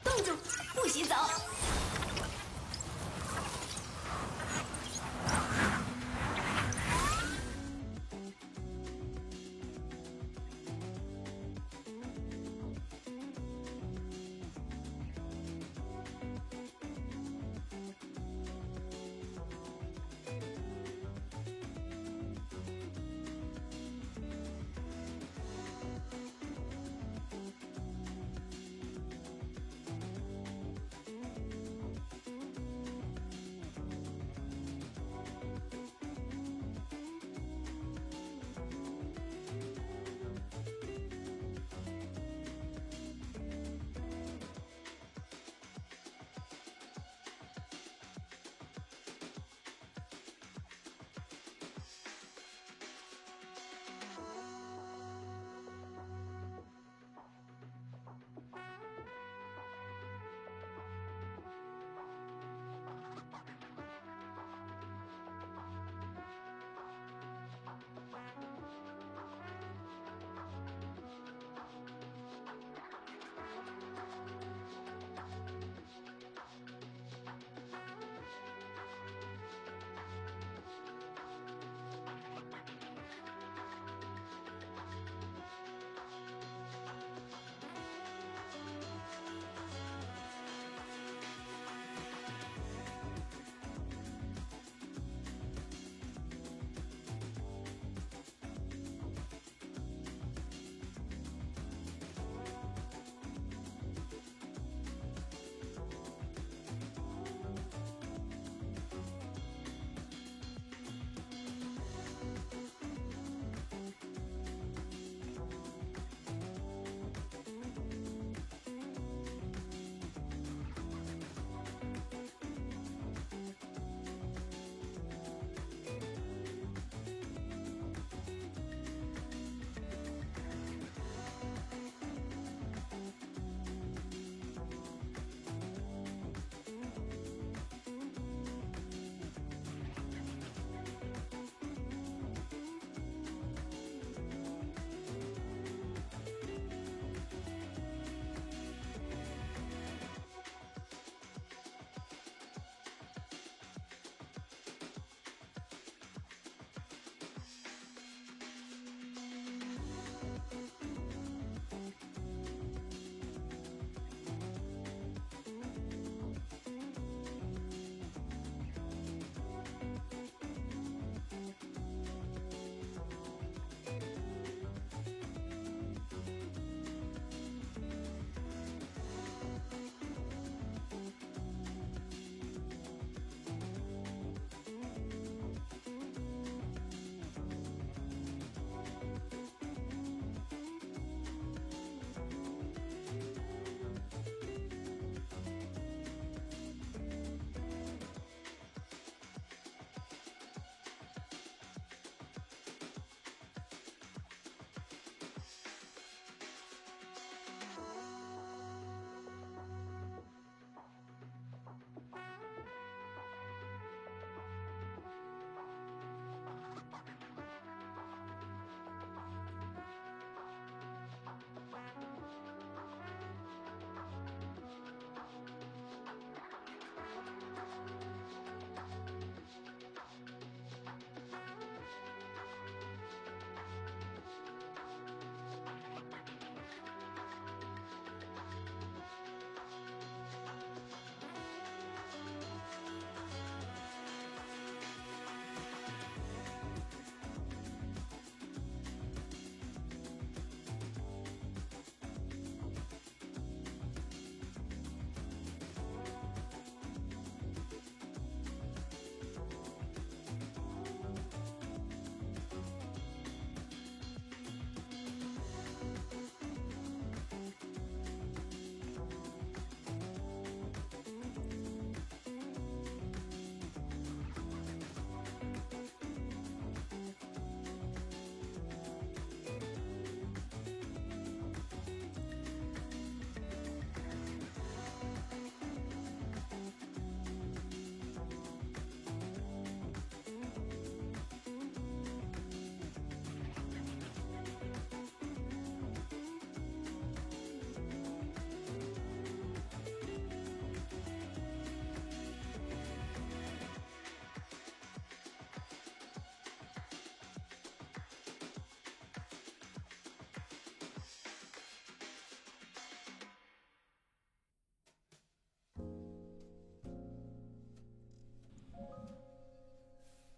冻住，不许走。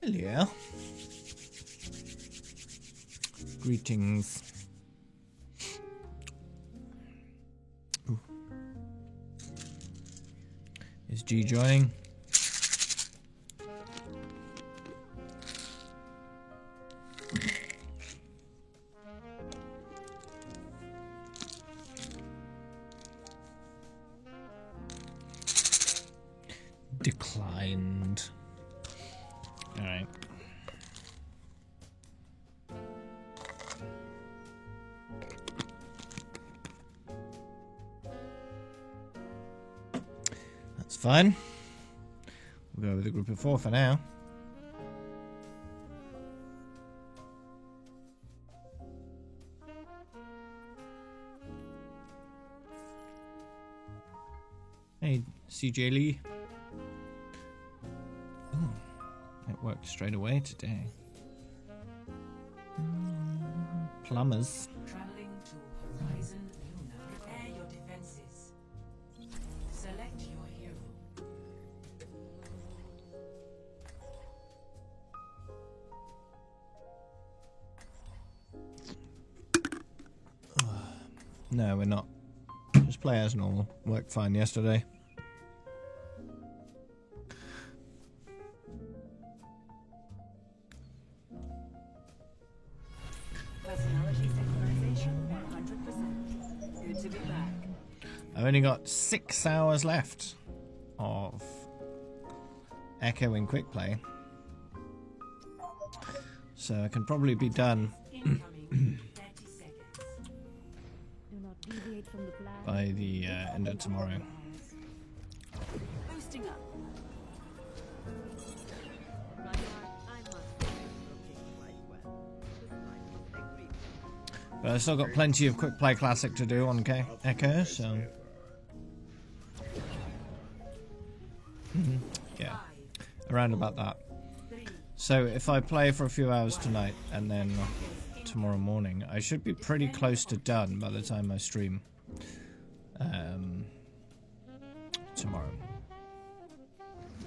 Hello. Greetings. Ooh. Is G joining? Declined. All right. That's fine. We'll go with a group of 4 for now. Hey, CJ Lee. Oh, it worked straight away today. Plumbers. Traveling to Horizon Luna. Prepare your defenses. Select your hero. No, we're not. Just play as normal. Worked fine yesterday. Personality synchronization 100%. Good to be back. I've only got 6 hours left of Echo in quick play, so I can probably be done Incoming 30 seconds. Do not deviate from the plan. by the end of tomorrow. Boosting up. But I've still got plenty of quick play classic to do on Echo, so yeah, around about that. So if I play for a few hours tonight and then tomorrow morning, I should be pretty close to done by the time I stream tomorrow.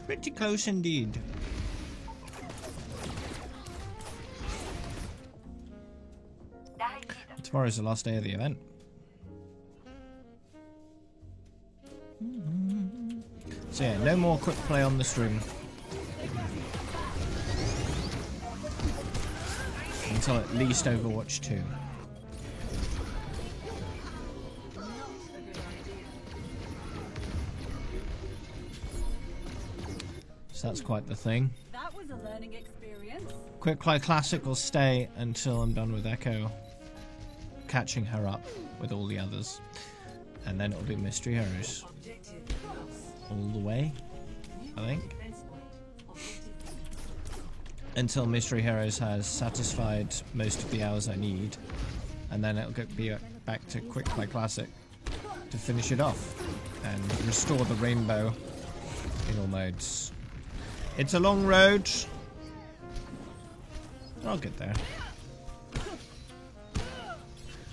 Pretty close indeed. Tomorrow's the last day of the event. So yeah, no more quick play on the stream until at least Overwatch 2. So that's quite the thing. That was a learning experience. Quick play classic will stay until I'm done with Echo, catching her up with all the others, and then it'll be Mystery Heroes Objective all the way, I think, until Mystery Heroes has satisfied most of the hours I need, and then it'll be back to Quick Play Classic to finish it off and restore the rainbow in all modes. It's a long road. I'll get there.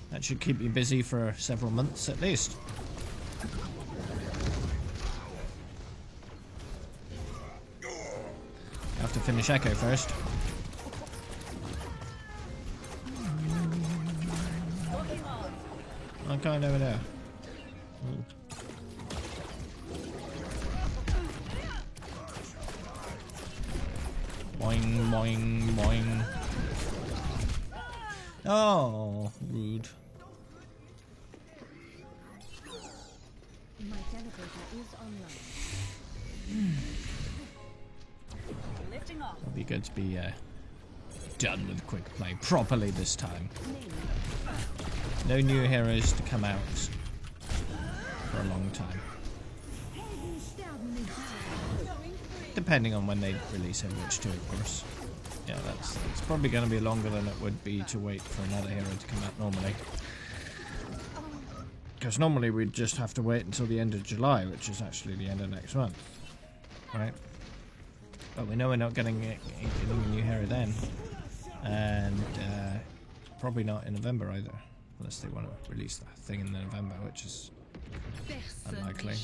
That should keep me busy for several months at least. I have to finish Echo first. I'm going over there. Ooh. Boing, boing, boing. Oh, rude. My teleporter is online. lifting off. It'll be good to be done with quick play properly this time. No new heroes to come out for a long time. Depending on when they release Overwatch 2, of course. Yeah, it's probably going to be longer than it would be to wait for another hero to come out normally. Because normally we'd just have to wait until the end of July, which is actually the end of next month. Right? But we know we're not getting a new hero then. And probably not in November either. Unless they want to release that thing in November, which is unlikely.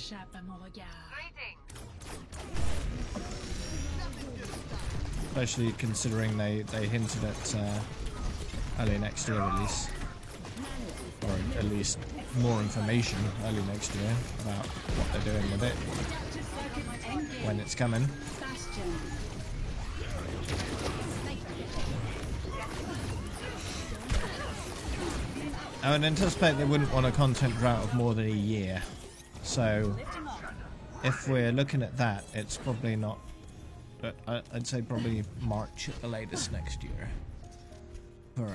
especially considering they hinted at early next year release, or at least more information early next year about what they're doing with it, when it's coming. I would anticipate they wouldn't want a content drought of more than a year, so if we're looking at that, it's probably not, but I'd say probably March at the latest next year for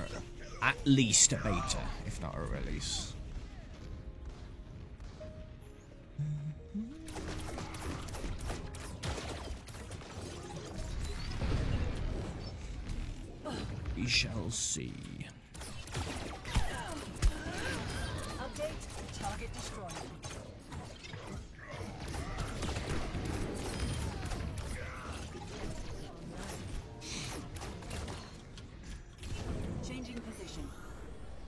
at least a beta, if not a release. We shall see. Update, target destroyed. Changing position.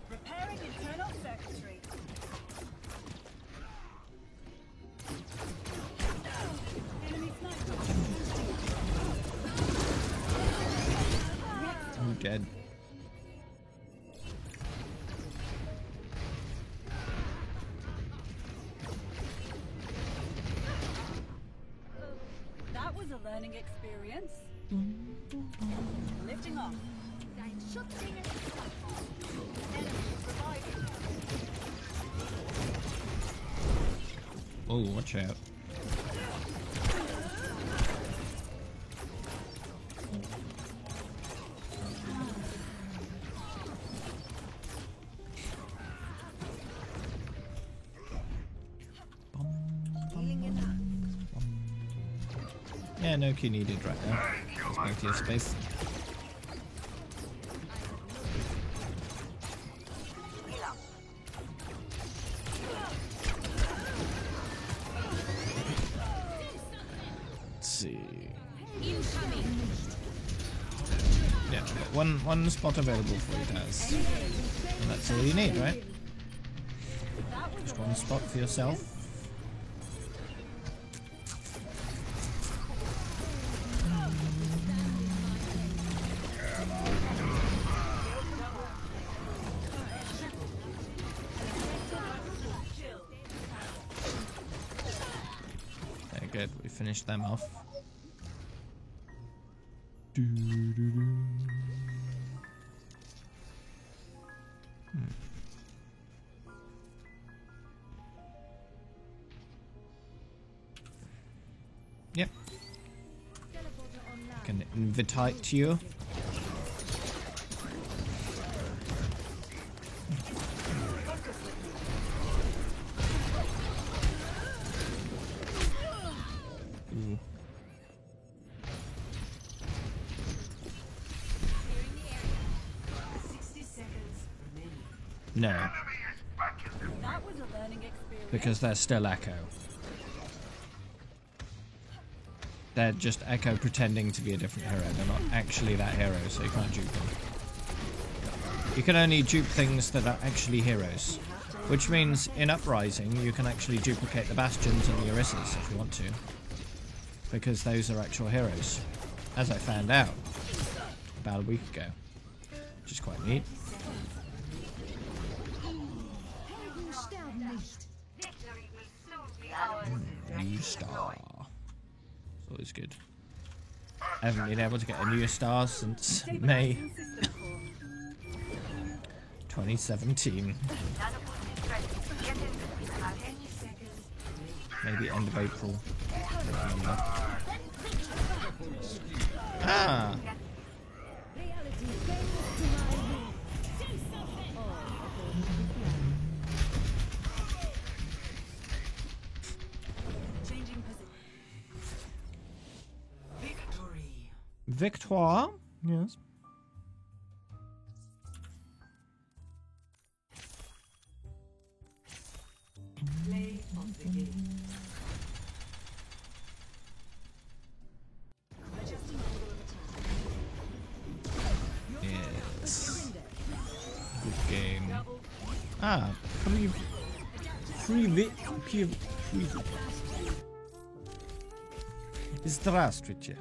Repairing internal circuitry. Enemy sniper. I'm dead. That was a learning experience. Lifting off. Enemy reviving. Oh, watch out. Yeah, no key needed right now. Let's back to your space. Let's see. Yeah, one spot available for you guys. And that's all you need, right? Just one spot for yourself. Okay, good. We finished them off. Yep. Can invite you. Ooh. No, That was a learning experience. because they're still Echo. They're just Echo pretending to be a different hero. They're not actually that hero, so you can't dupe them. You can only dupe things that are actually heroes. Which means, in Uprising, you can actually duplicate the Bastions and the Orissas if you want to. Because those are actual heroes. As I found out about a week ago. Which is quite neat. New star. It's always good. I haven't been able to get a new star since May 2017. Maybe end of April. I don't remember. Ah! Changing position. Victory. Victoire? Yes. Play of the game. Adjusting angle of attack. Yes. Good game. Ah, Здравствуйте.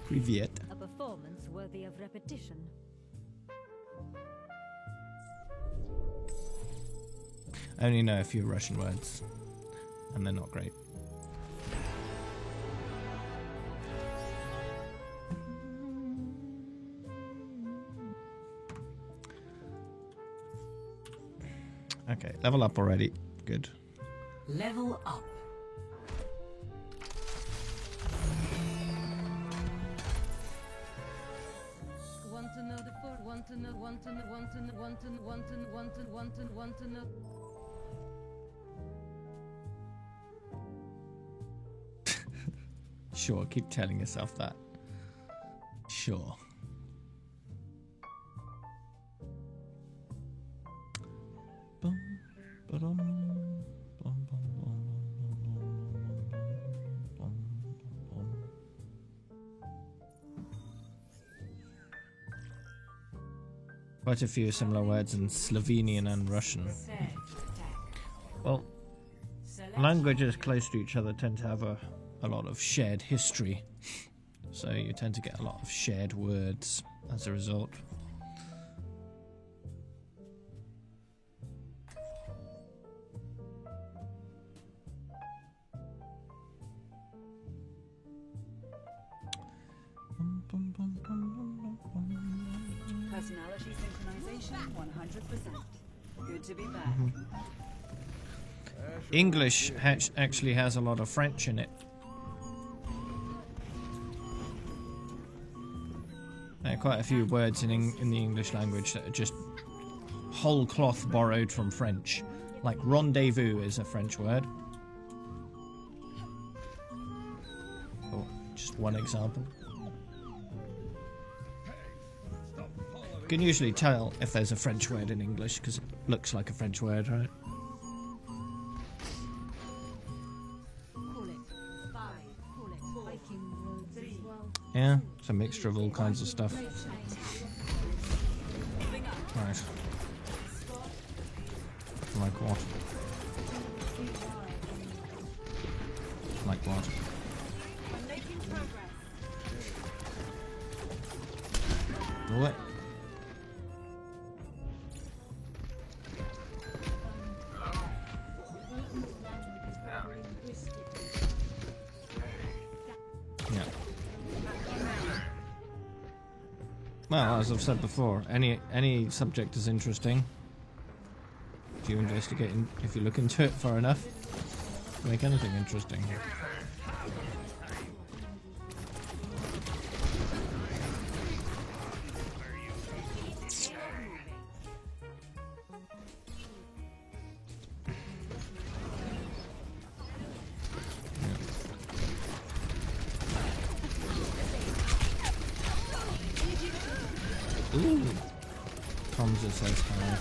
Privyet. A performance worthy of repetition. I only know a few Russian words, and they're not great. Okay, level up already. Good. Level up. Want to know the for want to know want to know want to know want to know want to know want to know want to know want to know. Sure, keep telling yourself that. Sure. Bum, ba-dum, bum, bum, bum, bum, bum, bum. Quite a few similar words in Slovenian and Russian. Set. Attack. Well, Select. languages close to each other tend to have a lot of shared history, so you tend to get a lot of shared words as a result. Personality synchronization 100%. Good to be back. English actually has a lot of French in it. There are quite a few words in the English language that are just whole cloth borrowed from French. Like rendezvous is a French word. Oh, just one example. You can usually tell if there's a French word in English because it looks like a French word, right? Call it 5. Call it Viking roads as well. Yeah, it's a mixture of all kinds of stuff. Right. Like what? Like what? Making progress. What? Yeah. Well, as I've said before, any subject is interesting if you investigate, if you look into it far enough. Make anything interesting. Ooh. Tom's just says hi.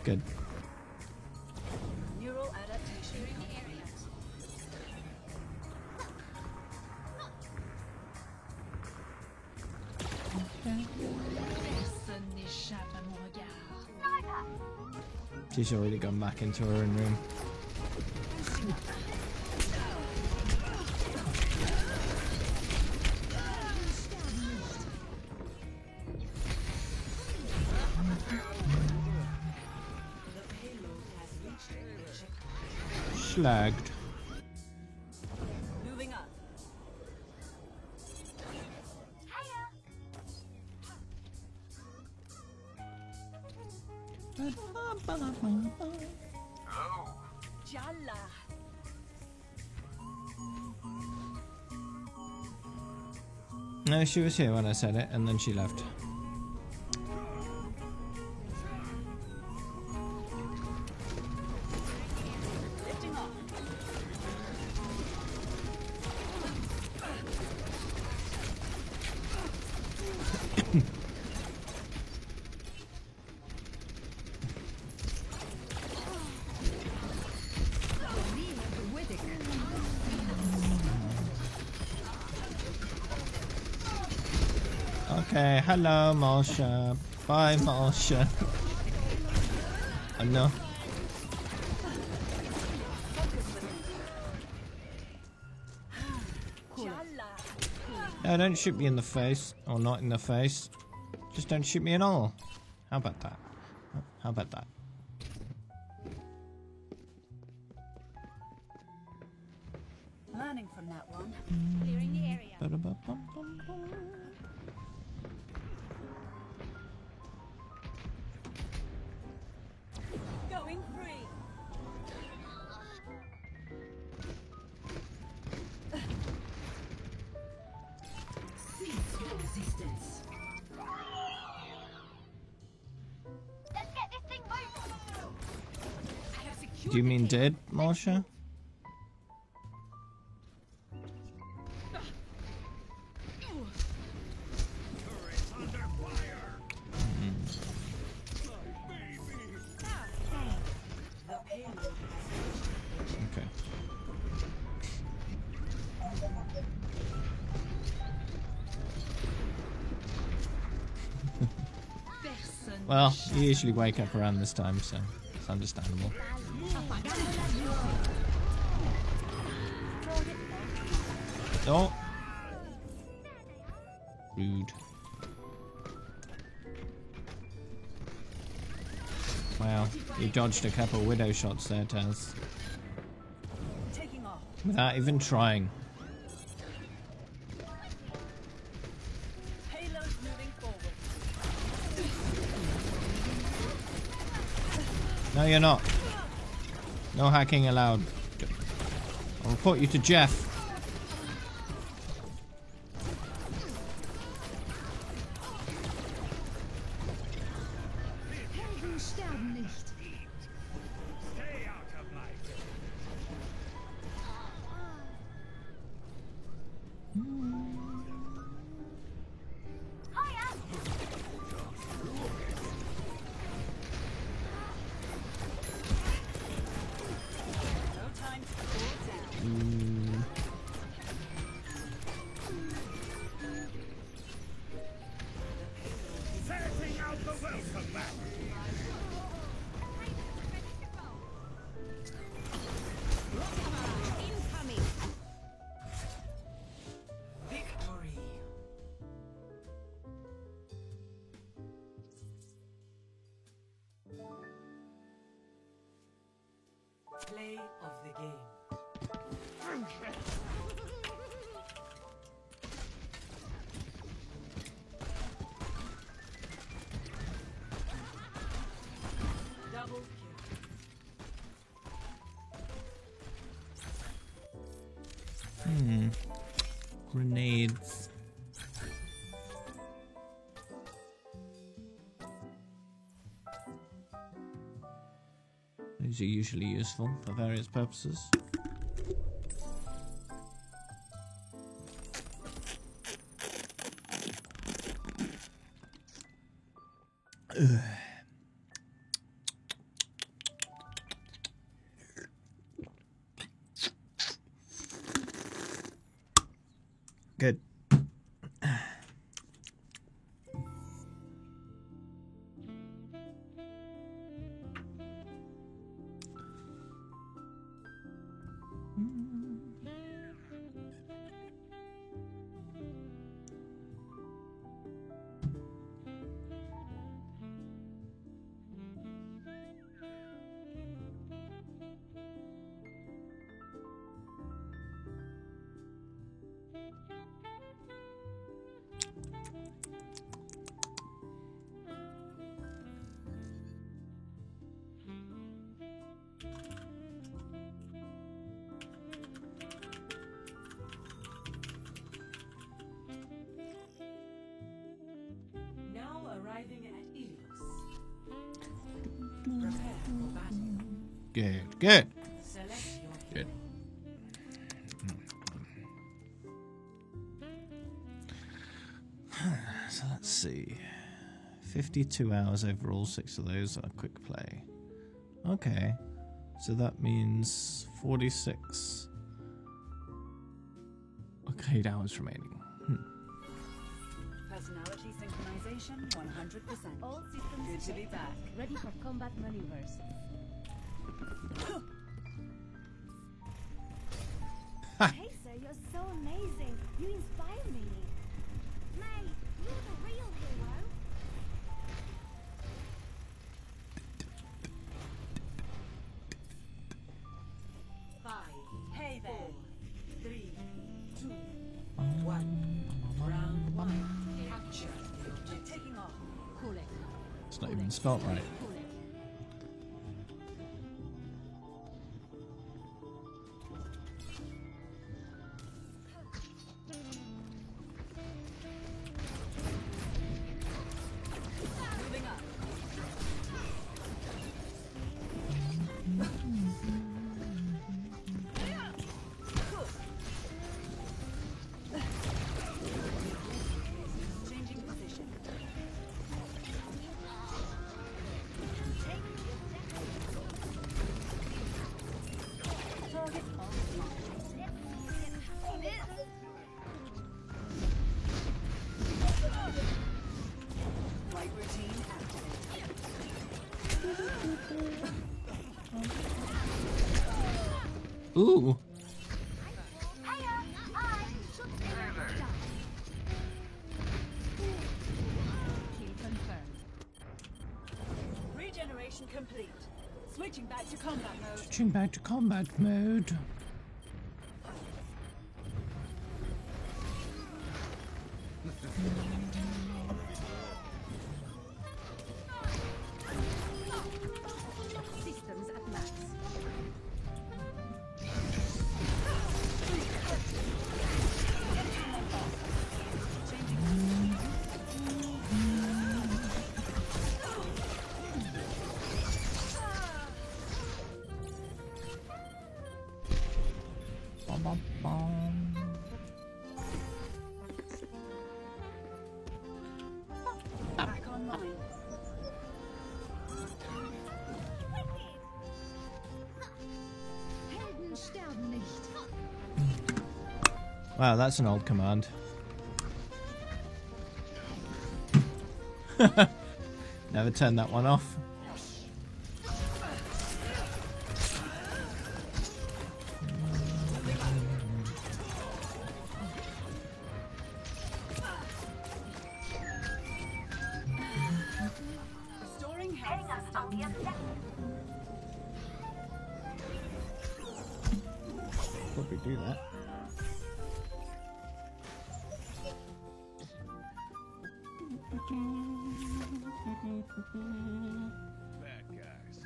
Good. Neural adaptation. Personne n'échappe à mon regard. She's already gone back into her own room. The payload has reached the checkpoint. Slagged. Moving up. Jalla. No, she was here when I said it, and then she left. Lifting off. Okay, hello, Marsha. Bye, Marsha. Oh no. Jalla. No, don't shoot me in the face. Or not in the face. Just don't shoot me at all. How about that? How about that? Learning from that one. Clearing the area. Ba-da-ba-bum-bum-bum. Going free. Cease your resistance. I have secured Do you the mean cave. dead, Marsha? The payload. Okay. Personne. Well, you usually wake up around this time, so it's understandable. Oh. Rude. Wow, you dodged a couple widow shots there, Taz. Taking off. Without even trying. Payload moving forward. No, you're not. No hacking allowed. I'll report you to Jeff. Helden sterben nicht. Stay out of my way. No time to cool down. Setting out the welcome mat. Incoming. Victory. Play of the game. Double kill. Grenades. These are usually useful for various purposes. Good. Now arriving at Ilios. Prepare for battle. Good. Good. Select your Good. So let's see. 52 hours overall, 6 of those are quick play. Okay. So that means 46 arcade hours remaining. Personal Personality synchronization 100%. All systems Good to be checked. back. Ready for combat maneuvers. Hey, sir, you're so amazing. You inspire me. Mate, you're the real hero. Hey there. 3, 2, 1. Round 1. Capture the objective. Taking off. Cool it. It's not even spelt right. Cool it. Moving up. Changing position. Target Light routine activated. Ooh. Kill confirmed. Regeneration complete. Switching back to combat mode. Switching back to combat mode. Systems at max. Bum, bum, bum. Back online. Helden sterben nicht. Wow, that's an old command. Never turned that one off. Restoring health systems. Probably do that. Bad guys.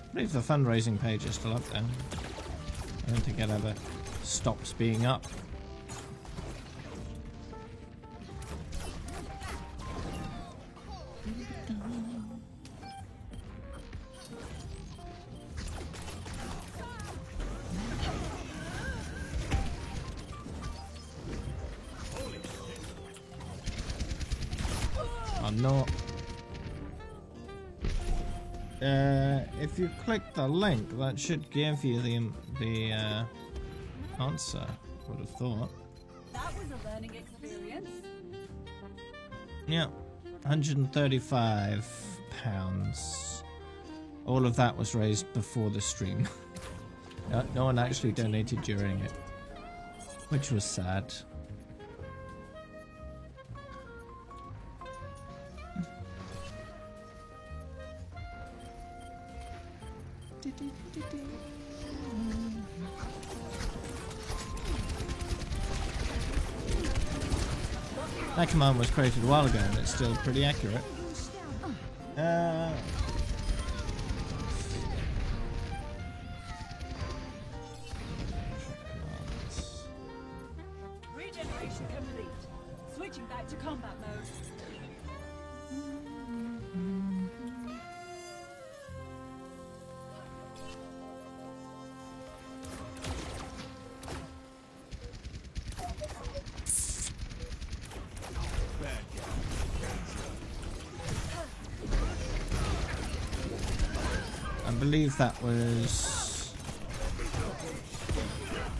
I believe the fundraising page is still up there. I don't think it ever stops being up. I'm not. If you click the link, that should give you the answer. Would have thought. That was a learning experience. Yeah, £135. All of that was raised before the stream. No one actually donated during it, which was sad. That command was created a while ago and it's still pretty accurate. Regeneration complete. Switching back to combat mode. I believe that was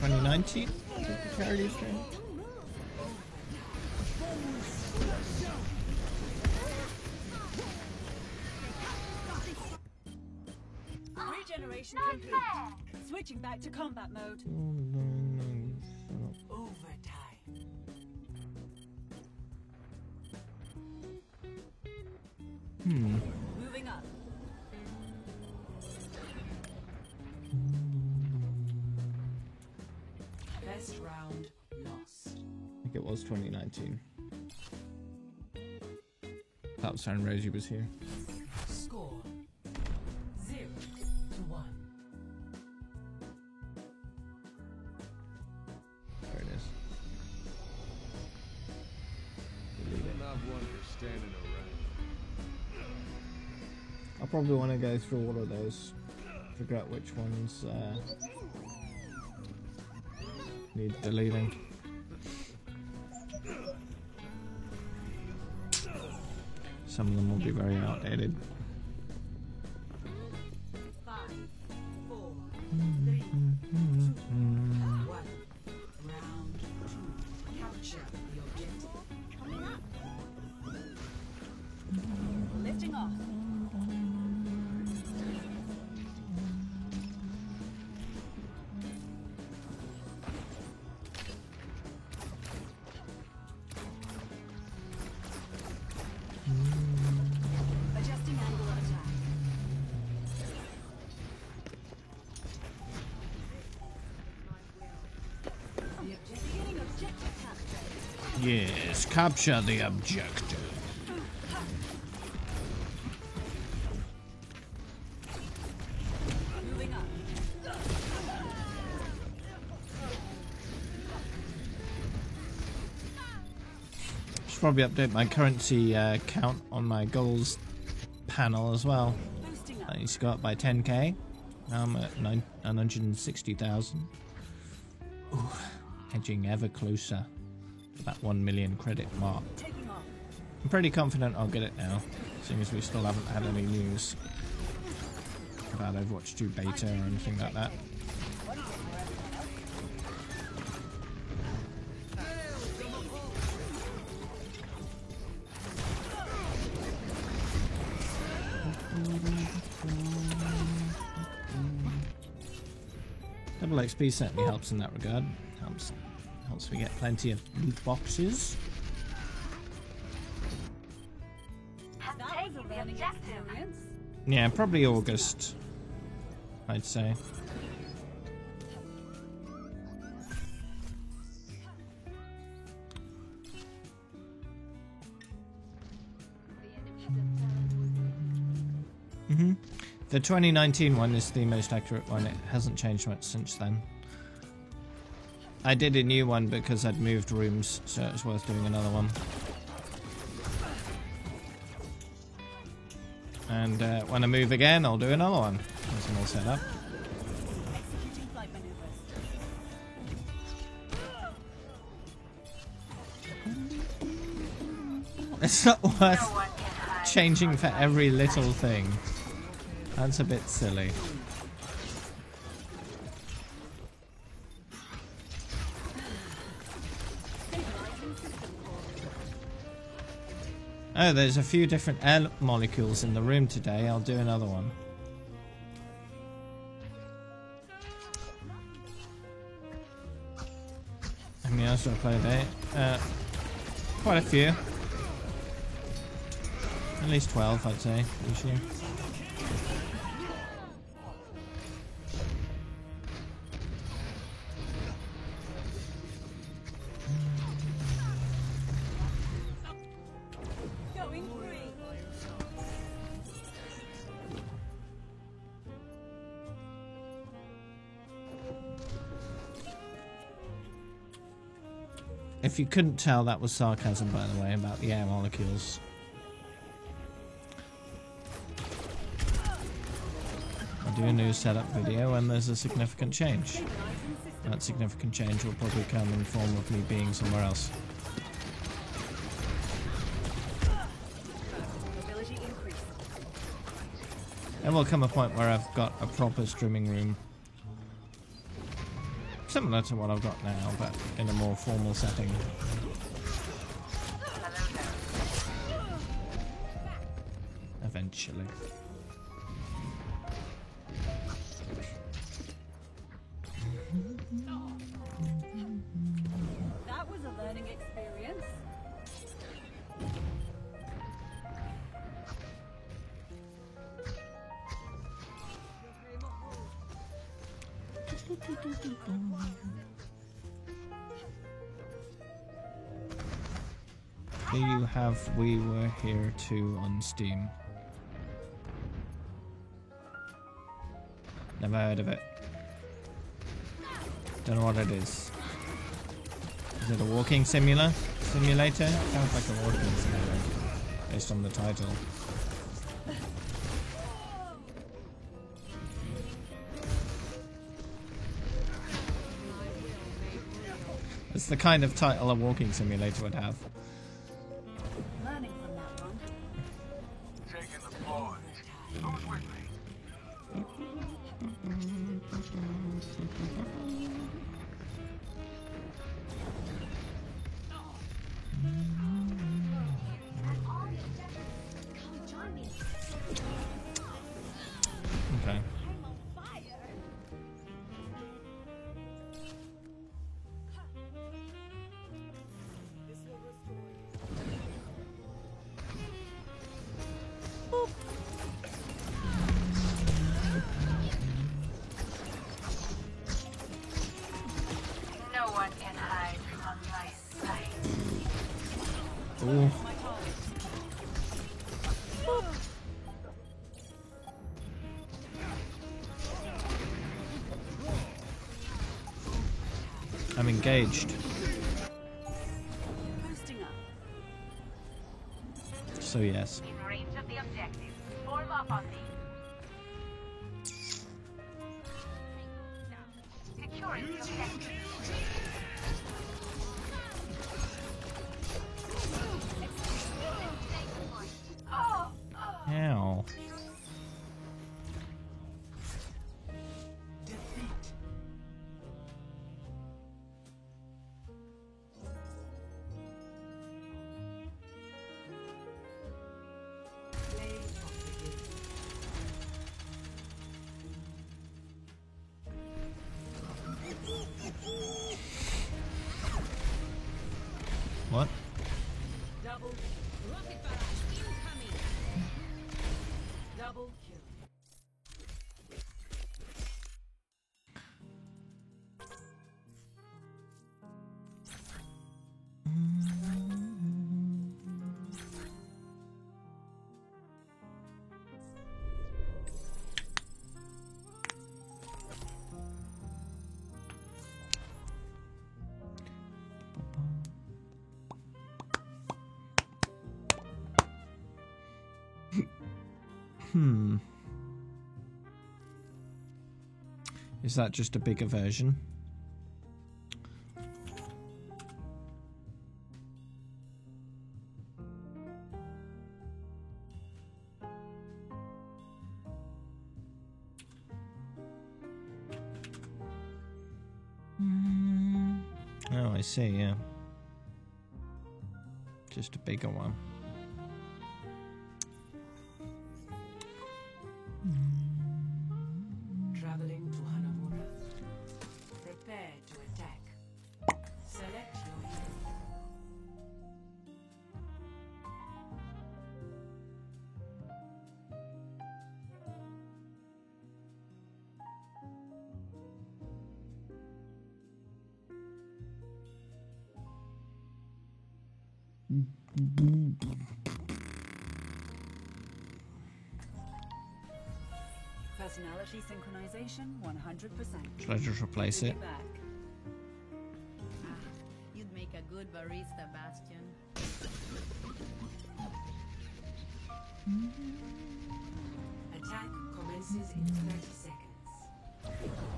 2019? Charity stream? Regeneration complete. Switching back to combat mode. Overtime. Moving up. Best round lost. I think it was 2019. That was when Rosie was here. Score 0-1. There it is. Delete it. Not one for standing around. I'll probably want to go through all of those, figure out which ones need deleting. Some of them will be very outdated. 5, 4, 3, 2, 1. Round 2. Capture the objective. Coming up. Lifting off. Adjusting angle of attack. Beginning objective capture. Yes, capture the objective. Moving up. Should probably update my currency count on my goals panel as well. Boosting up. I used to go up by 10k. Now I'm at 960,000. Ooh, edging ever closer to that 1 million credit mark. Taking off. I'm pretty confident I'll get it now, seeing as we still haven't had any news about Overwatch 2 beta or anything like that. Double XP certainly helps in that regard. Helps we get plenty of loot boxes. That was a learning experience. Yeah, probably August, I'd say. The 2019 one is the most accurate one. It hasn't changed much since then. I did a new one because I'd moved rooms, so it's worth doing another one. And when I move again, I'll do another one. There's them all set up. Executing flight maneuvers. It's not worth changing for every little thing. That's a bit silly. Oh, there's a few different air molecules in the room today. I'll do another one. How many hours do I play today? Quite a few. At least 12, I'd say, usually. Going free. If you couldn't tell, that was sarcasm, by the way, about the air molecules. I'll do a new setup video when there's a significant change. That significant change will probably come in the form of me being somewhere else. Mobility increase. There will come a point where I've got a proper streaming room Similar to what I've got now, but in a more formal setting. Eventually. That was a learning experience. Here you have We Were Here 2 on Steam. Never heard of it. Don't know what it is. Is it a walking simulator? Sounds like a walking simulator based on the title. It's the kind of title a walking simulator would have. Learning from that one. Taking the plunge. Who's with me? Come join me. Okay. I'm on fire. This will restore you. No one can hide from my sight. Ooh. I'm engaged. Boosting up. So yes. In range of the objective. Form up on me. Securing the objective. Ow. Defeat. Play of the game. What? Double Rocket barrage incoming. double kill. Is that just a bigger version? Oh, I see, yeah. Just a bigger one. Traveling to Hanamura. Prepare to attack. Select your hero. Personality synchronization 100%. Should I just replace it? Back. You'd make a good barista, Bastion. Attack commences in 30 seconds.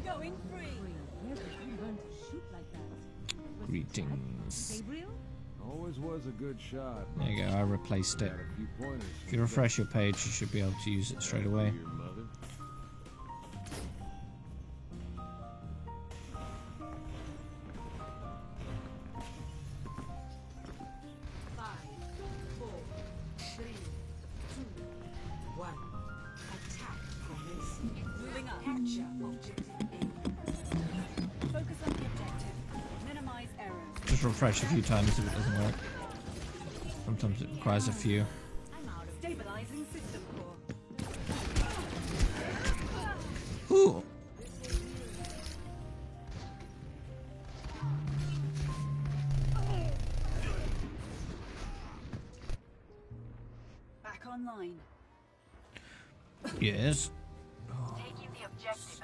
Going free. Where did you learn to shoot like that? Greetings. Gabriel? Always was a good shot. There you go, I replaced it. Got a few pointers. If you refresh your page, you should be able to use it straight away. Your mother. Just refresh a few times if it doesn't work. Sometimes it requires a few. Stabilizing system core. Ooh. Back online. Yes. Taking the objective.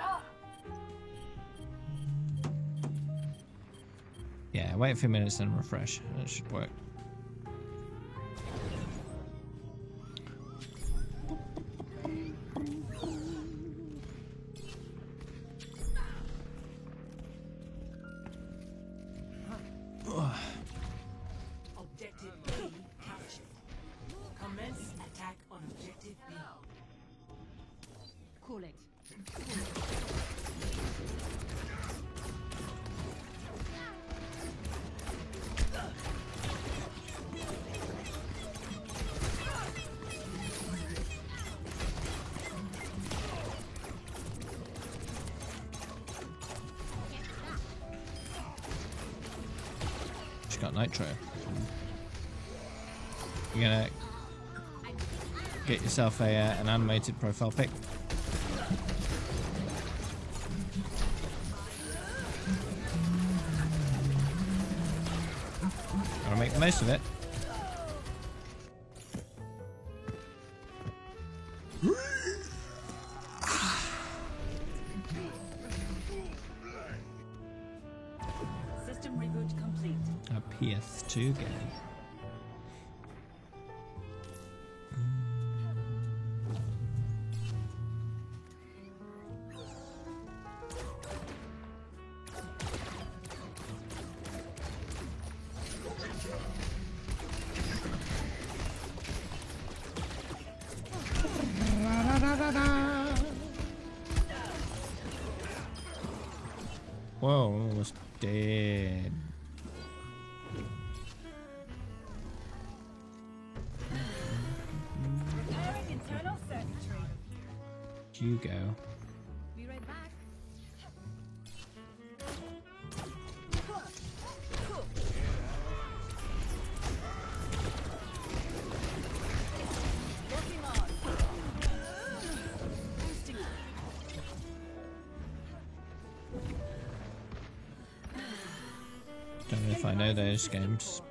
Yeah, wait a few minutes and refresh. That should work. Objective B captured. Commence attack on objective B. Call it. She's got nitro. You're gonna get yourself an animated profile pic. Gotta make the most of it. System reboot complete. A PS2 game. Whoa, almost dead. Repairing internal circuitry. Hugo. Be right back. Locking on. Boosting up. Don't know if I know those games.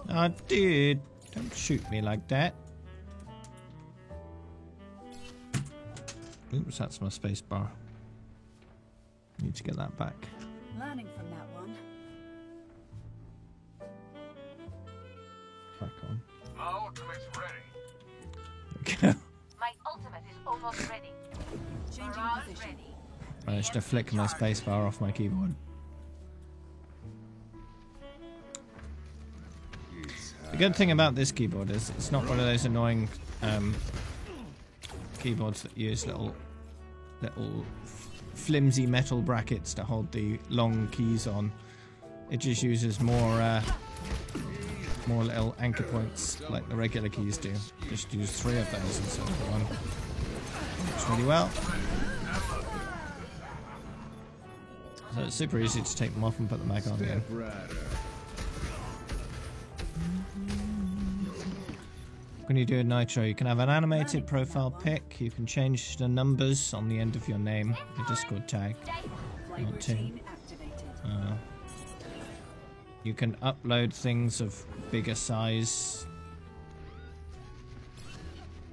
Oh, dude. Don't shoot me like that. Oops, that's my space bar. Need to get that back. Learning from that one. Back on. My ultimate's ready. Okay. My ultimate is almost ready. Changing Barrage position. ready. Managed to flick my space bar off my keyboard. The good thing about this keyboard is it's not one of those annoying keyboards that use little flimsy metal brackets to hold the long keys on. It just uses more little anchor points like the regular keys do. Just use 3 of those instead of 1. Works really well. So it's super easy to take them off and put them back on again. When you do a nitro, you can have an animated profile pic. You can change the numbers on the end of your name, your Discord tag. Flight Want to. routine activated. You can upload things of bigger size.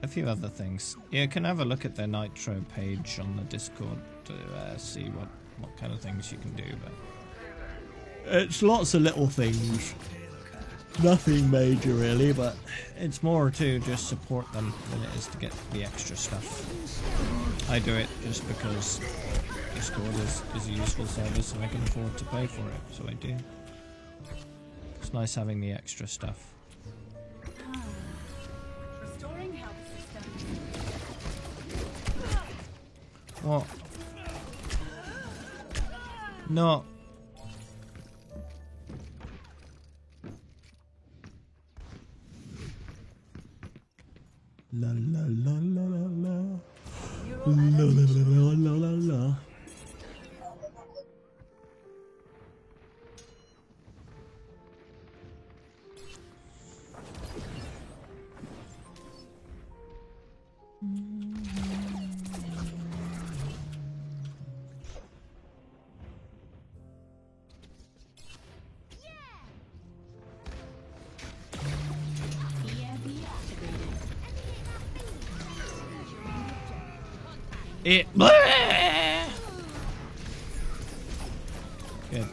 A few other things. You can have a look at their nitro page on the Discord to see what kind of things you can do. But it's lots of little things. Nothing major really, but it's more to just support them than it is to get the extra stuff. I do it just because Discord is a useful service and I can afford to pay for it, so I do. It's nice having the extra stuff. Restoring health system. What? No. La la la la la la. La la la la la la. It. Good.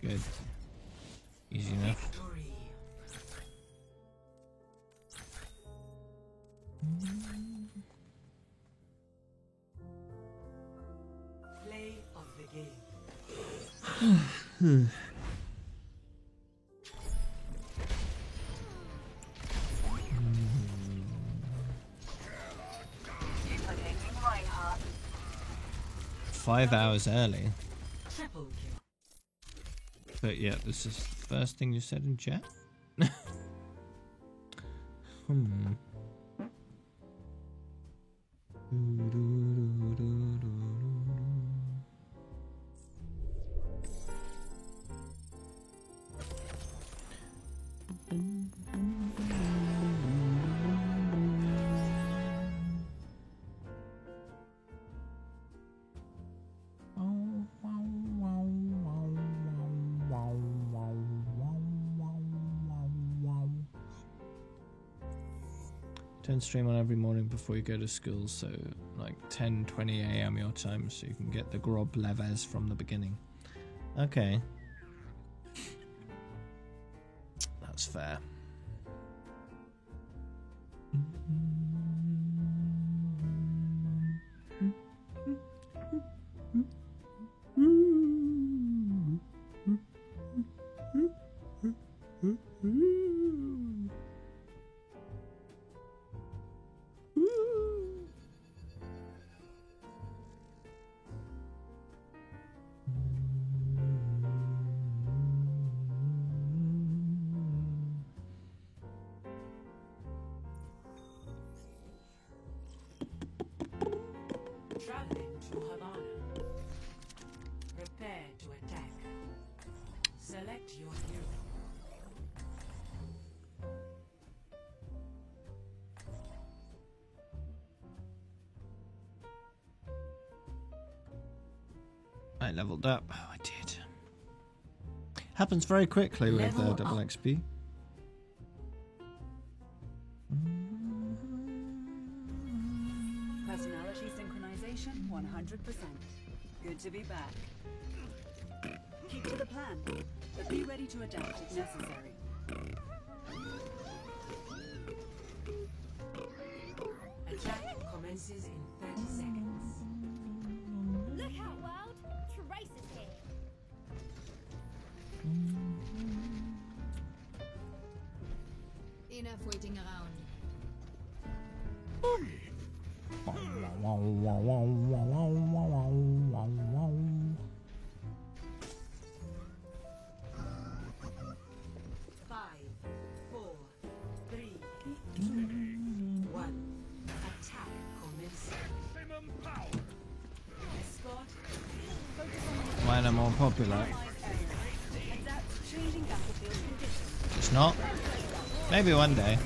Good. Easy enough. Victory. Play of the game. Protecting Reinhardt. 5 hours early. Triple kill. But yeah, this is the first thing you said in chat. Hmm. Turn stream on every morning before you go to school, so like 10:20 a.m. your time, so you can get the Grob Leves from the beginning. Okay. That's fair. Traveling to Havana. Prepare to attack. Select your hero. I leveled up. Oh, I did. Happens very quickly with Level double up. XP. Personality synchronization 100%. Good to be back. Keep to the plan, but be ready to adapt if necessary. Attack commences in 30 seconds. Look out, world! Trace is here. Enough waiting around. Five, four, three, two, one. Attack commencing. Escort. Mine are more popular. Adapt to changing battlefield conditions. It's not. Maybe one day.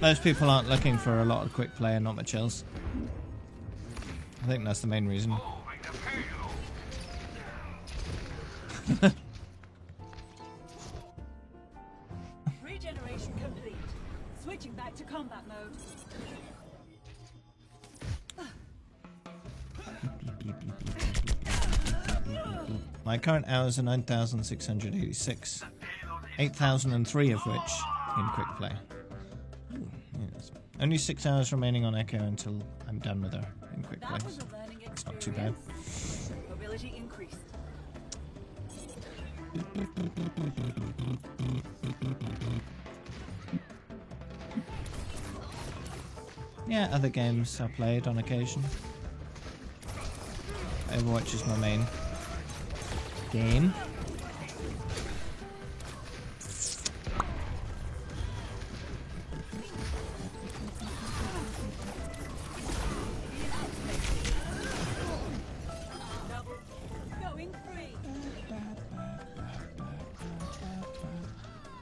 Most people aren't looking for a lot of quick play and not much else. I think that's the main reason. Regeneration complete. Switching back to combat mode. My current hours are 9,686. 8,003 of which in quick play. Ooh, yes. Only 6 hours remaining on Echo until I'm done with her in quick play. That was a learning experience. It's not too bad. Mobility increased. Yeah, other games I played on occasion. Overwatch is my main game. Going free.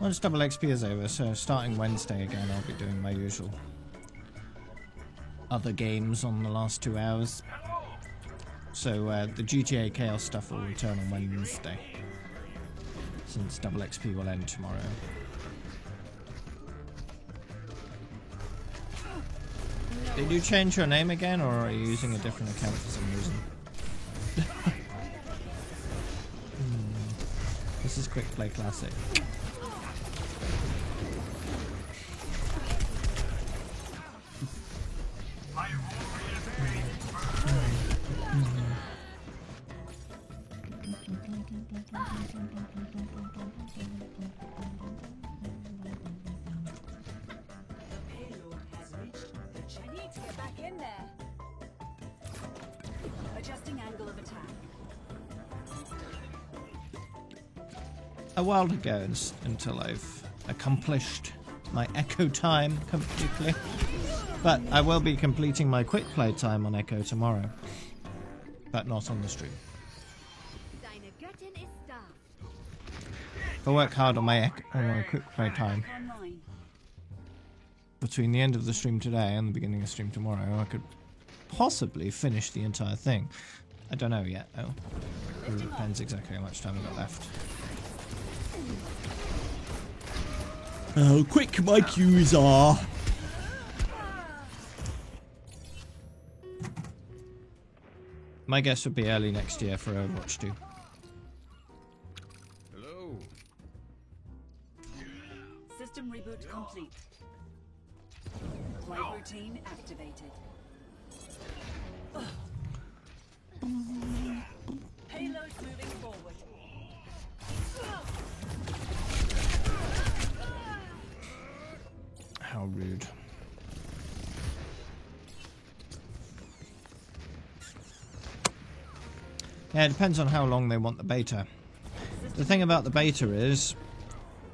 Once double XP is over, so starting Wednesday again, I'll be doing my usual other games on the last 2 hours. So the GTA Chaos stuff will return on Wednesday, since Double XP will end tomorrow. Did you change your name again, or are you using a different account for some reason? This is Quick Play Classic. A while to go until I've accomplished my Echo time completely. But I will be completing my quick play time on Echo tomorrow. But not on the stream. If I work hard on my quick play time between the end of the stream today and the beginning of the stream tomorrow, I could possibly finish the entire thing. I don't know yet, though. It depends exactly how much time I've got left. How quick my queues are! My guess would be early next year for Overwatch 2. Hello. System reboot complete. Flight routine activated. Payload moving forward. How rude. Yeah, it depends on how long they want the beta. The thing about the beta is,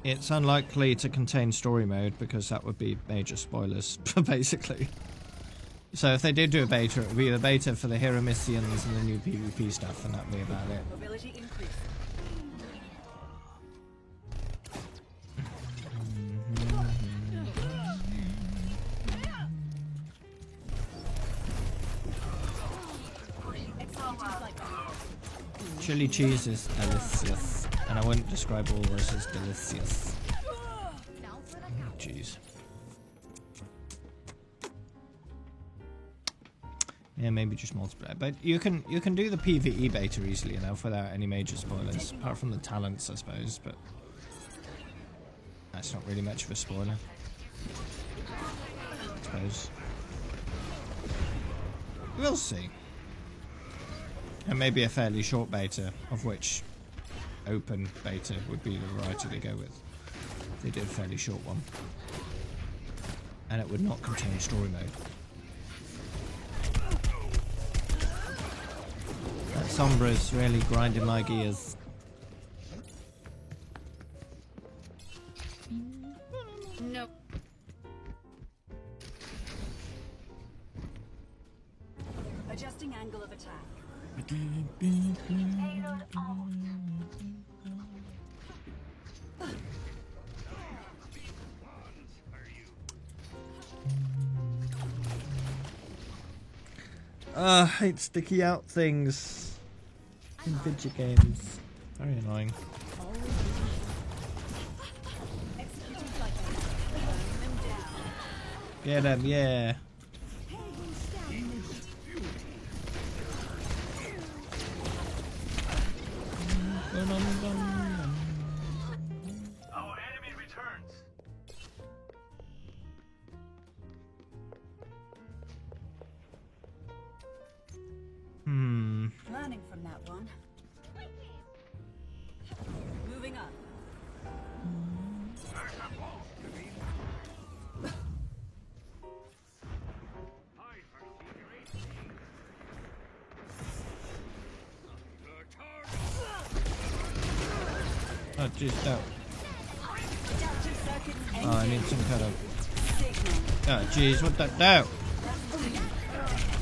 it's unlikely to contain story mode because that would be major spoilers, basically. So if they did do a beta, it would be the beta for the Hieromissians and the new PvP stuff, and that would be about it. Mobility increase. Chili cheese is delicious, and I wouldn't describe all this as delicious. Cheese. Yeah, maybe just multiplayer, but you can do the PvE beta easily enough without any major spoilers, apart from the talents, I suppose. But that's not really much of a spoiler, I suppose. We'll see. And maybe a fairly short beta, of which open beta would be the variety they go with. They did a fairly short one. And it would not contain story mode. That Sombra is really grinding my gears. No. Adjusting angle of attack. I hate sticky out things in video games. Very annoying. Get him, yeah. Our enemy returns. Learning from that one. Moving up. Oh jeez, no. Oh, I need some kind of... Oh jeez, what the... No!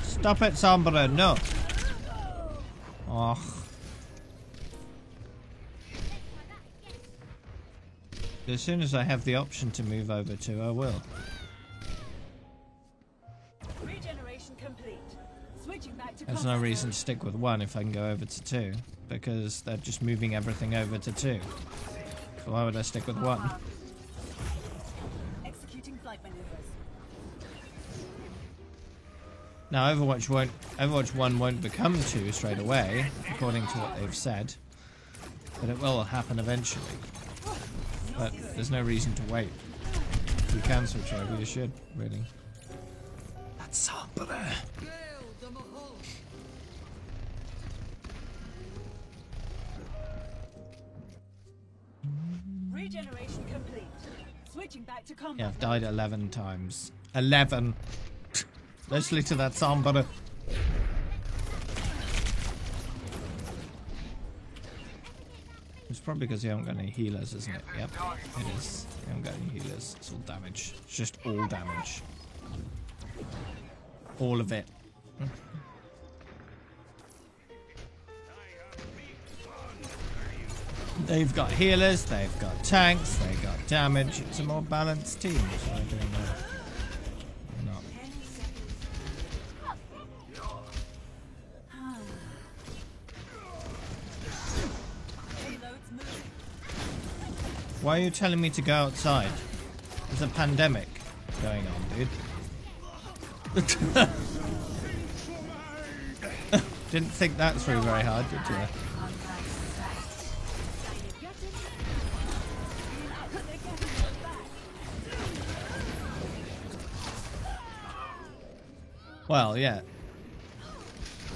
Stop it, Sombra, no! Oh. As soon as I have the option to move over to, I will. Regeneration complete. Switching back to There's no reason to stick with 1 if I can go over to 2, because they're just moving everything over to 2. So why would I stick with 1? Executing flight maneuvers. Now Overwatch 1 won't become 2 straight away, according to what they've said, but it will happen eventually. But there's no reason to wait. If you can switch over, you should, really. That's somber. Regeneration complete. Switching back to combat. Yeah, I've died 11 times. 11! Especially to that somber. It's probably because you haven't got any healers, isn't it? Yep, it is. You haven't got any healers. It's all damage. It's just all damage. All of it. They've got healers, they've got tanks, they've got damage. It's a more balanced team, so I don't know. Or not. Why are you telling me to go outside? There's a pandemic going on, dude. Didn't think that through very hard, did you? Well, yeah.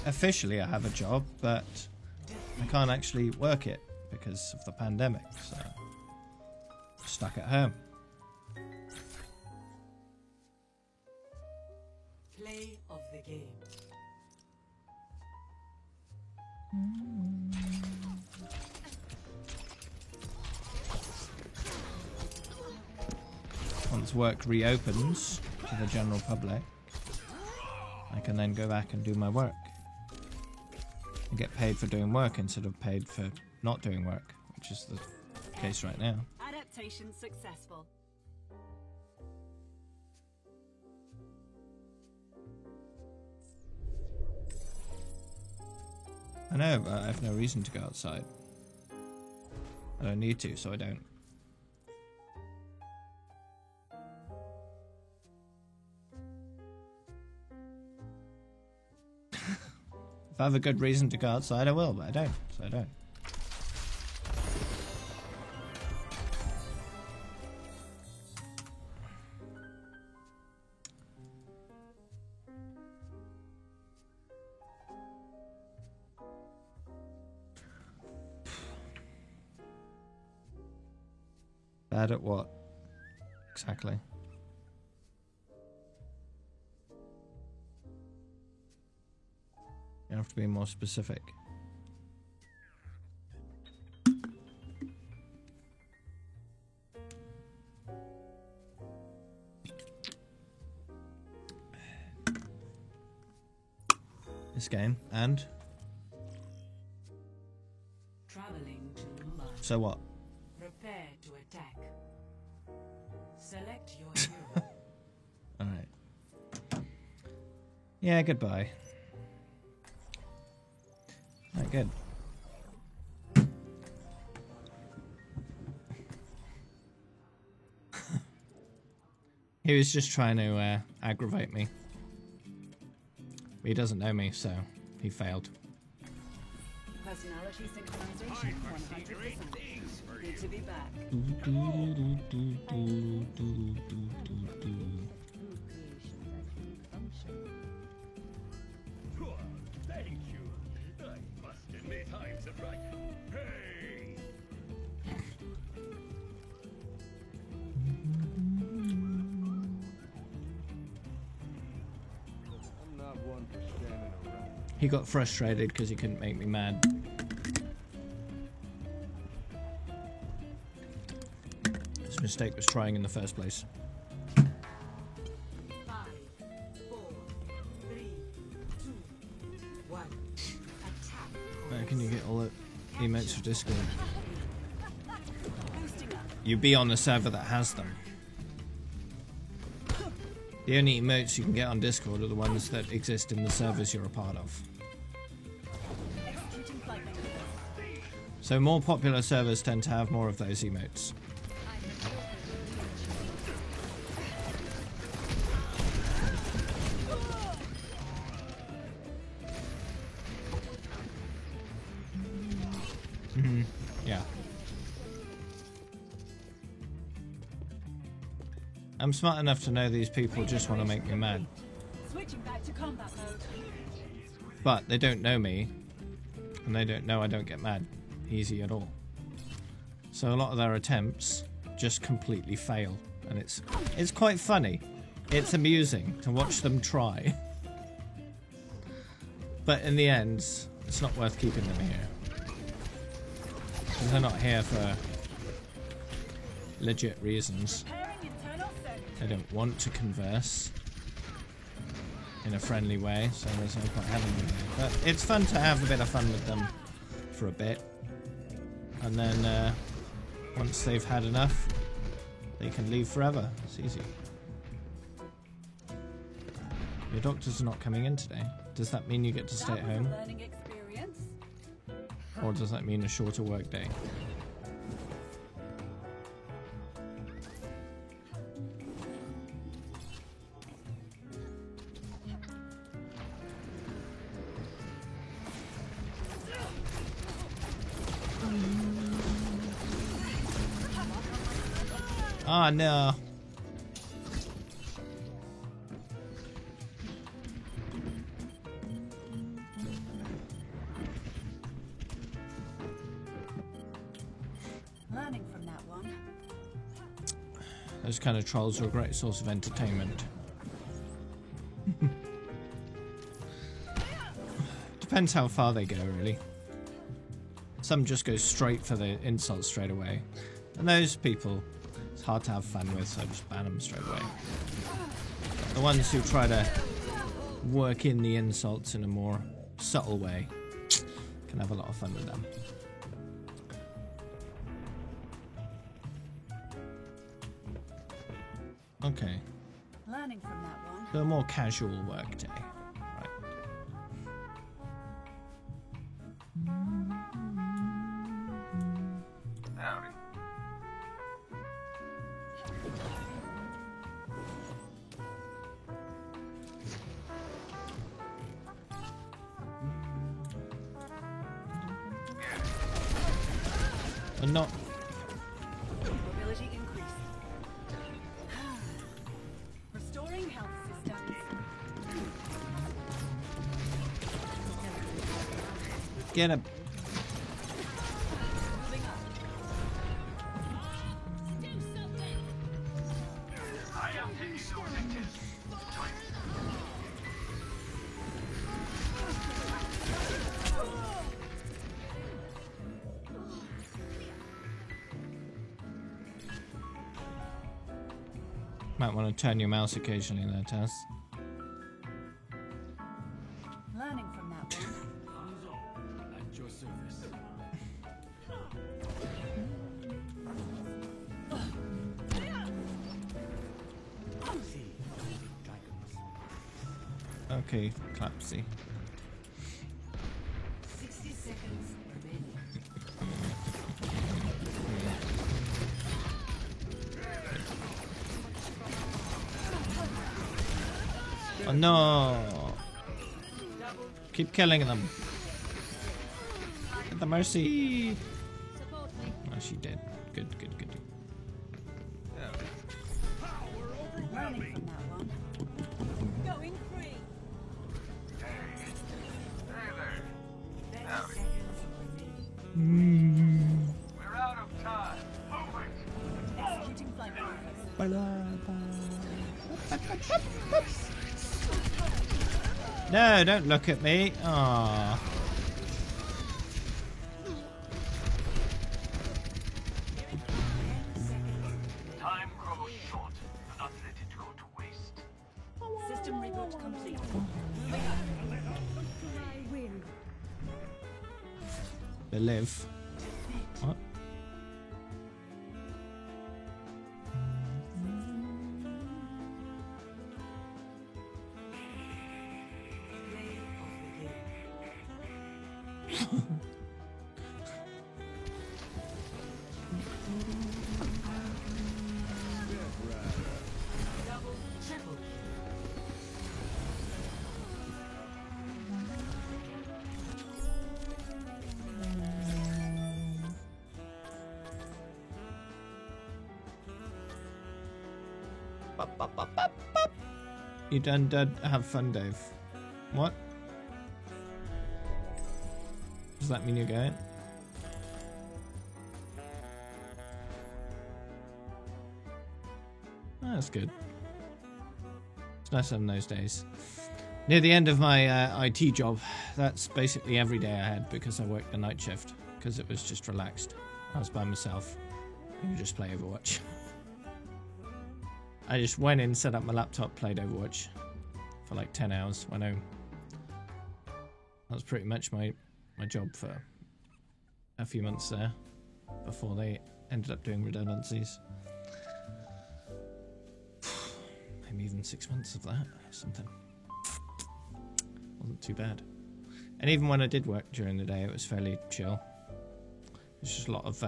Officially I have a job, but I can't actually work it because of the pandemic, so stuck at home. Play of the game. Once work reopens to the general public, I can then go back and do my work. And get paid for doing work instead of paid for not doing work, which is the case right now. Adaptation successful. I know, but I have no reason to go outside. I don't need to, so I don't. If I have a good reason to go outside, I will, but I don't, so I don't. Bad at what? Exactly. You have to be more specific. This game, and? Traveling to Mumbai. So what? Prepare to attack. Select your hero. Alright. Yeah, goodbye. Alright, good. He was just trying to aggravate me. But he doesn't know me, so he failed. Personality synchronization 100%. Good to be back. Thank you. I must admit I'm surprised. Hey! I'm not one for standing around. He got frustrated because he couldn't make me mad. His mistake was trying in the first place. 5, 4, 3, 2, 1. Attack. Where can you get all the emotes for Discord? Boosting up. You be on a server that has them. The only emotes you can get on Discord are the ones that exist in the servers you're a part of. So more popular servers tend to have more of those emotes. Yeah. I'm smart enough to know these people just want to make me mad. Switching back to combat mode. But they don't know me, and they don't know I don't get mad easy at all. So a lot of their attempts just completely fail, and it's quite funny. It's amusing to watch them try. But in the end, it's not worth keeping them here. Because they're not here for legit reasons. They don't want to converse in a friendly way, so there's no point having them here. But it's fun to have a bit of fun with them for a bit. And then once they've had enough, they can leave forever. It's easy. Your doctors are not coming in today. Does that mean you get to stay at home? Or does that mean a shorter work day? Oh no. Learning from that one. Those kind of trolls are a great source of entertainment. Depends how far they go, really. Some just go straight for the insults straight away. And those people, it's hard to have fun with, so I just ban them straight away. The ones who try to work in the insults in a more subtle way can have a lot of fun with them. Okay. Learning from that one. So a more casual work day. Right. Howdy. And not Mobility increasing. Restoring health systems. get a Moving up. I am taking the objective. might want to turn your mouse occasionally there, Tess. Learning from that one. At your service. Okay, Clapsy. 60 seconds remaining. Oh no! Keep killing them. Get the mercy. Support me. Oh, she did. Good, good, good. Learning from that one. Going free. Hey there. 30 seconds remaining. We're out of time. Move it. Executing flight manifest. No, don't look at me. Aww. Time grows short. Do not let it go to waste. System reboot complete. They live. What? Play of the game. You done have fun, Dave. What? Does that mean you're going? Oh, that's good. It's nice having those days. Near the end of my IT job, that's basically every day I had because I worked the night shift because it was just relaxed. I was by myself. You could just play Overwatch. I just went in, set up my laptop, played Overwatch for like 10 hours, went home. That was pretty much my job for a few months there before they ended up doing redundancies. Maybe even 6 months of that or something. Wasn't too bad. And even when I did work during the day, it was fairly chill. It was just a lot of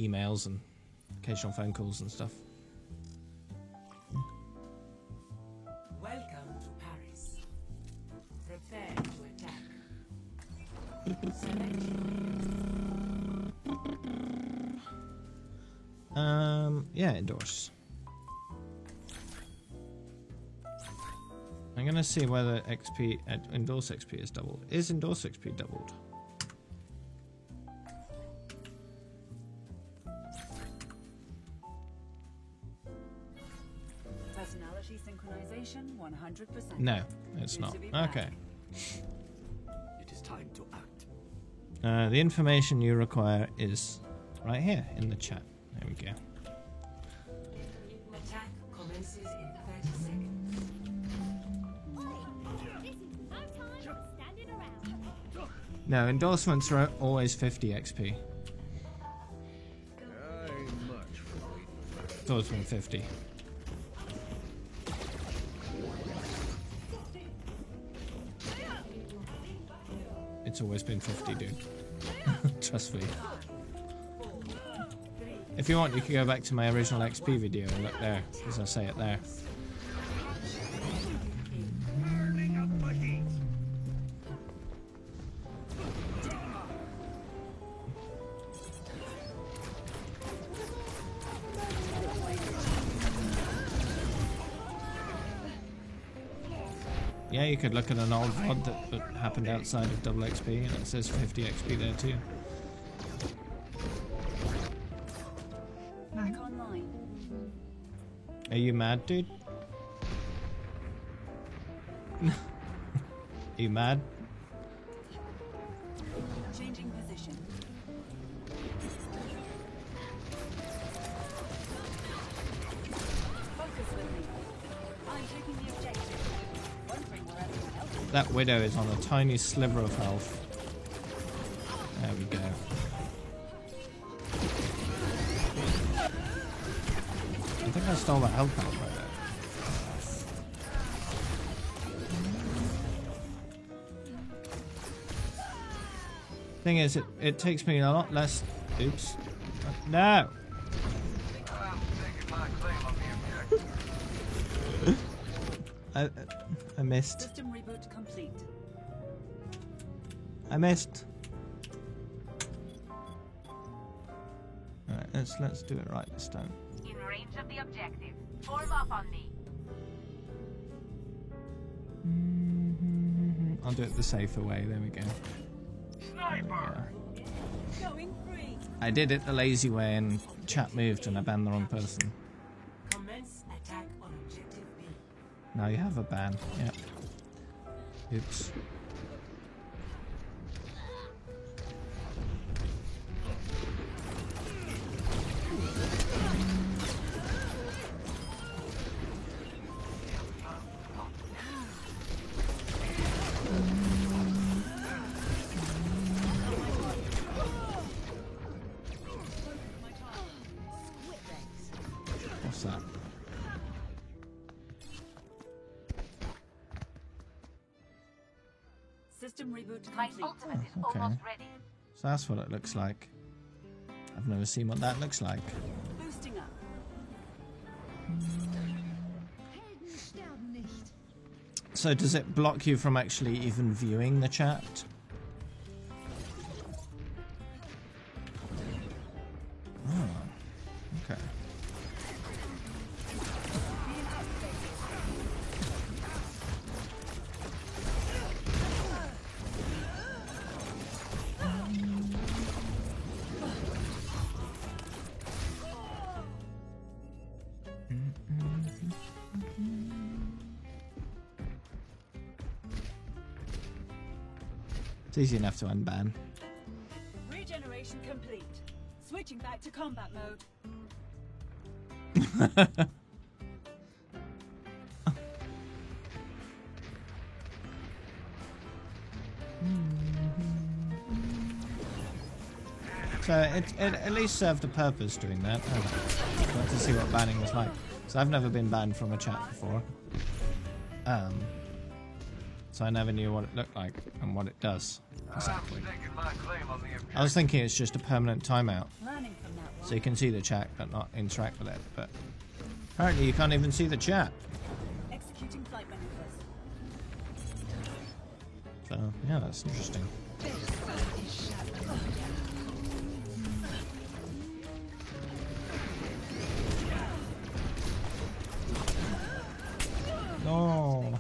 emails and occasional phone calls and stuff. Welcome to Paris. Prepare to attack. Select yeah, endorse. I'm gonna see whether XP endorse XP is doubled. Is endorse XP doubled? Personality synchronization 100%. No, it's Good not. to be back. Okay. It is time to act. The information you require is right here in the chat. There we go. attack commences in 30 seconds. This is no time for standing around. No, endorsements are always 50 XP. I ain't much for waiting. It's always been 50. It's always been 50, dude. Trust me. If you want, you can go back to my original XP video and look there, because I say it there. Burning up my heat. Yeah, you could look at an old VOD that happened outside of double XP, and it says 50 XP there too. Back online. Are you mad, dude? Are you mad? Changing position. Focus with me. I'm taking the objective. Wondering where everyone else is. That Widow is on a tiny sliver of health. There we go. I think I stole that health pack right there. Thing is, it takes me a lot less. Oops. No! I missed. System reboot complete. I missed. Alright, let's do it right this time. In range of the objective. Form up on me. I'll do it the safer way. There we go. Sniper! Going free. I did it the lazy way and chat moved and I banned the wrong person. Commence attack on objective B. Now you have a ban. Yep. Oops. What's that? System reboot My complete. ultimate is okay. almost ready. So that's what it looks like. I've never seen what that looks like. Boosting up. Helden sterben nicht. So does it block you from actually even viewing the chat? Oh, okay. It's easy enough to unban. Regeneration complete. Switching back to combat mode. So it at least served a purpose doing that. I got to see what banning was like. So I've never been banned from a chat before. So I never knew what it looked like and what it does exactly. I was thinking it's just a permanent timeout. Learning from that one. So you can see the chat but not interact with it. But apparently you can't even see the chat. Executing flight maneuvers. So yeah, that's interesting. No.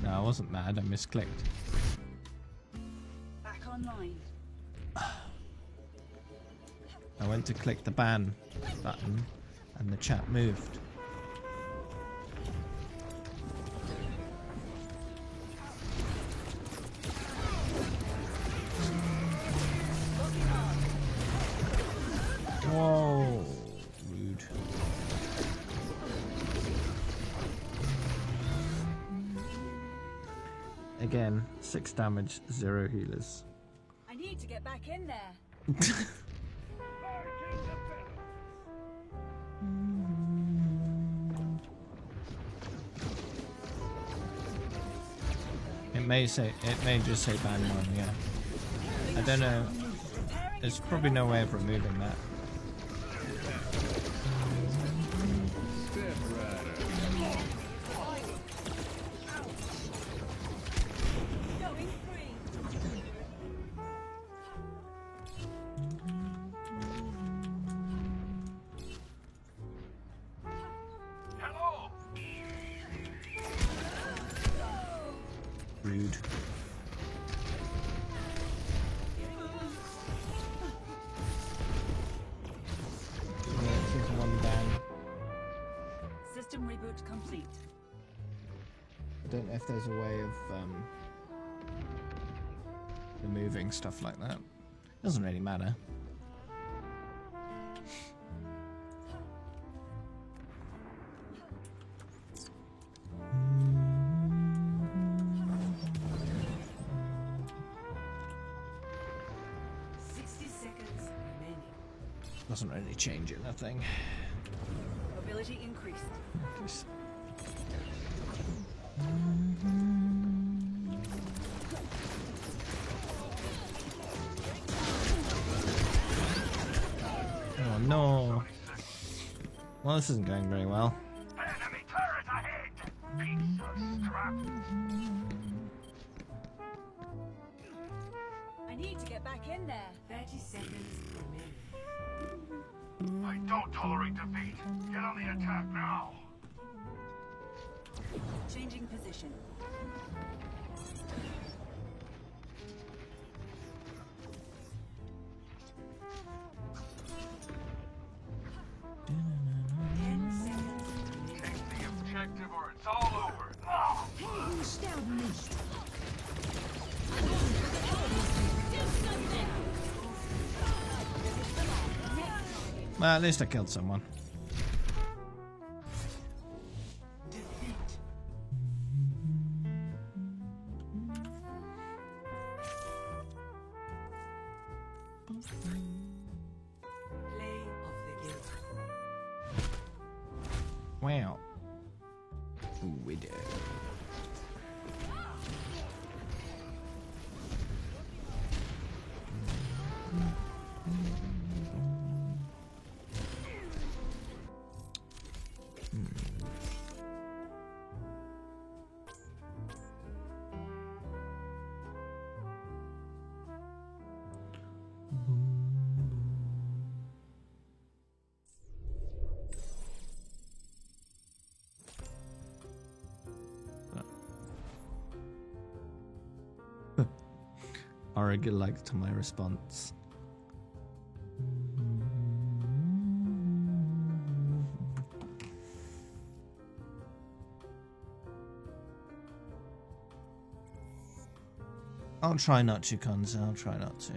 No, I wasn't mad. I misclicked. Back online. I went to click the ban button and the chat moved. Whoa, rude. Again, 6 damage, 0 healers. I need to get back in there. It may just say ban 1, yeah. I don't know. There's probably no way of removing that. Going free. Hello. Rude. System reboot complete. I don't know if there's a way of removing stuff like that. Doesn't really matter. Doesn't really change anything. Mobility increased. Oh no. Well, this isn't going very well. Enemy turret ahead. Piece of scrap. I need to get back in there. 30 seconds remaining. I don't tolerate defeat. Get on the attack now. Changing position. Take the objective or it's all over. Now. Well, at least I killed someone. Play of the guild. Wow. Widow. Auriga liked my response. I'll try not to, Konza. I'll try not to.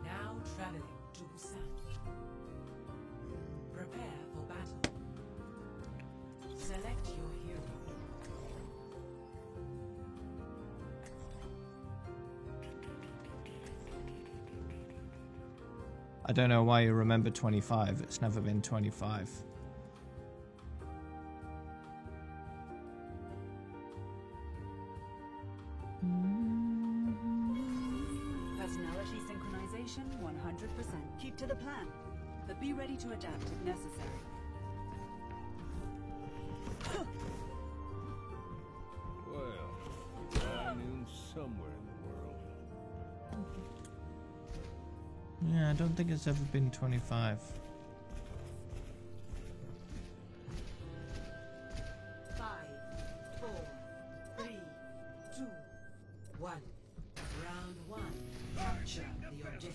Now traveling to Busan. Prepare for battle. Select your hero. I don't know why you remember 25. It's never been 25. Personality synchronization 100%. Keep to the plan, but be ready to adapt if necessary. Well, afternoon somewhere in the world. Yeah, I don't think it's ever been 25. Five, 4, 3, 2, 1. Round 1. Capture the objective.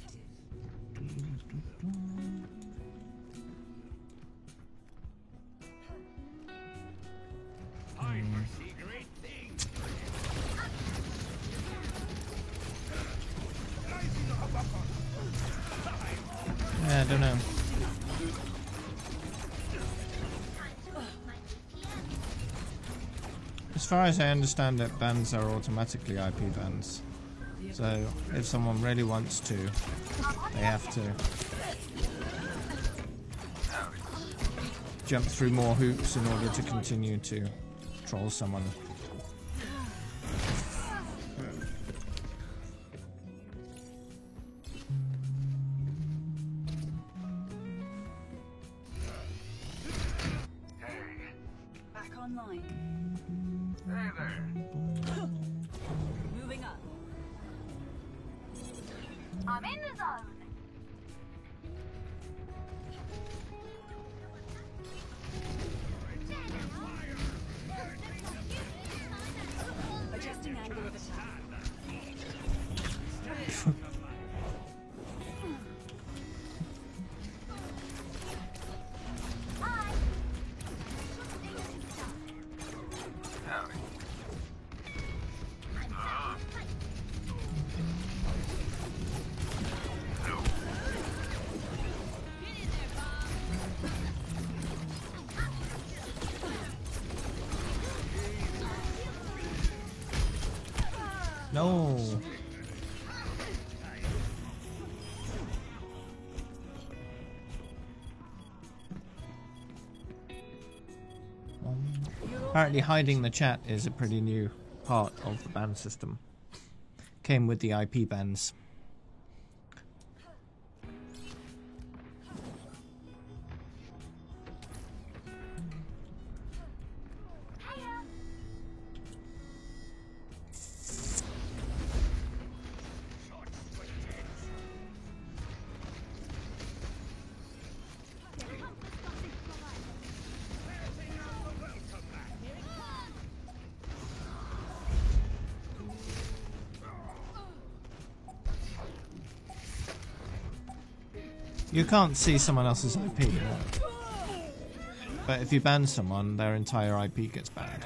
I foresee great things. Yeah, I don't know. As far as I understand it, bans are automatically IP bans. So if someone really wants to, they have to jump through more hoops in order to continue to troll someone. Back online. Hey there. Moving up. I'm in the zone. Adjusting angle of attack. No. Apparently hiding the chat is a pretty new part of the ban system. Came with the IP bans. You can't see someone else's IP, but if you ban someone, their entire IP gets banned.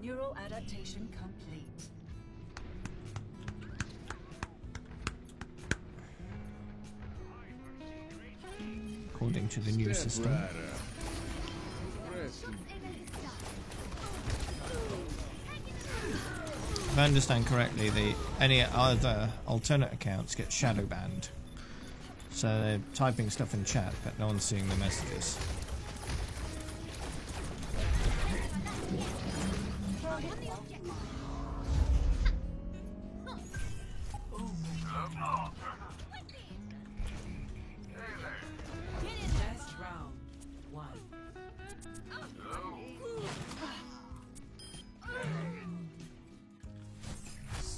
Neural adaptation complete. According to the new system. Right Rest in If I understand correctly, any other alternate accounts get shadow banned. So they're typing stuff in chat, but no one's seeing the messages.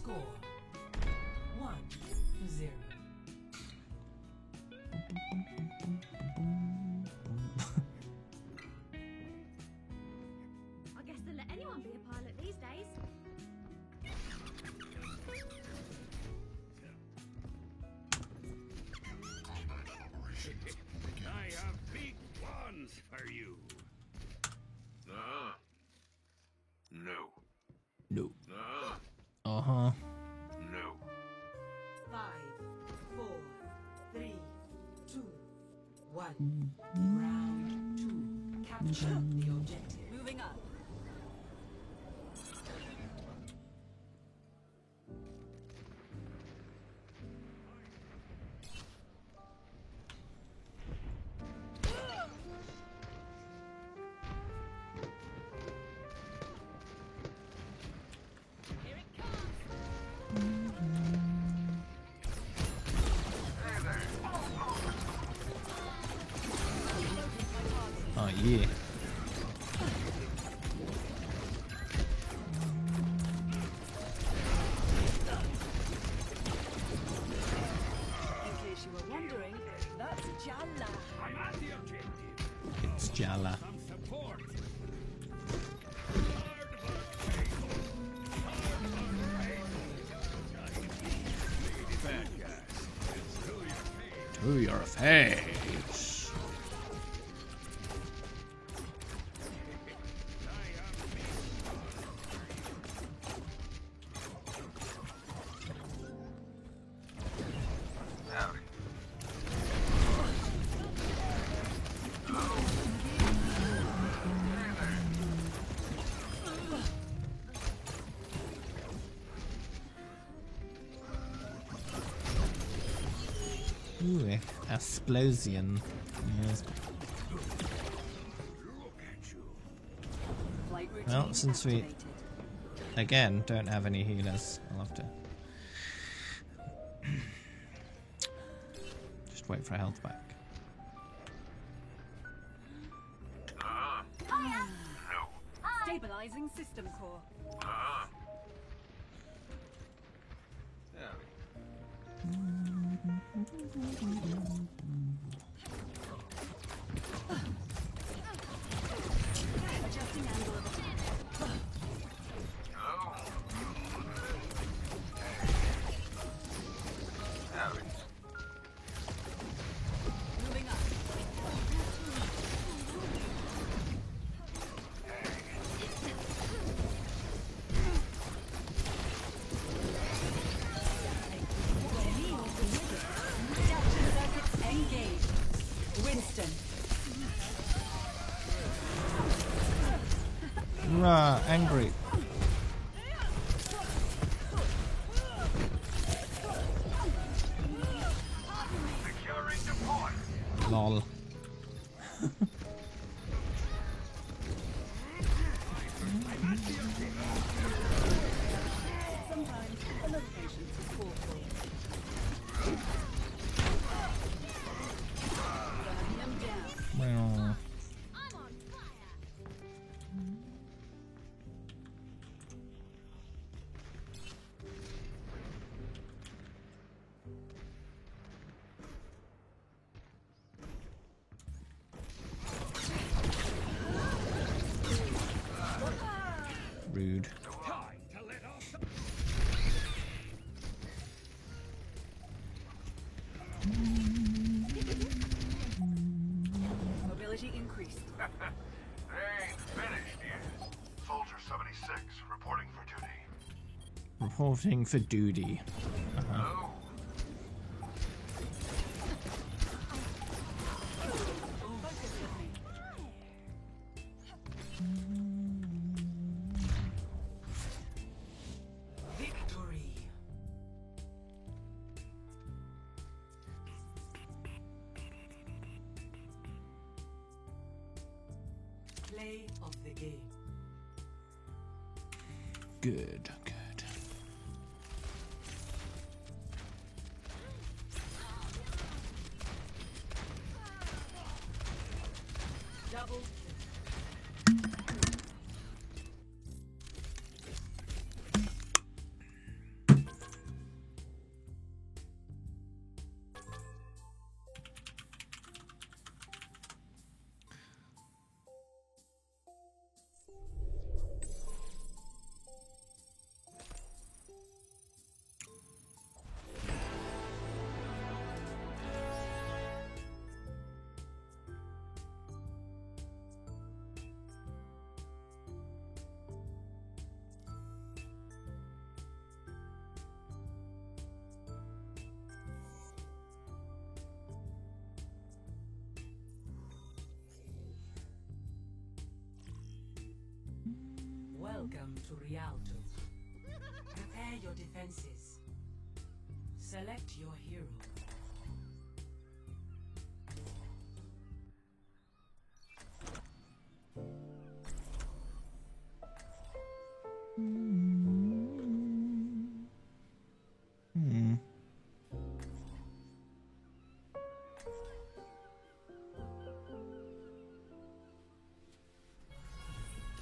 Score 1-0. I guess they'll let anyone be a pilot these days. I have big plans for you. No. No. No. Uh-huh. No. 5, 4, 3, 2, 1. Round 2. Capture the objective. Moving up. Oh, yeah. In case you were wondering, that's Jalla. I'm at the objective. It's Jalla. Some support. Bad guys. To your face. Ooh, explosion. Yes. Flight routine Well, since we activated. again don't have any healers, I'll have to just wait for a health back. Stabilizing system core. Adjusting angle of attack. Moving up. Circuits engaged. Winston. Rah, angry. Securing the point. Lol. Sometimes a little patience is called for. Gunning them down. Well, I'm on fire. rude. Time to let off the... Mobility increased. They ain't finished yet. Soldier 76, reporting for duty. Reporting for duty. Oh, Focus with me. Victory. Play of the game. Good, good. Double kill. Welcome to Rialto. Prepare your defenses. Select your hero.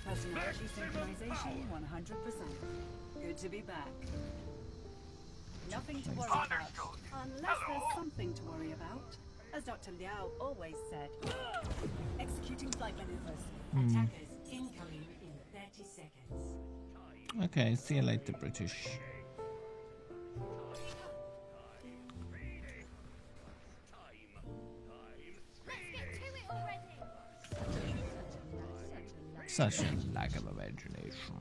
Personality synchronization 100%. Good to be back. Nothing to worry about. Unless there's something to worry about. As Dr. Liao always said. Executing flight maneuvers. Attackers incoming in 30 seconds. Okay, see you later, British. Such a lack of imagination.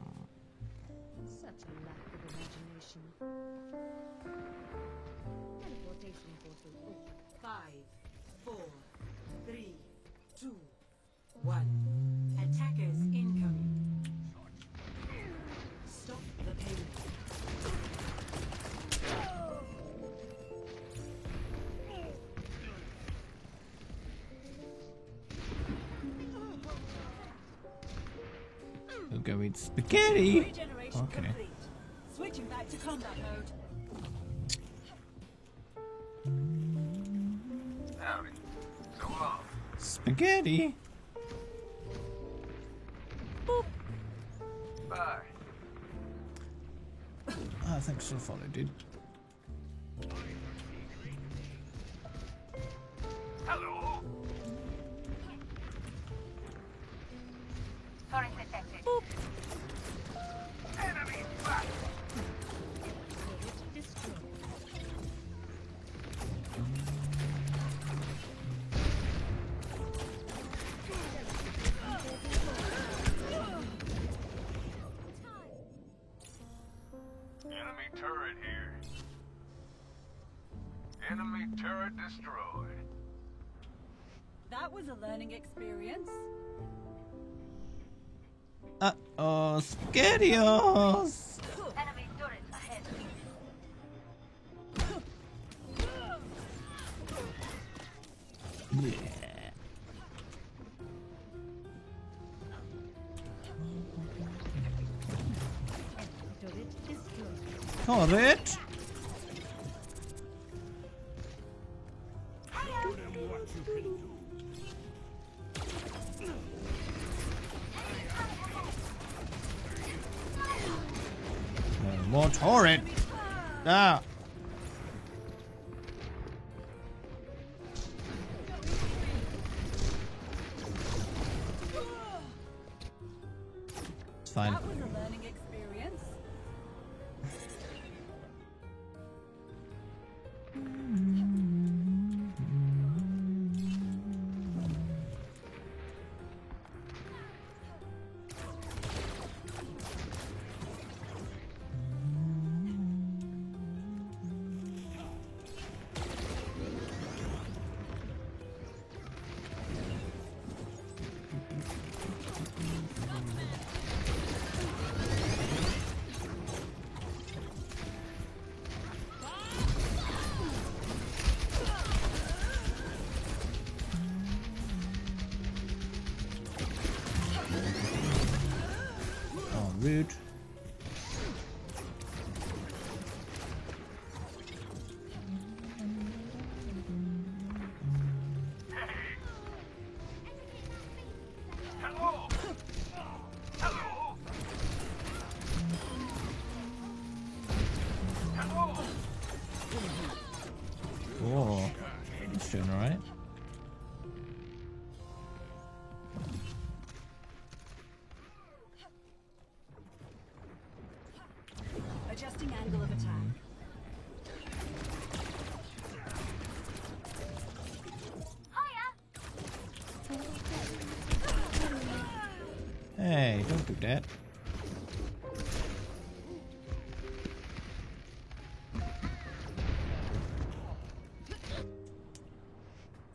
Such a lack of imagination. Teleportation portal open. 5, 4, 3, 2, 1. Attackers incoming. Stop the payload. We'll go eat spaghetti. Regeneration Okay. complete. Switching back to combat mode. Howdy. So long. Spaghetti. Bye. Ah, thanks for the follow, dude. Hello. Turret detected. Enemy back. Enemy turret here. Enemy turret destroyed. That was a learning experience. Uh-oh, spaghettios. Enemy turret ahead. Yeah. Turret destroyed. Turret. Show them what you can do. No more turret. Ah. It's fine. That was a learning experience. Oh, rude. Hello. Hello. Hello. Oh, it's doing alright. Adjusting angle of attack. Hey, don't do that.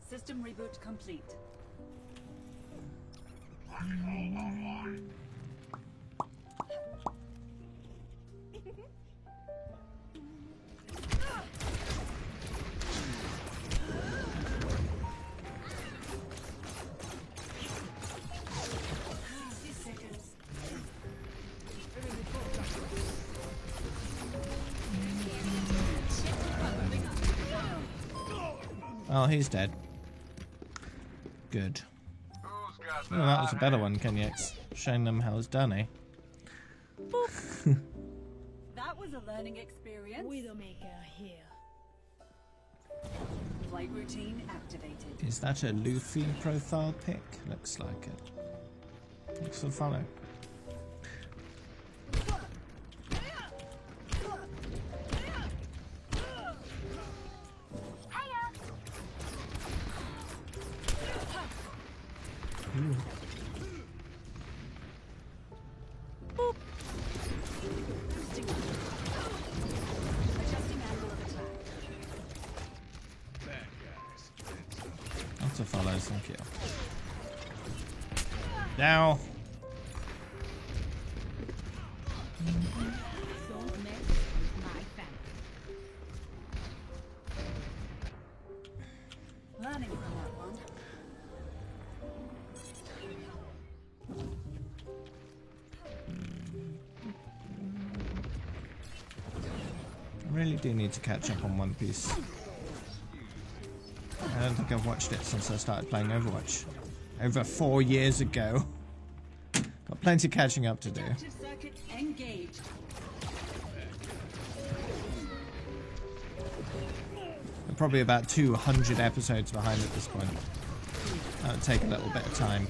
System reboot complete. Oh, he's dead. Good. Who's got Oh, that was a better one, Kenyax. Showing them how it's done, eh? That was a learning experience. Widowmaker here. Flight routine activated. Is that a Luffy profile pic? Looks like it. Thanks for the follow. Ooh. Adjusting angle of attack. Bad guys. Lots of follows, thank you. Now. Don't mess with my family. Learning from that one. I really do need to catch up on One Piece. I don't think I've watched it since I started playing Overwatch. Over 4 years ago. Got plenty catching up to do. Adaptive circuit engaged. I'm probably about 200 episodes behind at this point. That'll take a little bit of time.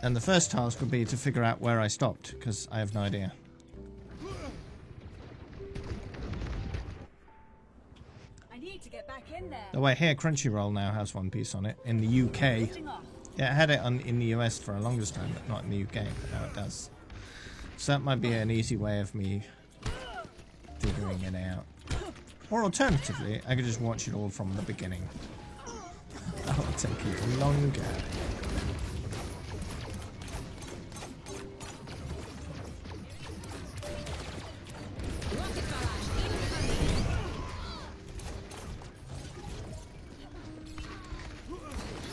And the first task would be to figure out where I stopped, because I have no idea. I need to get back in there. Though I hear Crunchyroll now has One Piece on it in the UK. Lifting off. Yeah, it had it in the US for a longest time, but not in the UK. But now it does. So that might be an easy way of me figuring it out. Or alternatively, I could just watch it all from the beginning. That would take even longer.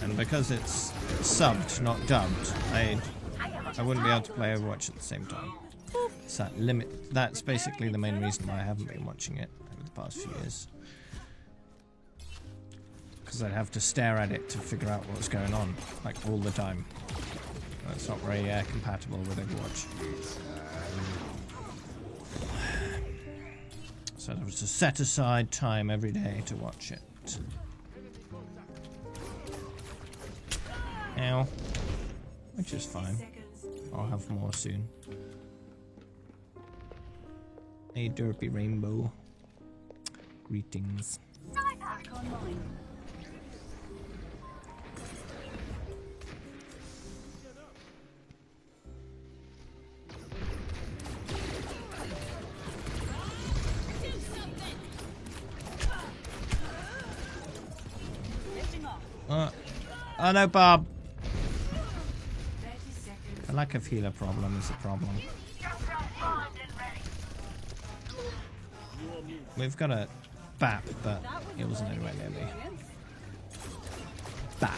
And because it's subbed, not dubbed, I wouldn't be able to play Overwatch at the same time. It's that limit. That's basically the main reason why I haven't been watching it over the past few years. Because I'd have to stare at it to figure out what was going on, like all the time. That's not very compatible with Overwatch. So there was to set aside time every day to watch it. Ow. Which is fine. I'll have more soon. A derpy rainbow. Greetings. Back online. Lifting off. Oh no, Bob. 30 seconds. A lack of healer problem is a problem. We've got a BAP, but it wasn't anywhere near me. BAP.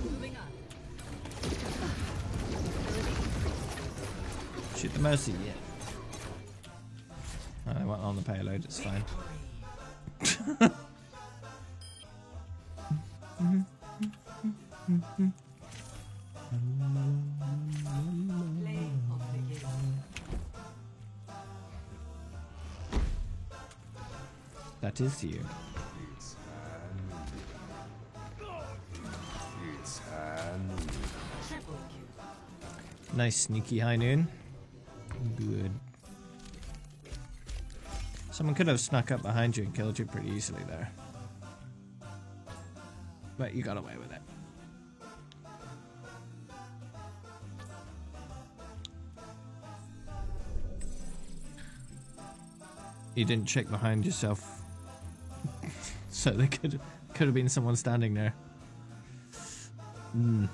Moving up. Shoot the Mercy, yeah. Oh, they went on the payload, it's fine. Play of the game. That is you. Triple kill. Nice sneaky high noon. Good. Someone could have snuck up behind you and killed you pretty easily there. But you got away with it. You didn't check behind yourself. So there could have been someone standing there. Hmm.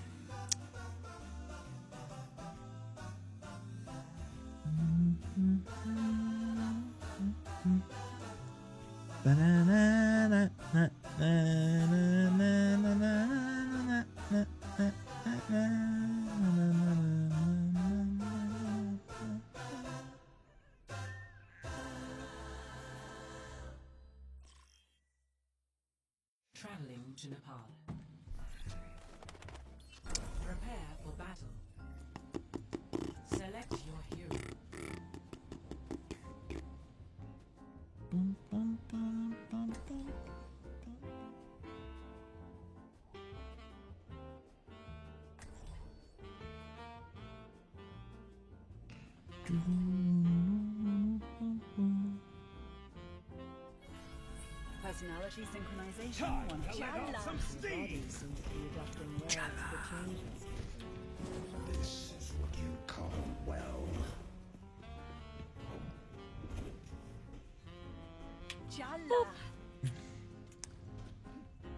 traveling to Nepal. Prepare for battle. Select your hero. Bum, bum, bum, bum, bum. Personality synchronization. Time to 100%. let off some steam. Seems to be adapting well to the changes. This is what you call well. Jalla.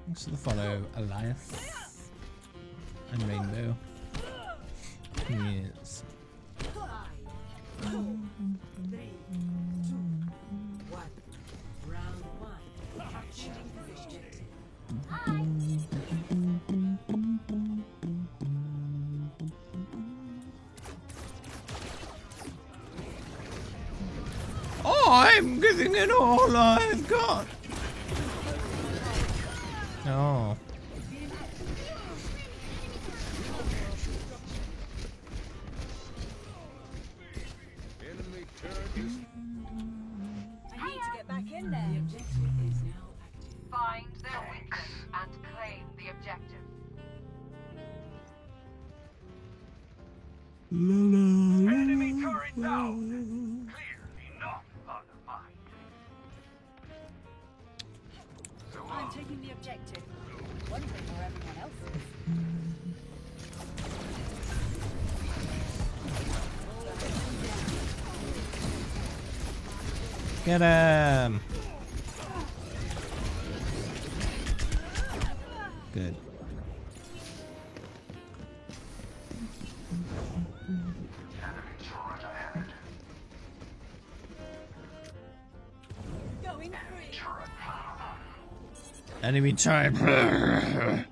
Thanks for the follow, Elias. And Rainbow. Yes. 5, 4, 3, 2, 1. Round 1. Capturing the objective. I'm giving it all I've got. Oh. Enemy turret is I need to get back in The there. objective is now active. Find their weakness and claim the objective. Enemy turret down. Clearly not on the mind. I'm taking the objective. Wondering where everyone else is. Get him. Good. Going free. Enemy turret.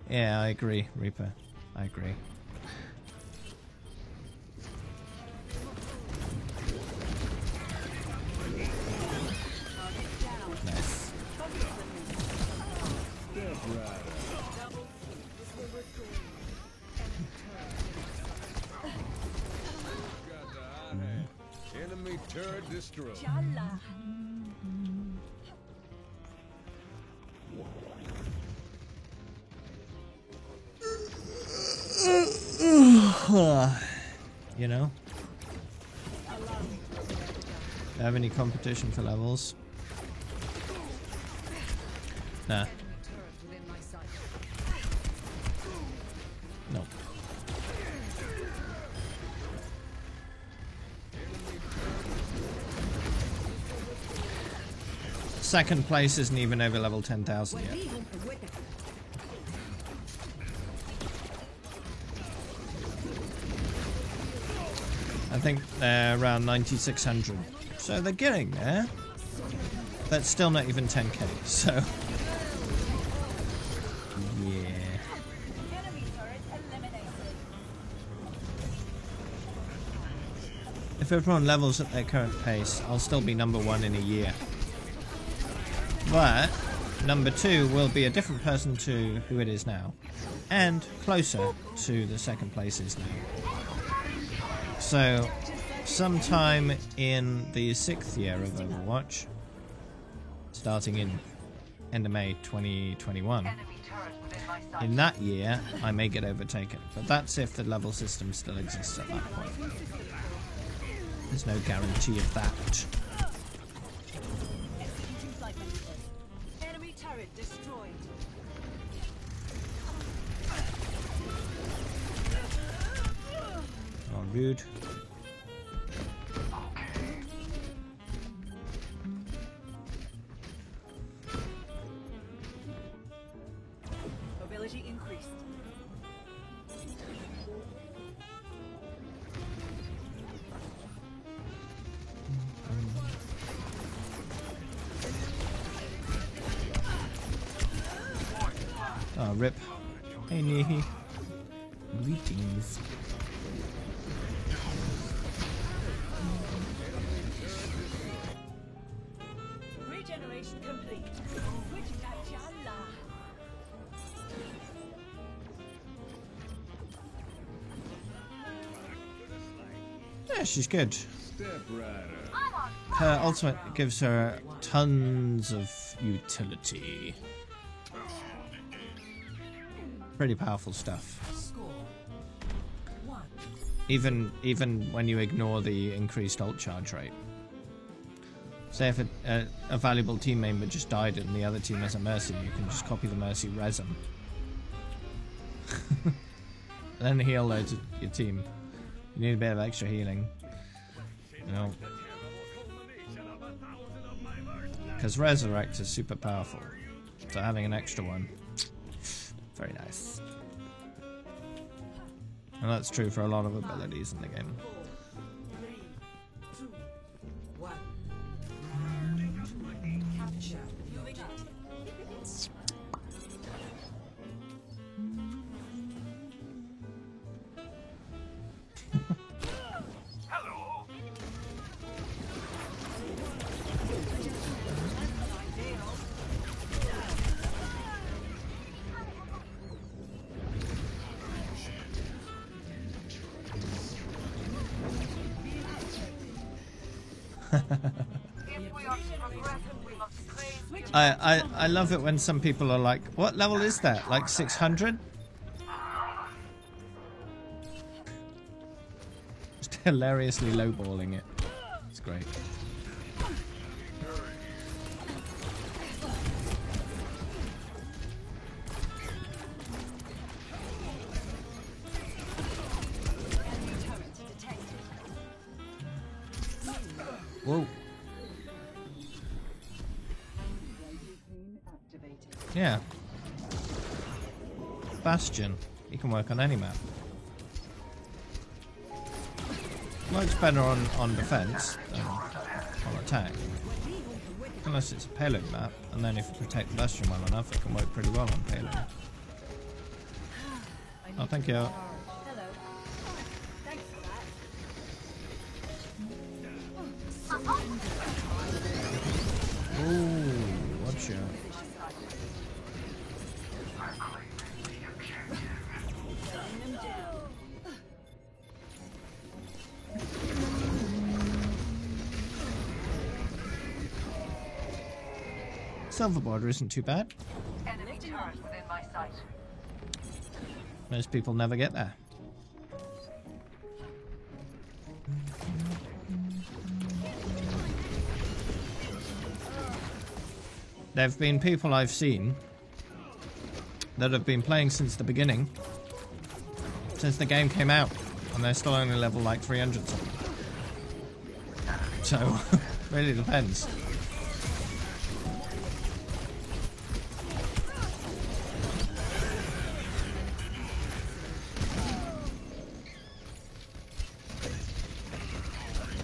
Yeah, I agree, Reaper. I agree. Nice. got the hot hand. Enemy turret destroyed. Jalla. You know? Do you have any competition for levels? Nah. Turret within my sight. No. Second place isn't even over level 10,000 yet. I think they're around 9,600. So they're getting there. That's still not even 10k, so... Yeah. Enemy turret eliminated. If everyone levels at their current pace, I'll still be number 1 in a year. But number 2 will be a different person to who it is now, and closer to the second place is now. So, sometime in the 6th year of Overwatch, starting in end of May 2021, Enemy turret within my sight. in that year I may get overtaken. But that's if the level system still exists at that point. There's no guarantee of that. Executing flight maneuvers. Enemy turret destroyed. Oh, rude. Mobility increased. Oh, rip. Hey, Nihi. Greetings. Regeneration complete. Switching to Jalla. Yeah, she's good. Step right up. Her ultimate gives her tons of utility. Pretty powerful stuff. Score 1. Even when you ignore the increased ult charge rate. Say if a valuable team member just died and the other team has a Mercy, you can just copy the Mercy, res them. And then heal loads of your team. You need a bit of extra healing. You know. Because Resurrect is super powerful. So having an extra one, very nice. And that's true for a lot of abilities in the game. 3, 2, 1. Capture the objective. Hello. I love it when some people are like, what level is that? Like 600? Just hilariously lowballing it. It's great. Whoa. Yeah. Bastion. You can work on any map. Works better on defense than on attack. Unless it's a payload map, and then if you protect the Bastion well enough, it can work pretty well on payload. Oh, thank you. Ooh, watch out. Silver border isn't too bad. Enemy turret within my sight. Most people never get there. There have been people I've seen that have been playing since the beginning, since the game came out, and they're still only level like 300 something. So, really depends.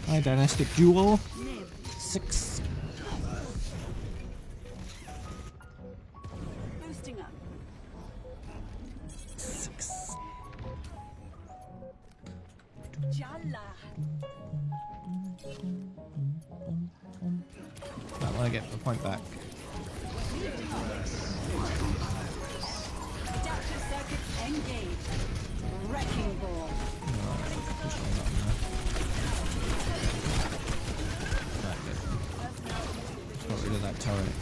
Hi, Dynastic Duel. 6. Boosting up. 6. Jalla. I want to get the point back. Adaptive circuits engaged. Wrecking ball. Got rid of that turret.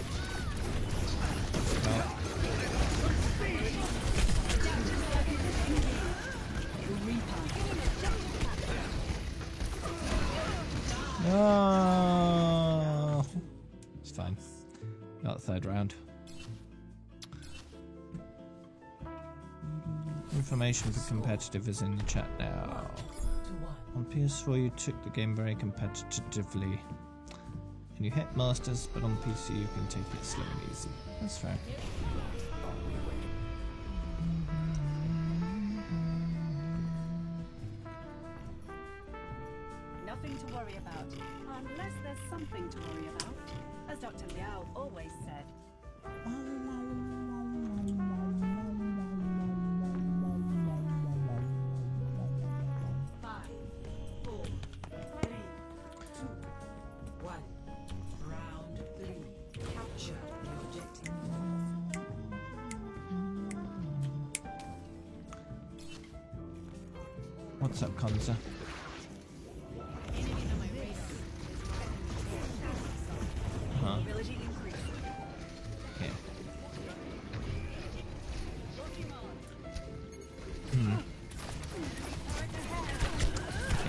Oh, it's fine. Got the third round. Information for competitive is in the chat now. On PS4 you took the game very competitively. And you hit masters, but on PC you can take it slow and easy. That's fair. Nothing to worry about, unless there's something to worry about, as Dr. Liao always said. 5, 4, 3, 2, 1. Round 3. Capture the objective. What's up, Konza?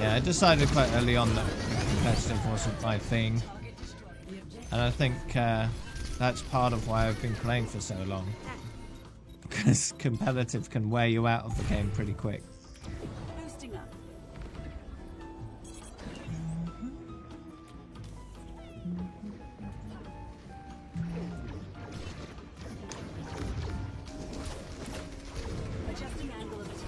Yeah, I decided quite early on that competitive wasn't my thing. And I think that's part of why I've been playing for so long. Because competitive can wear you out of the game pretty quick. Boosting up. Adjusting angle of attack.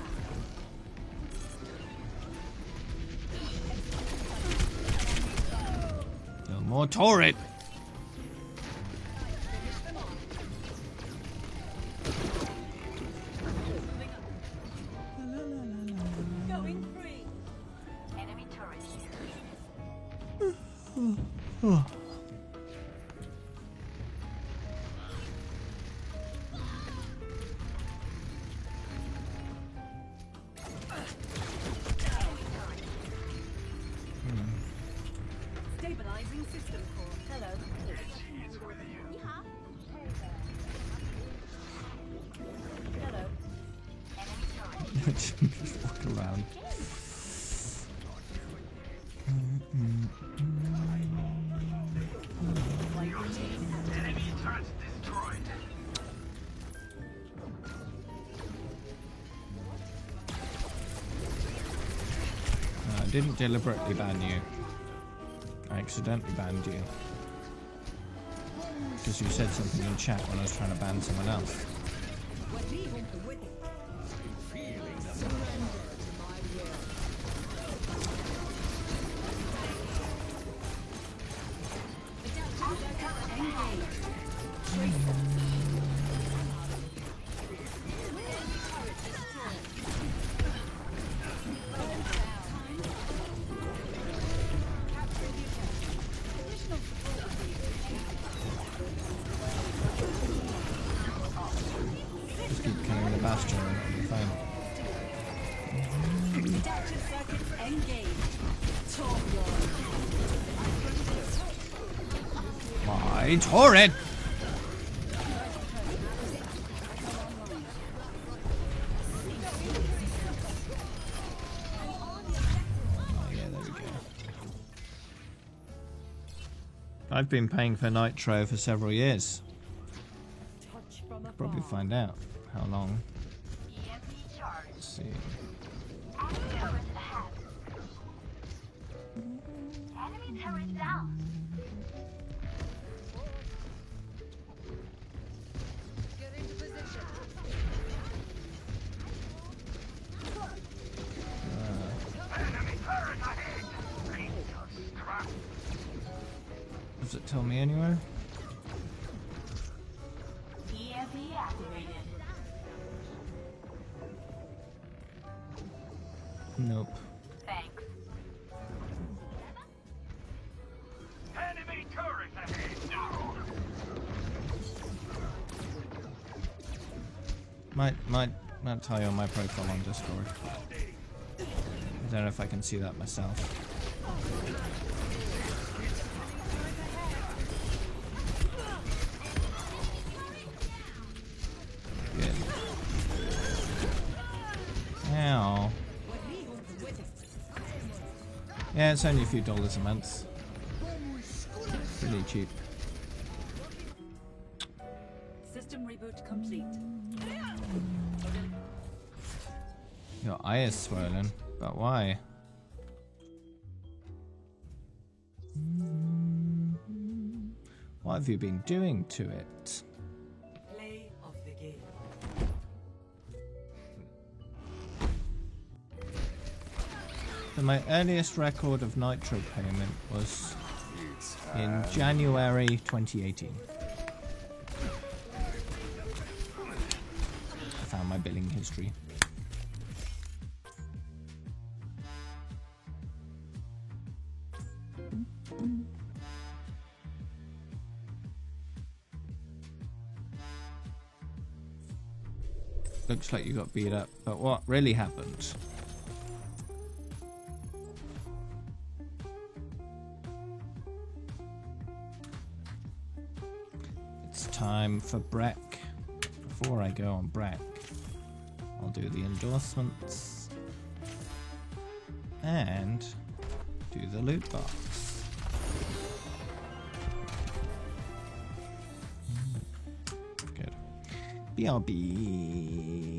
No more turret! Going free. Enemy turret here. Stabilizing system core. Hello. It's with you. Hello. Just walk around. Enemy turret destroyed. I didn't deliberately ban you. I accidentally banned you. Because you said something in chat when I was trying to ban someone else. Just keep killing the Bastion and it'll be fine. Adaptive circuits engaged. Top My turret! Oh yeah, there we go. I've been paying for Nitro for several years. Probably find out how long. EMP charge. Let's see. Enemy turret ahead. Enemy turret down. Get into position. Enemy turret ahead. Rangers trapped. Does it tell me anywhere? EMP activated. Nope. Thanks. Enemy turret ahead. No. Might tell you on my profile on Discord. I don't know if I can see that myself. Good. Ow. Yeah, it's only a few dollars a month. Pretty cheap. System reboot complete. Your eye is swollen, but why? What have you been doing to it? Play of the game. So my earliest record of Nitro payment was in January 2018. I found my billing history. Looks like you got beat up, but what really happened? It's time for Breck. Before I go on Breck, I'll do the endorsements. and do the loot box. Good. BRB.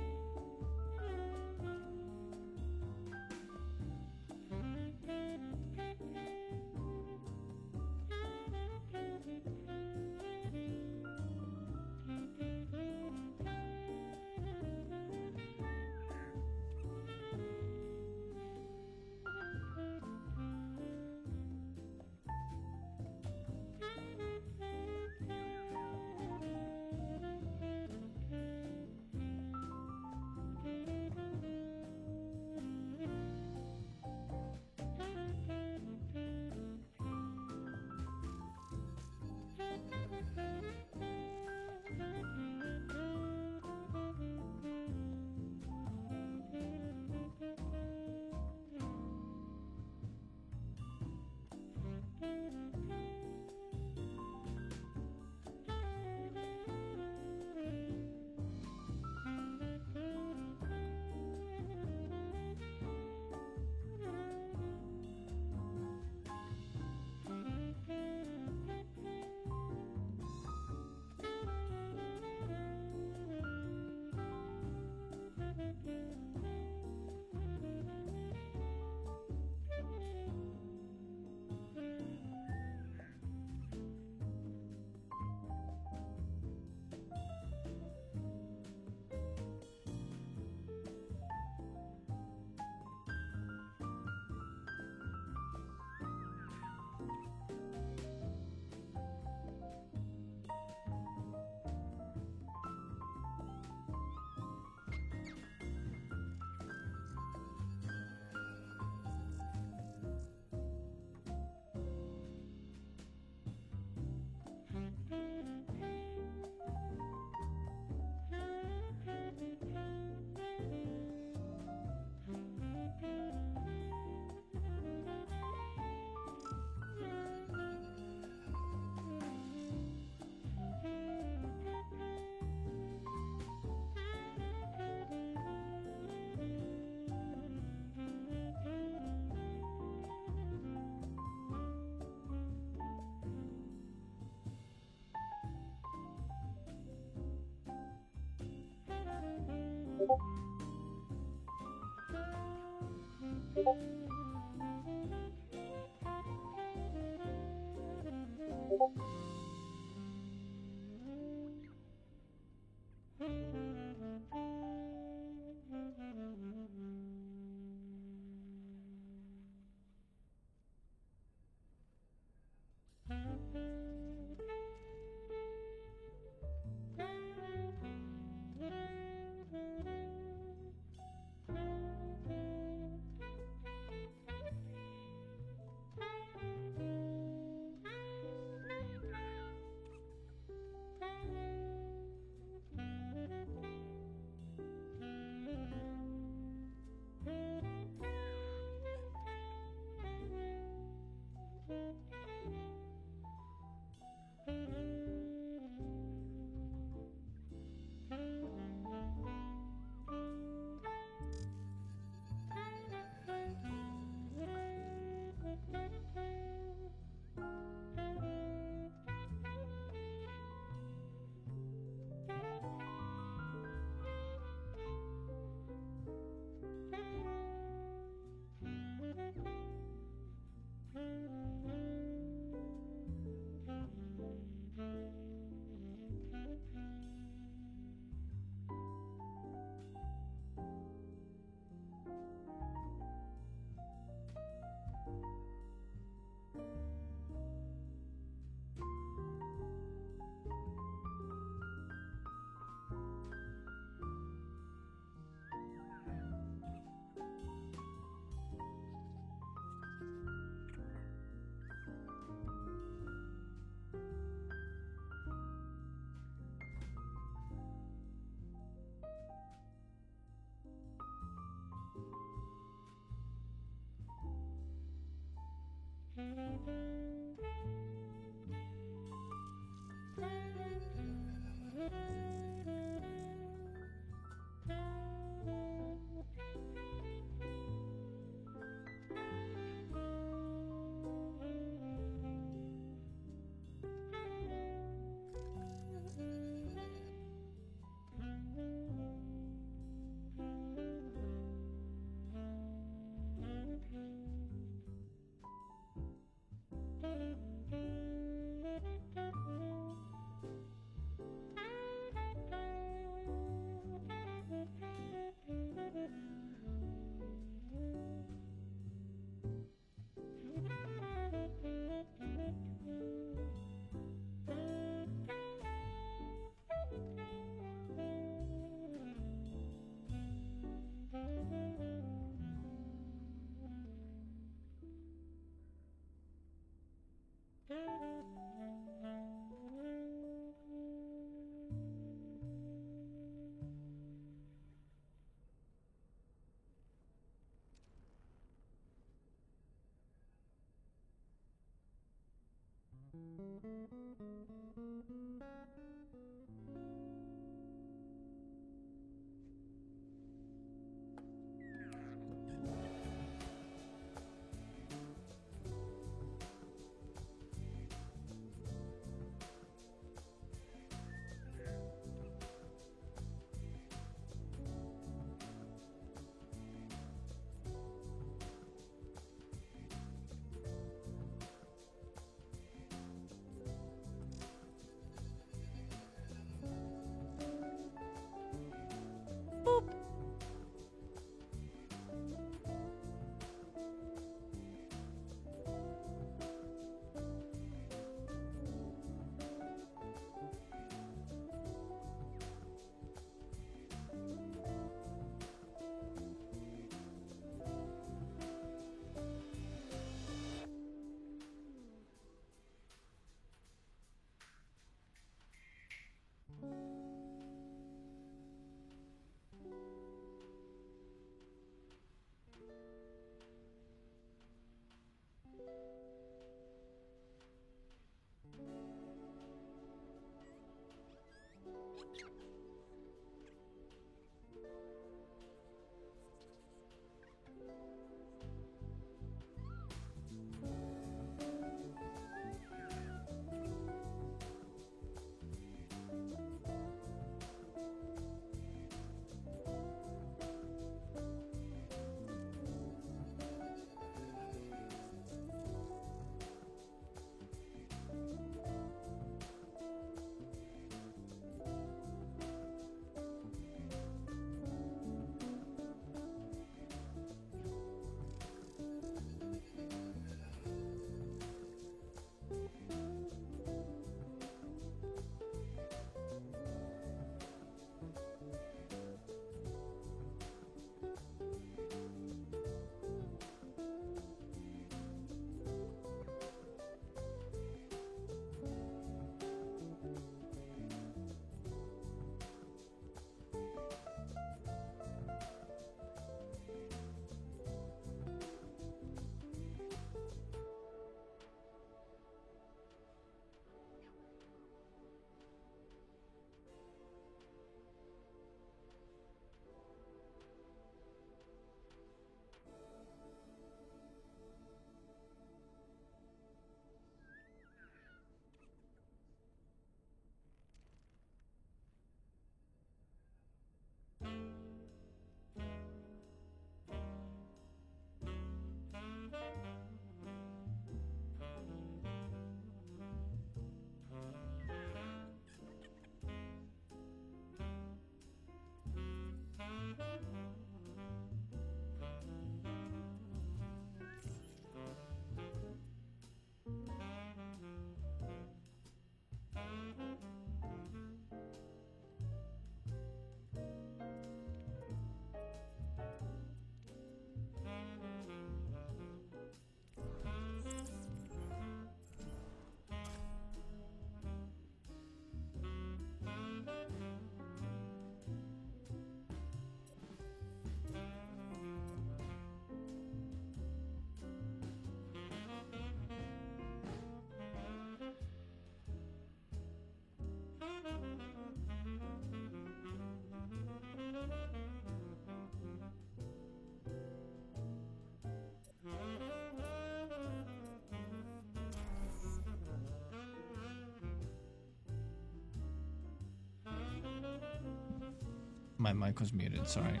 My mic was muted, sorry.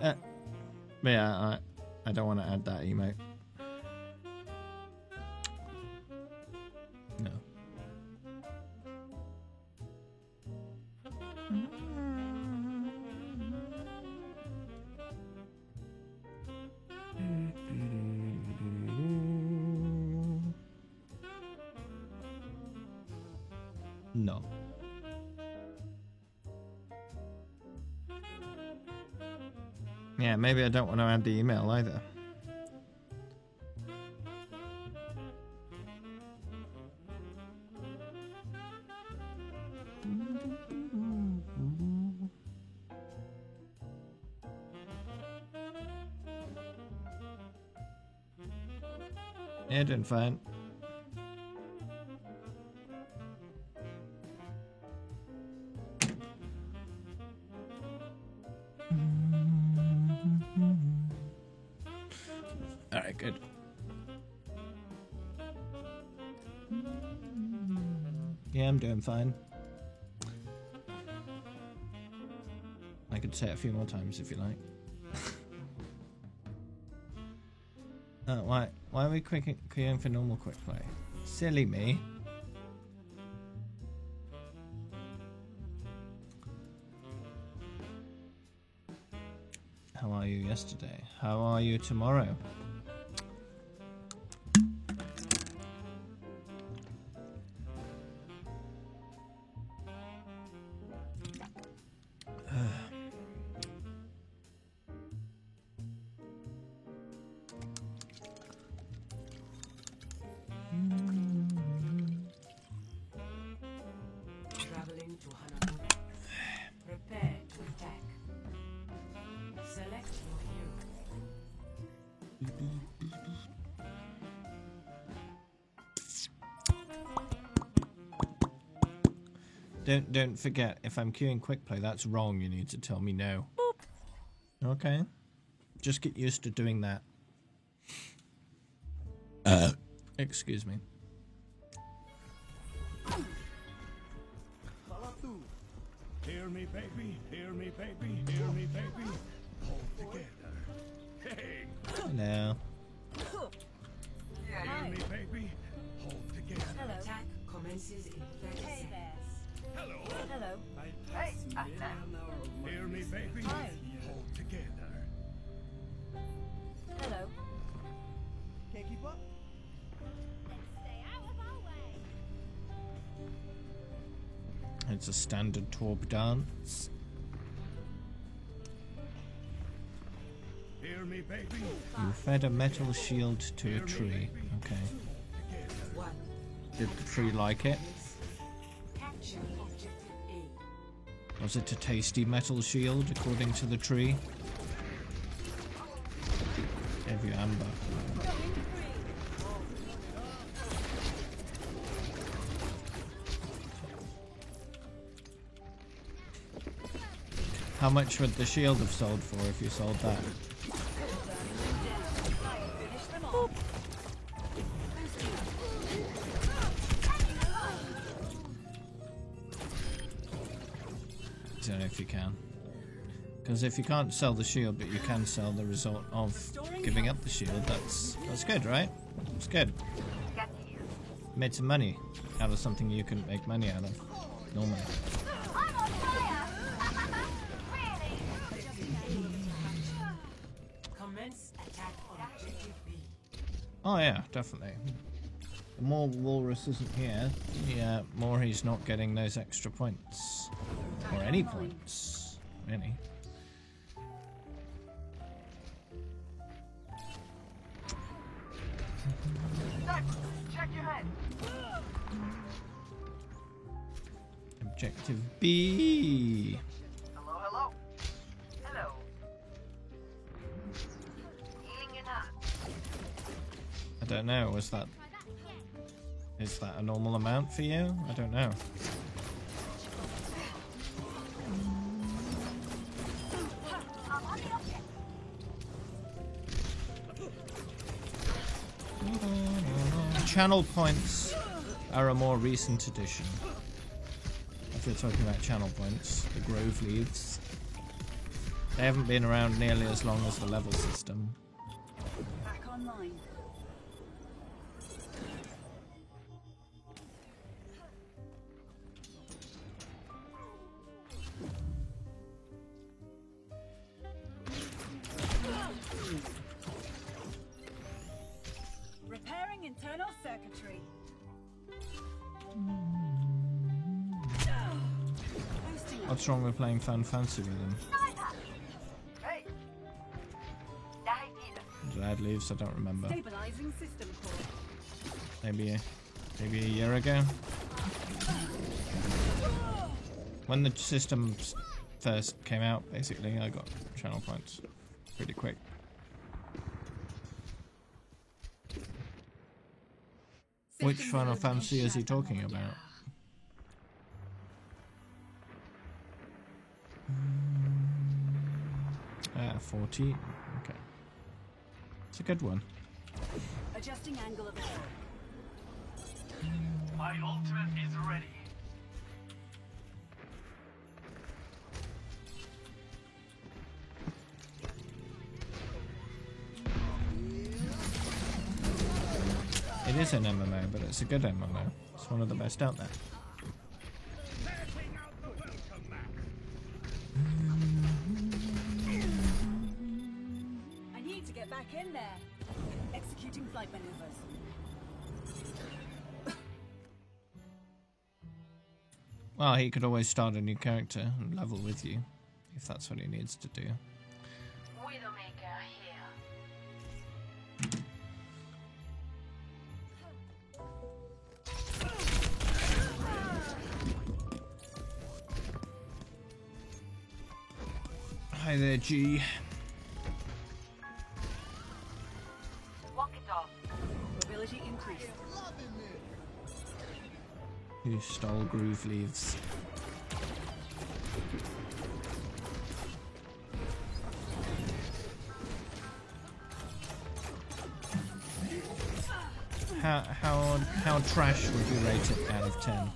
But yeah, I don't want to add that emote. No. No. Yeah, maybe I don't want to add the email either. Yeah, doing fine. Alright, good. Yeah, I'm doing fine. I could say it a few more times if you like. Why are we queuing for normal quick play? Silly me. How are you yesterday? How are you tomorrow? Traveling to Hanamoto. Prepare to attack. Select your hero. Don't forget, if I'm queuing quick play, that's wrong. You need to tell me no. Okay. Just get used to doing that. Excuse me. Hear me, baby. Hear me, baby. Hear me, baby. Hold together. Hey. Hello. Hear me, baby. Hold together. Hello. Attack commences in 30 seconds. Hello. Hello. Hey, Hear me, baby. Hi. Hold together. Hello. Let's stay out of our way. It's a standard Torb dance. Hear me, baby. You fed a metal shield to a tree. Okay. One. Did the tree like it? Capture objective A. Was it a tasty metal shield, according to the tree? Gave you amber. How much would the shield have sold for if you sold that? I don't know if you can. Because if you can't sell the shield, but you can sell the result of giving up the shield, that's good, right? It's good. Made some money out of something you couldn't make money out of normally. I'm on fire! Really? Commence attack on objective B. Oh yeah, definitely. The more Walrus isn't here, the more he's not getting those extra points. Or any points, really. Check your head. Objective B. Hello, hello. Hello. Healing in hand. I don't know, is that a normal amount for you? I don't know. Channel points. are a more recent addition. If you're talking about channel points, the Grove Leaves. They haven't been around nearly as long as the level system. Back online. Repairing internal circuitry. What's wrong with playing Fun Fancy with them? Did I add leaves? I don't remember. Stabilizing system core. Maybe a year ago. When the system first came out, basically, I got channel points pretty quick. Which Final Fantasy is he talking about? 40. Okay. It's a good one. Adjusting angle of attack. My ultimate is ready. It is an MMO, but it's a good MMO. It's one of the best out there. I need to get back in there. Executing flight maneuvers. Well, he could always start a new character and level with you, if that's what he needs to do. Widowmaker here. Hi there, G. Walk it off. Mobility increased. Who stole Groove Leaves? How trash would you rate it out of 10?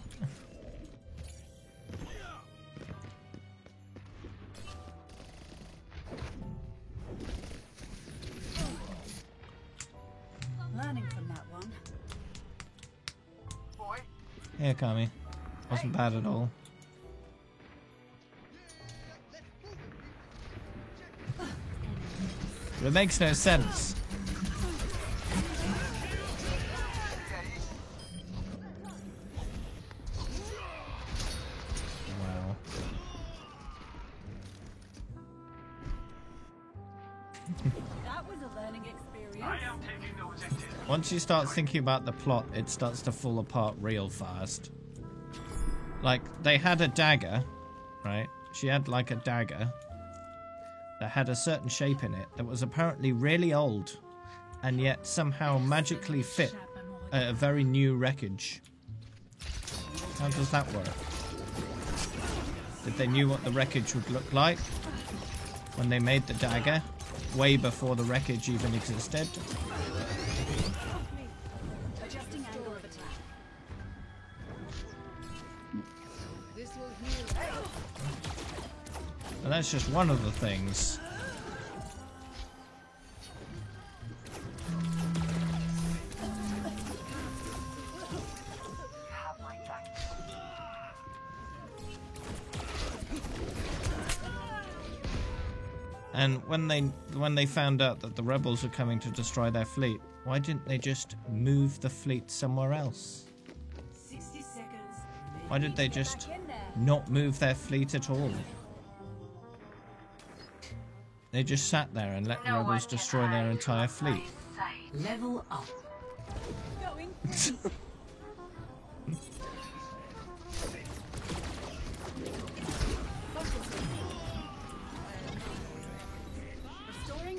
Learning from that one. Boy, Yeah, Kami. Wasn't bad at all. But it makes no sense. Wow. That was a learning experience. I am taking the objective. Once you start thinking about the plot, it starts to fall apart real fast. Like, they had a dagger, right? She had like a dagger that had a certain shape in it that was apparently really old and yet somehow magically fit a very new wreckage. How does that work? Did they knew what the wreckage would look like when they made the dagger, way before the wreckage even existed? Adjusting angle of attack. This will heal. And that's just one of the things. Have my thanks. And when they found out that the rebels were coming to destroy their fleet, why didn't they just move the fleet somewhere else? 60 seconds. Why did they just not move their fleet at all? They just sat there and let the No rebels one can destroy their hide entire from my fleet. sight. Level up. Going. Restoring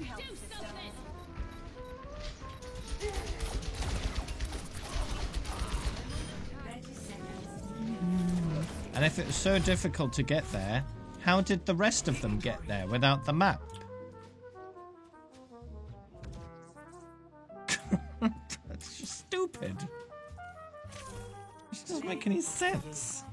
health system. And if it was so difficult to get there, how did the rest of them get there without the map? That's just stupid. doesn't make any sense.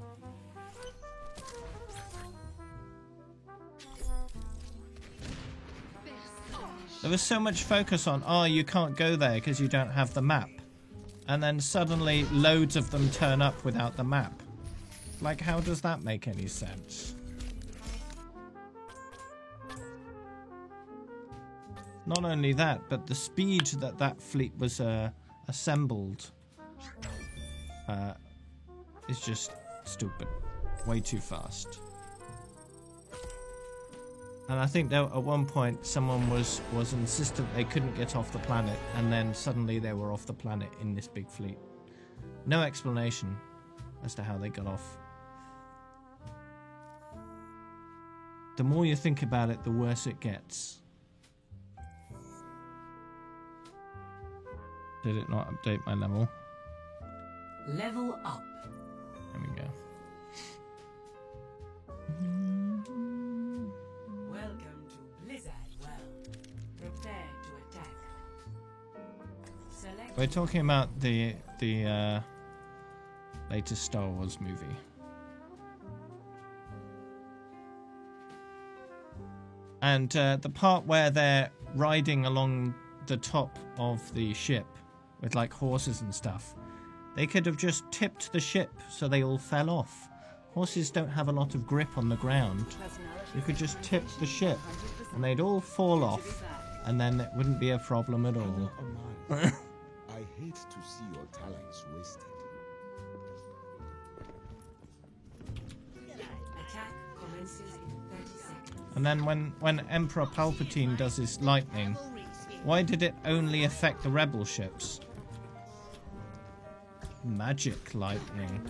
There was so much focus on, oh, you can't go there because you don't have the map. And then suddenly loads of them turn up without the map. Like, how does that make any sense? Not only that, but the speed that that fleet was assembled is just stupid. Way too fast. And I think that at one point someone was insistent they couldn't get off the planet, and then suddenly they were off the planet in this big fleet. No explanation as to how they got off. The more you think about it, the worse it gets. Did it not update my level? Level up. There we go. Welcome to Blizzard World. Prepare to attack. Select. We're talking about the latest Star Wars movie. And the part where they're riding along the top of the ship with like horses and stuff, they could have just tipped the ship so they all fell off. Horses don't have a lot of grip on the ground. You could just tip the ship and they'd all fall off, and then it wouldn't be a problem at all. I hate to see your talents wasted. Attack commences in 30 seconds. And then when Emperor Palpatine does his lightning, why did it only affect the rebel ships? Magic lightning.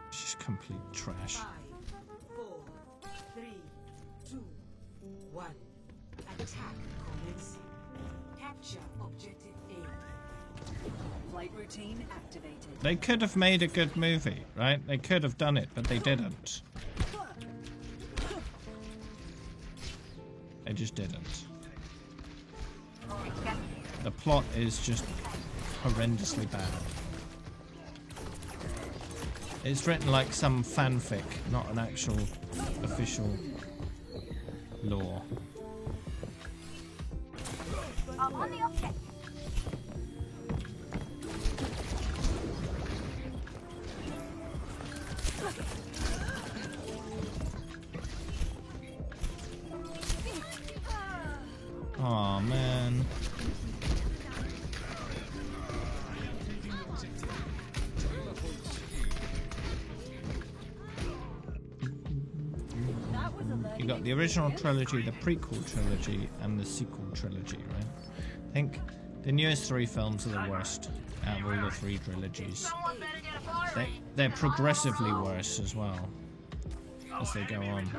Just complete trash. 5, 4, 3, 2, 1. Attack commencing. Capture objective A. Flight routine activated. They could have made a good movie, right? They could have done it, but they didn't. They just didn't. The plot is just horrendously bad. It's written like some fanfic, not an actual official lore. On the objective. Aw, man. You got the original trilogy, the prequel trilogy, and the sequel trilogy, right? I think the newest 3 films are the worst out of all the 3 trilogies. They're progressively worse as well as they go on.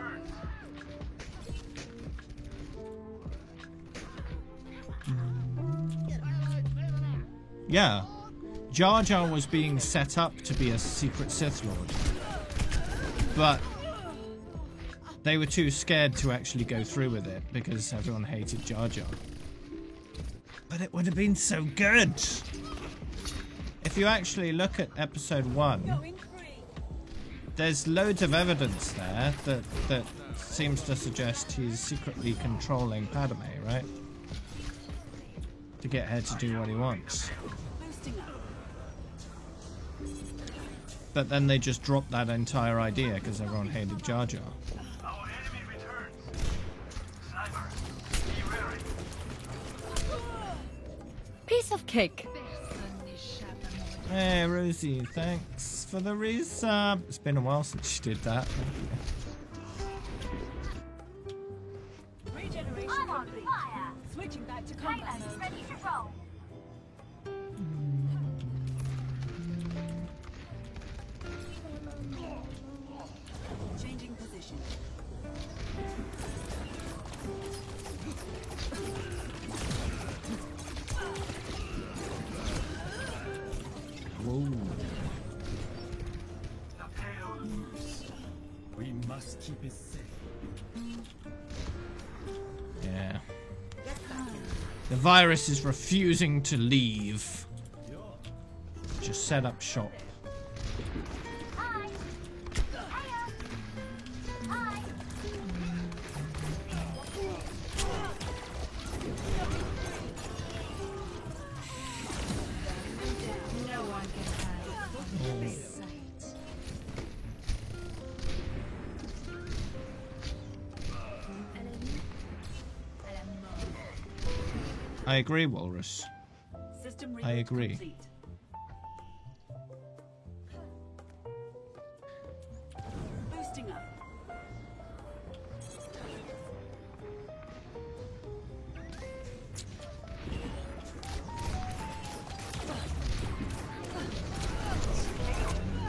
Yeah, Jar Jar was being set up to be a secret Sith Lord, but they were too scared to actually go through with it because everyone hated Jar Jar. But it would have been so good! If you actually look at episode 1, there's loads of evidence there that seems to suggest he's secretly controlling Padme, right? To get her to do what he wants. But then they just dropped that entire idea because everyone hated Jar Jar. Our enemy returns. Sniper, be ready. Piece of cake. Hey Rosie, thanks for the resub. It's been a while since you did that. Regeneration I'm on complete. fire. Switching back to combat Payload mode. ready to roll. Changing position. Whoa. We must keep it safe. Yeah. The virus is refusing to leave. Just set up shop. Hi. Hiya. Hi. No one can hide this sight. I agree, Walrus. System I reboot agree. complete. Boosting up.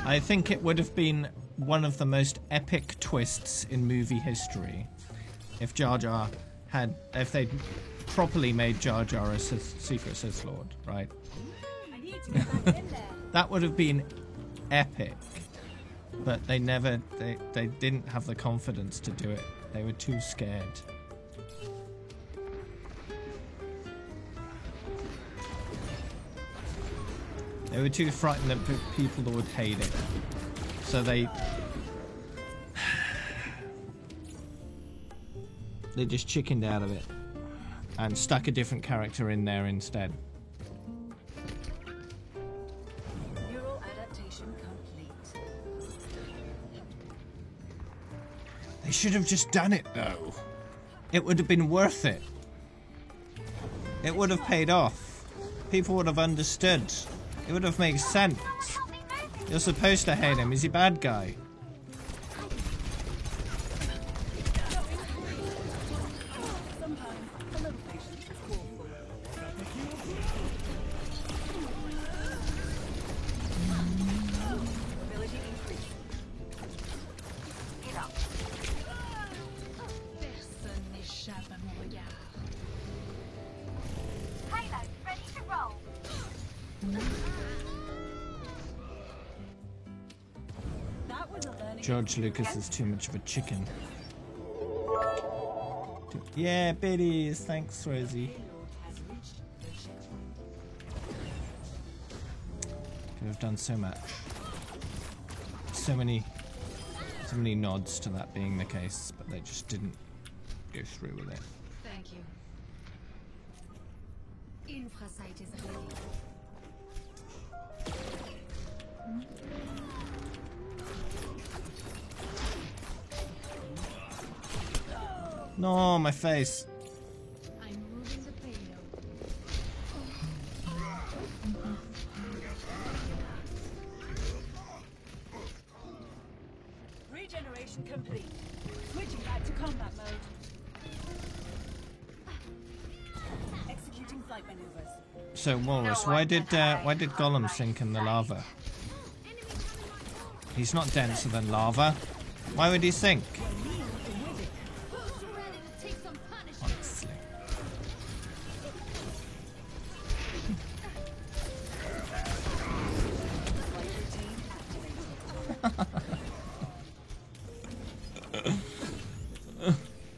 I think it would have been one of the most epic twists in movie history if Jar Jar had, if they'd properly made Jar Jar a secret Sith Lord, right? I need to get back in there. That would have been epic, but they never, they didn't have the confidence to do it. They were too scared. They were too frightened that people would hate it. So they just chickened out of it and stuck a different character in there instead. Neural adaptation complete. They should have just done it though. It would have been worth it. It would have paid off. People would have understood. It would have made sense. You're supposed to hate him. He's a bad guy. Sometimes a little patience is called for. Ability increased. Get up. Personne n'échappe à mon regard. Halo, ready to roll. That was a learning. George Lucas is too much of a chicken. Yeah, biddies. Thanks, Rosie. Has reached the checkpoint. Could have done so much. So many nods to that being the case, but they just didn't go through with it. Thank you. Infrasight is ready. No, my face. I'm moving the payload. Regeneration complete. Switching back to combat mode. Executing flight maneuvers. So, Walrus, why did Gollum sink in the lava? He's not denser than lava. Why would he sink? Ready to take some punishment. Honestly.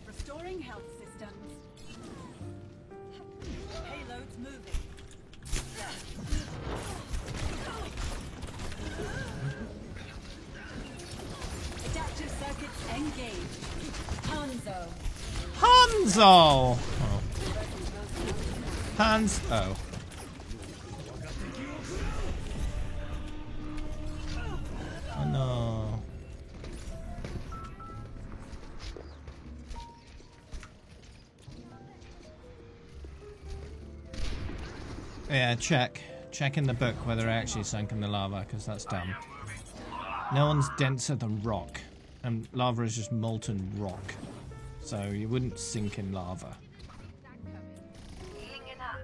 Restoring health systems. Payloads moving. Adaptive circuits engaged. Hanzo. Hanzo! Oh. Hans. Oh. Oh no. Yeah, check. Check in the book whether it actually sunk in the lava, because that's dumb. No one's denser than rock, and lava is just molten rock. So you wouldn't sink in lava. Healing it up.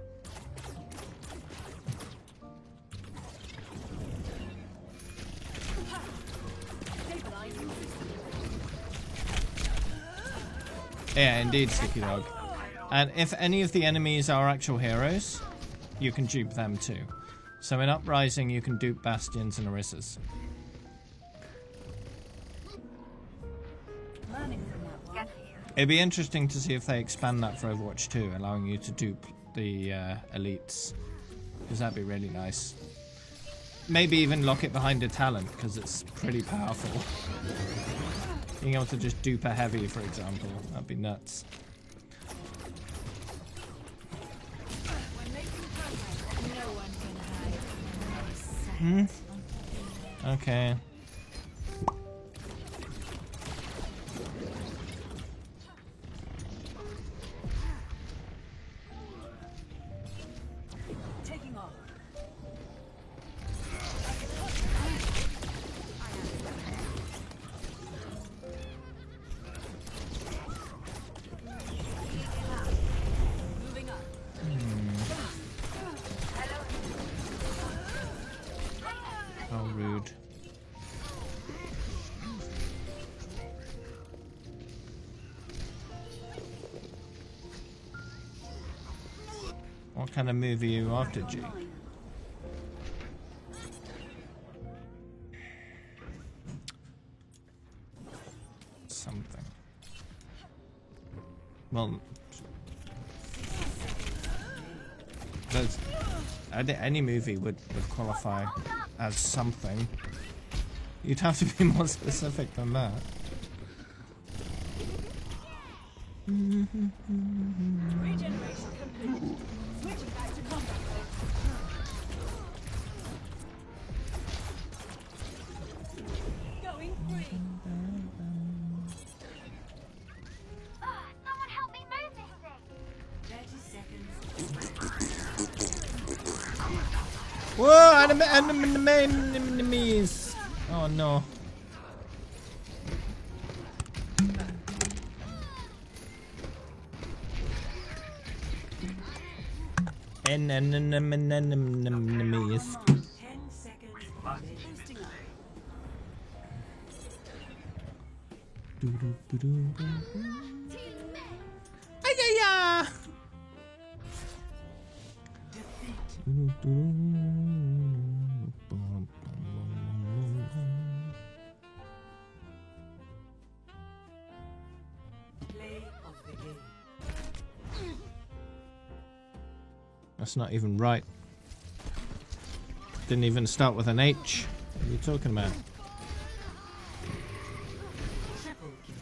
Stabilizing system. Yeah, indeed, Sticky Dog. And if any of the enemies are actual heroes, you can dupe them too. So in Uprising, you can dupe Bastions and Orissas. Learning from that one. Get It'd be interesting to see if they expand that for Overwatch 2, allowing you to dupe the elites, because that'd be really nice. Maybe even lock it behind a talent, because it's pretty powerful. Being able to just dupe a heavy, for example, that'd be nuts. Okay. Taking off. Moving up. How rude. What kind of movie are you after, G? Something. Well, there's, any movie would qualify as something. You'd have to be more specific than that. Regeneration complete. Switching back to combat. Going free. Someone help me move this thing. 30 seconds. Whoa! Enemies! Oh no. Enemies. 10 seconds. Boosting up. Ay-ya-ya! Play of the game. That's not even right. Didn't even start with an H. What are you talking about? Triple kill.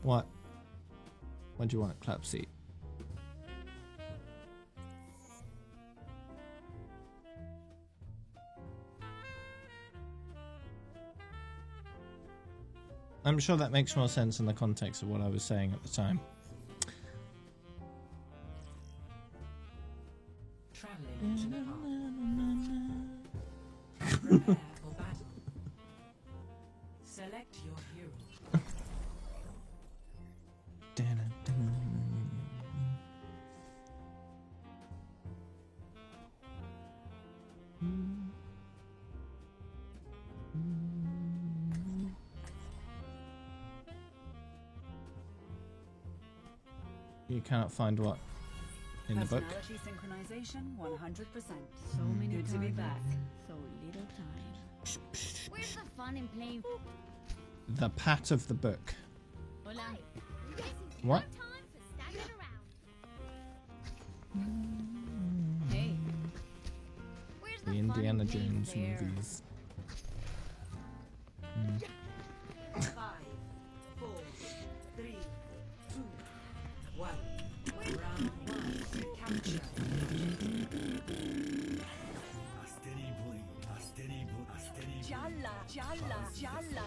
What? What do you want? Clap seat. I'm sure that makes more sense in the context of what I was saying at the time. Traveling to the park. Prepare for battle. Select your hero. You cannot find what in the book. Personality synchronization 100%. So many Good to be targets, back. so little time. Where's the fun in playing? The pat of the book. Hola. You guys seem to What? have time for staggering around. Hey, Where's The the fun Indiana in playing Jones fair? movies. 5, 4, 3, 2, 1. Round 1. Capture. A steady bleed, a steady bleed, a steady bleed. Jalla, jalla, jalla.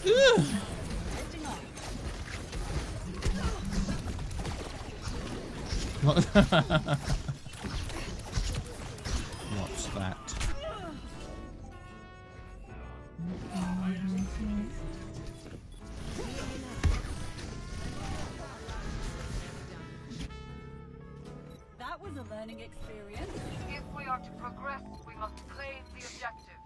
Lifting off. What? a learning experience. If we are to progress, we must claim the objective.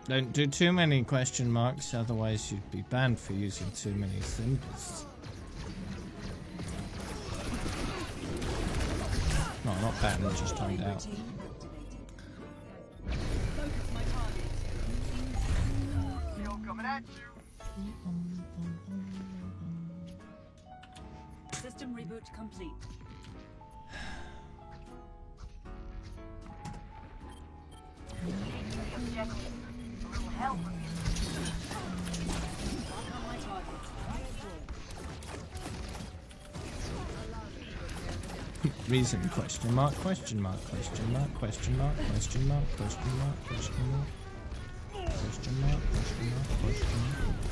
Don't do too many question marks, otherwise you'd be banned for using too many symbols. No, not banned, just timed out. Focus my target. Still coming at you. System reboot complete. The objective. A little help would be Mark on my target. Reason question mark, question mark, question mark, question mark, question mark, question mark, question mark, question mark, question mark, question mark.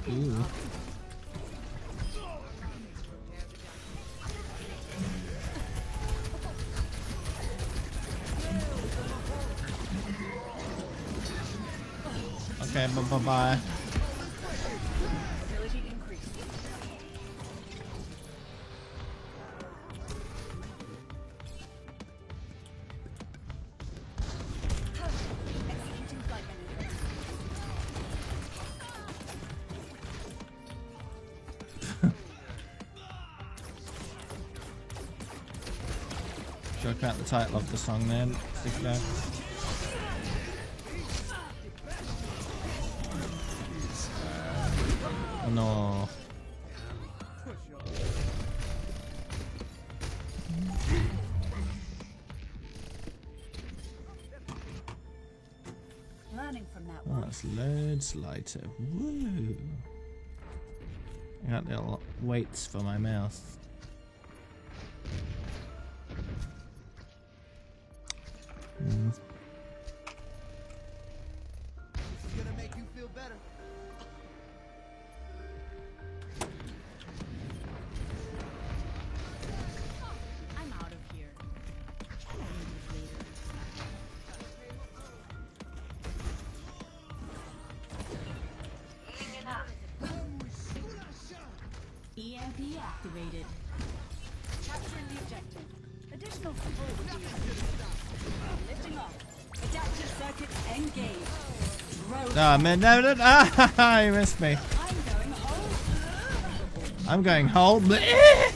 Ooh. Okay, bye-bye. Ability increased. Executing flight maneuver. Joke out the title of the song then. Stick it out. Oh no. Learning from that Oh, one. that's loads lighter. Woo. I got little weights for my mouth. This is gonna make you feel better. I'm out of here. I'll need it later. healing enough. EMP activated. Capturing the objective. Additional support would be appreciated. Lifting off. Adaptive circuits engaged. Road. Ah, man, no, no, ah, you missed me. I'm going home. I'm going home. Bleh.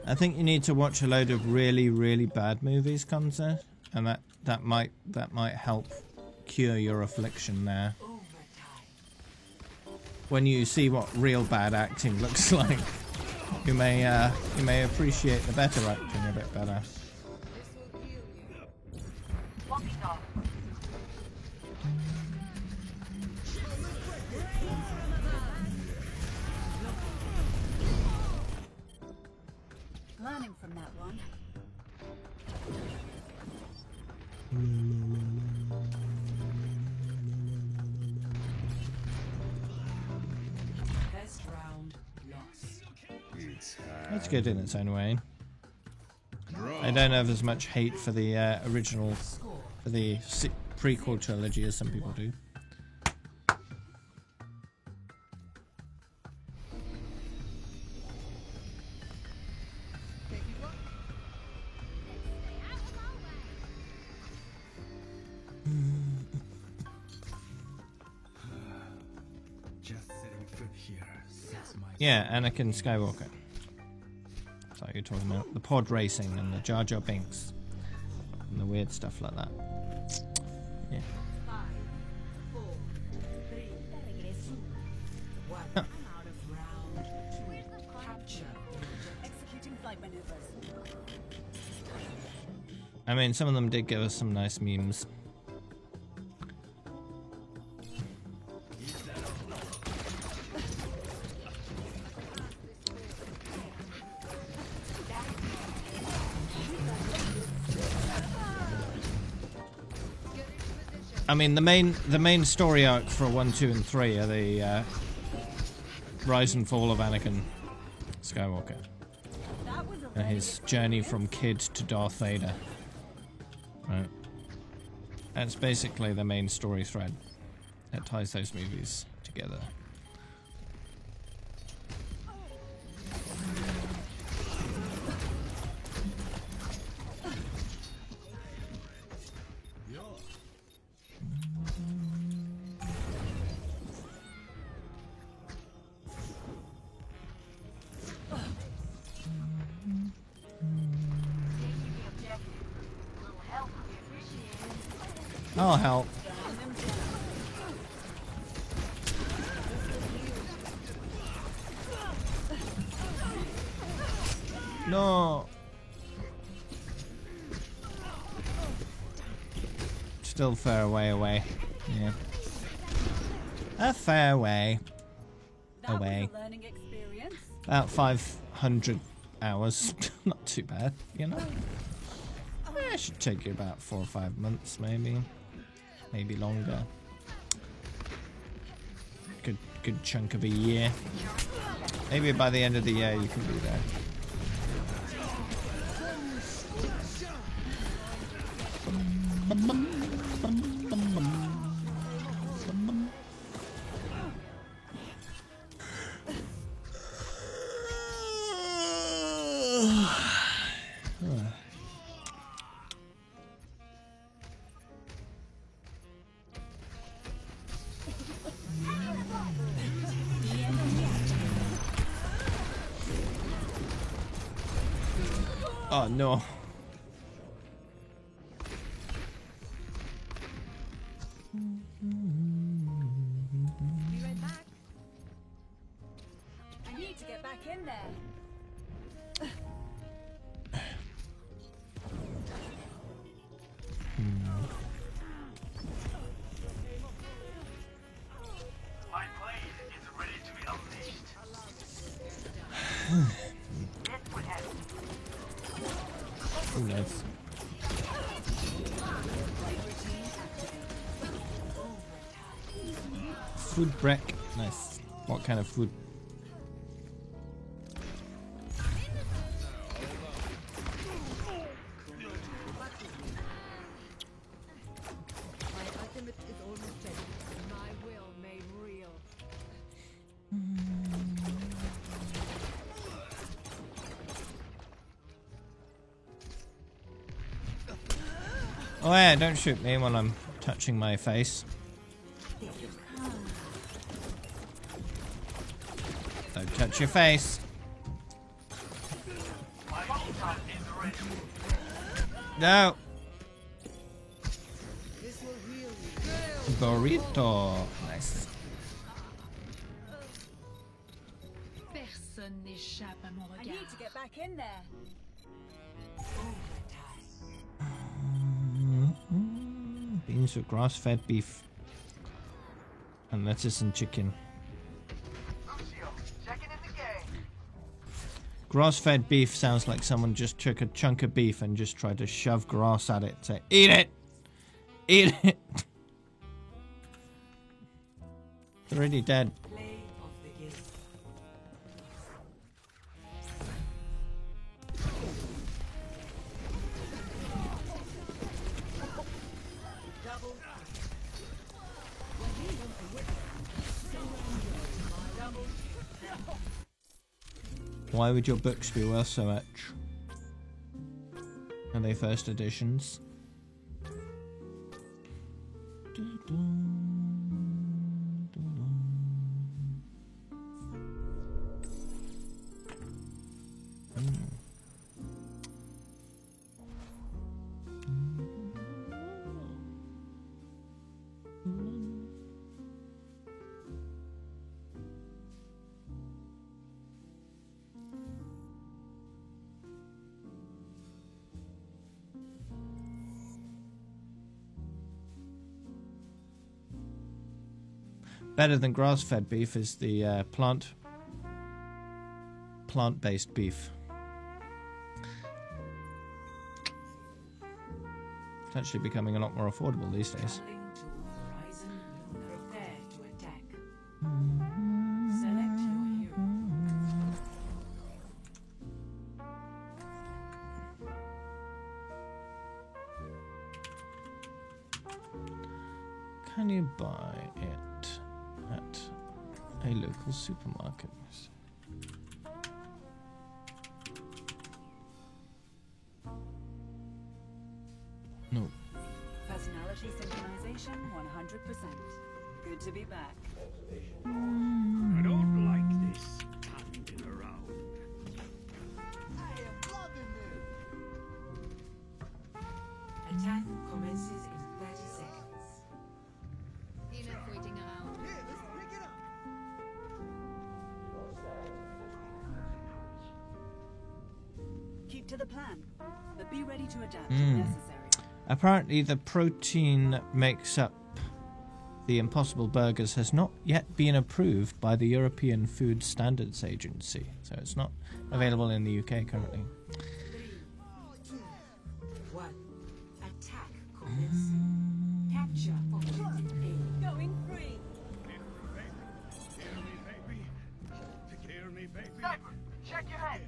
I think you need to watch a load of really, really bad movies, Kamsa, and that might help cure your affliction there. When you see what real bad acting looks like, you may appreciate the better acting a bit better. Walking off. Learning from that one. Best round lost. That's good in its own way. I don't have as much hate for the original, for the prequel trilogy as some people do. Just setting foot here. Sets my Yeah, Anakin Skywalker. That's what you're talking about. The pod racing and the Jar Jar Binks. And the weird stuff like that. Yeah. 5, 4, maneuvers. I mean, some of them did give us some nice memes. I mean, the main story arc for 1, 2, and 3 are the rise and fall of Anakin Skywalker and his journey from kid to Darth Vader. Right. That's basically the main story thread that ties those movies together. I'll help. No. Still fair way away. Yeah. A fair way away. Learning experience. About 500 hours. Not too bad, you know. It should take you about 4 or 5 months, maybe. Maybe longer. Good chunk of a year. Maybe by the end of the year you can be there. Oh no. Be right back. I need to get back in there. My blade is ready to be unleashed. Oh, nice. Food break. Nice. What kind of food? My ultimate is almost ready. My will made real. Oh yeah, don't shoot me when I'm touching my face. Don't touch your face. No. Burrito. Nice. Personne n'échappe à mon I regard. need to get back in there. Beans with grass-fed beef and lettuce and chicken. Lucio, checking in the game. Grass-fed beef sounds like someone just took a chunk of beef and just tried to shove grass at it. Say, eat it! Eat it! It's already dead. Play of the game. Double. Why would your books be worth so much? Are they first editions? Better than grass-fed beef is the plant-based beef. It's actually becoming a lot more affordable these days. Traveling to Horizon Lunar. Prepare to attack. Select your hero. Can you buy it at a local supermarket? No. Personality synchronization 100%. Good to be back. I don't like this standing around. I am loving this. Attack commences in 30 seconds. Enough waiting around. Here, let's pick it up. Keep to the plan, but be ready to adapt if necessary. Apparently the protein makes up the Impossible Burgers has not yet been approved by the European Food Standards Agency, so it's not available in the UK currently. 3, 2, 1. Attack commencing. Capture objective A. Going free. Hear me, baby. Hear me, baby. Sniper, check your head.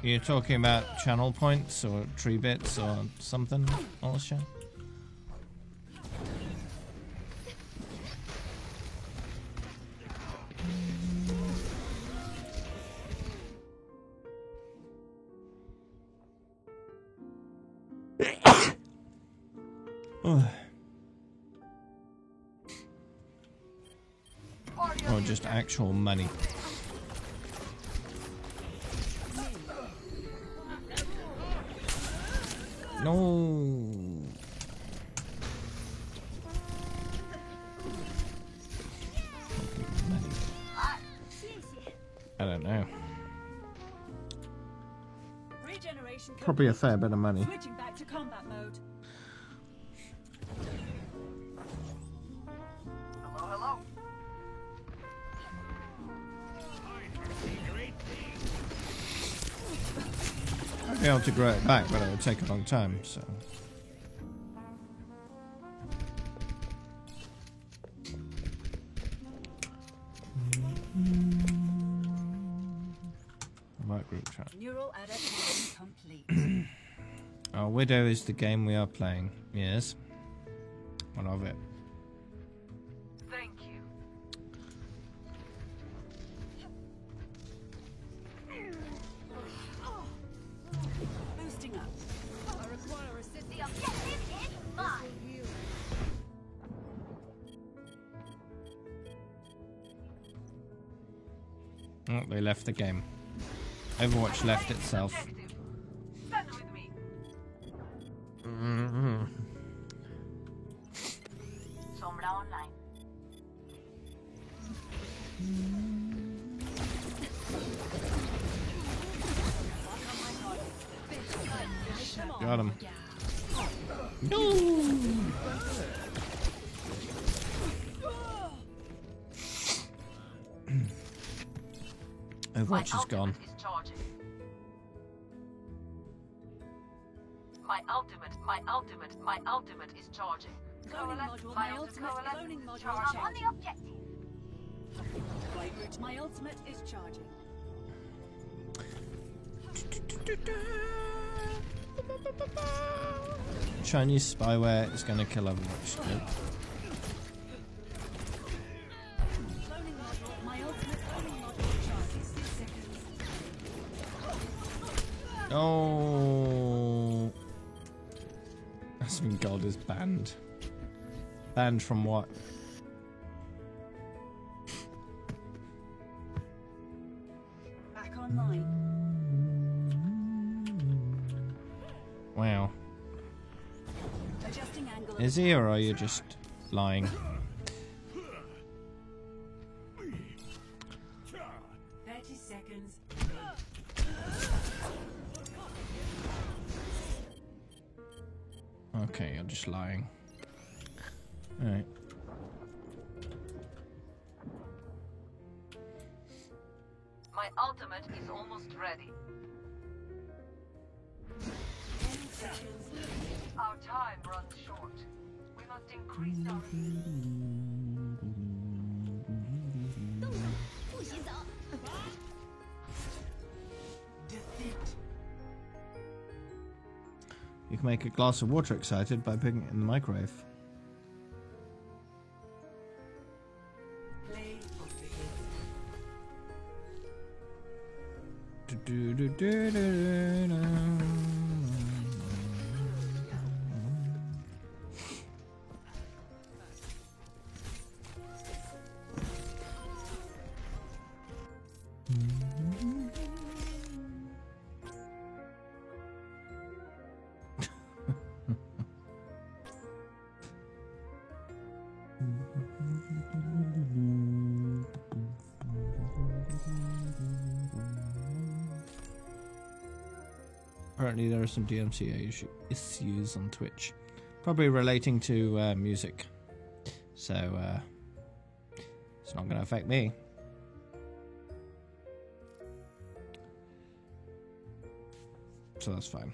You're talking about channel points or tree bits or something, Alicia? Or just actual money. No. I don't know. Regeneration Probably a complete. fair bit of money. Switching back to combat mode. Hello, hello. I'd be able to grow it back, but it would take a long time, so. About group chat. Neural adaptation complete. Our Widow is the game we are playing. Yes. What of it? Thank you. Boosting up. I require assistance. The objective is mine. Oh, they left the game. Overwatch left itself. Objective. Stand with me. Sombra online. Got him. Overwatch is gone. Is charging. My ultimate is charging. Cloning module. My ultimate. Cloning module. I'm on the objective. Right route. My ultimate is charging. Chinese spyware is going to kill Overwatch. Good. Cloning module. My ultimate. Cloning module charging. 6 seconds. Oh. Aspen God is banned. Banned from what? Back online. Wow. Adjusting angle. Is he, or are you just lying? 30 seconds. Okay, you're just lying. Alright. My ultimate is almost ready. Our time runs short. We must increase our... You can make a glass of water excited by putting it in the microwave. Play of the Apparently there are some DMCA issues on Twitch. Probably relating to music. So, it's not going to affect me. So that's fine.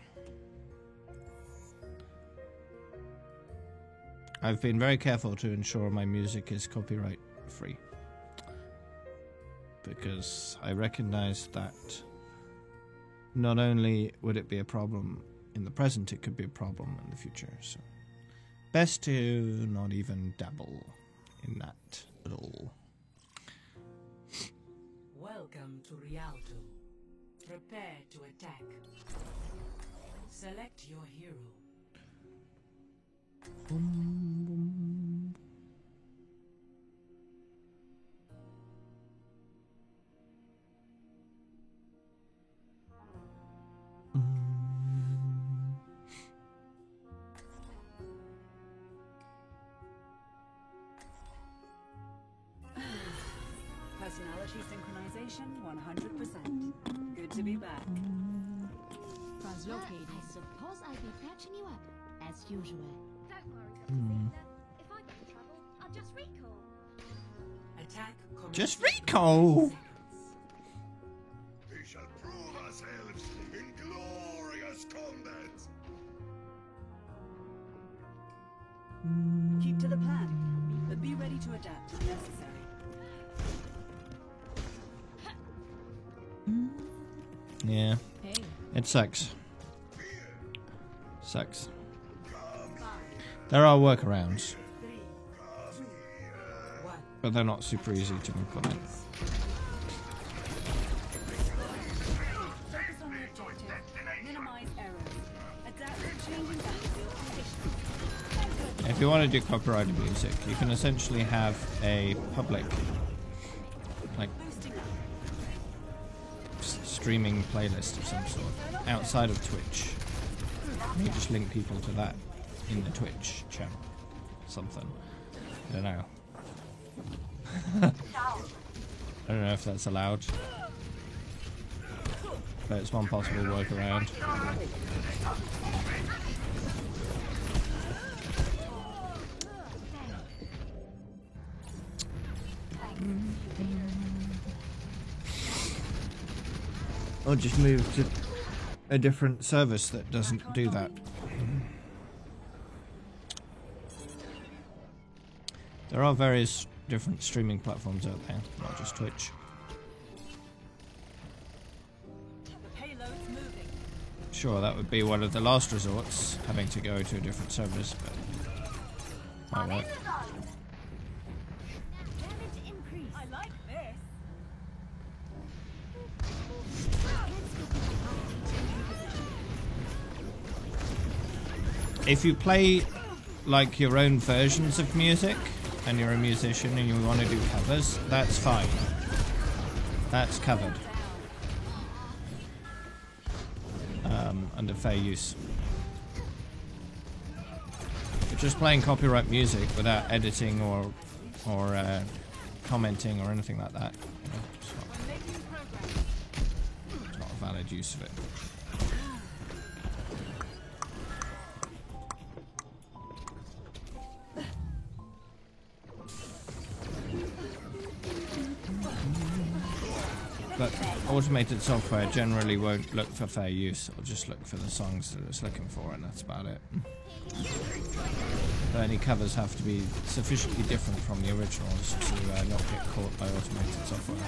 I've been very careful to ensure my music is copyright free. Because I recognize that not only would it be a problem in the present, it could be a problem in the future. So best to not even dabble in that at all. Welcome to Rialto. Prepare to attack. Select your hero. Personality synchronization 100%. Good to be back. Translocated. I suppose I'll be patching you up, as usual. Don't worry, Dr. Zeta. If I get in trouble, I'll just recall. Attack. Just recall. We shall prove ourselves in glorious combat. Keep to the plan, but be ready to adapt if necessary. Yeah. It sucks. Sucks. There are workarounds, but they're not super easy to implement. Focus on the objective. Minimize errors. Adapt to changing battlefield conditions. If you want to do copyrighted music, you can essentially have a public, like, streaming playlist of some sort outside of Twitch. You just link people to that in the Twitch channel. Something. I don't know. I don't know if that's allowed. But it's one possible workaround. Or just move to a different service that doesn't do that. There are various different streaming platforms out there, not just Twitch. The payload's moving. Sure, that would be one of the last resorts, having to go to a different service, but might work. Damage increase. I like this. If you play like your own versions of music and you're a musician and you want to do covers, that's fine. That's covered. Under fair use. But just playing copyright music without editing or commenting or anything like that, you know, it's not a valid use of it. But automated software generally won't look for fair use. It'll just look for the songs that it's looking for, and that's about it. But any covers have to be sufficiently different from the originals to not get caught by automated software.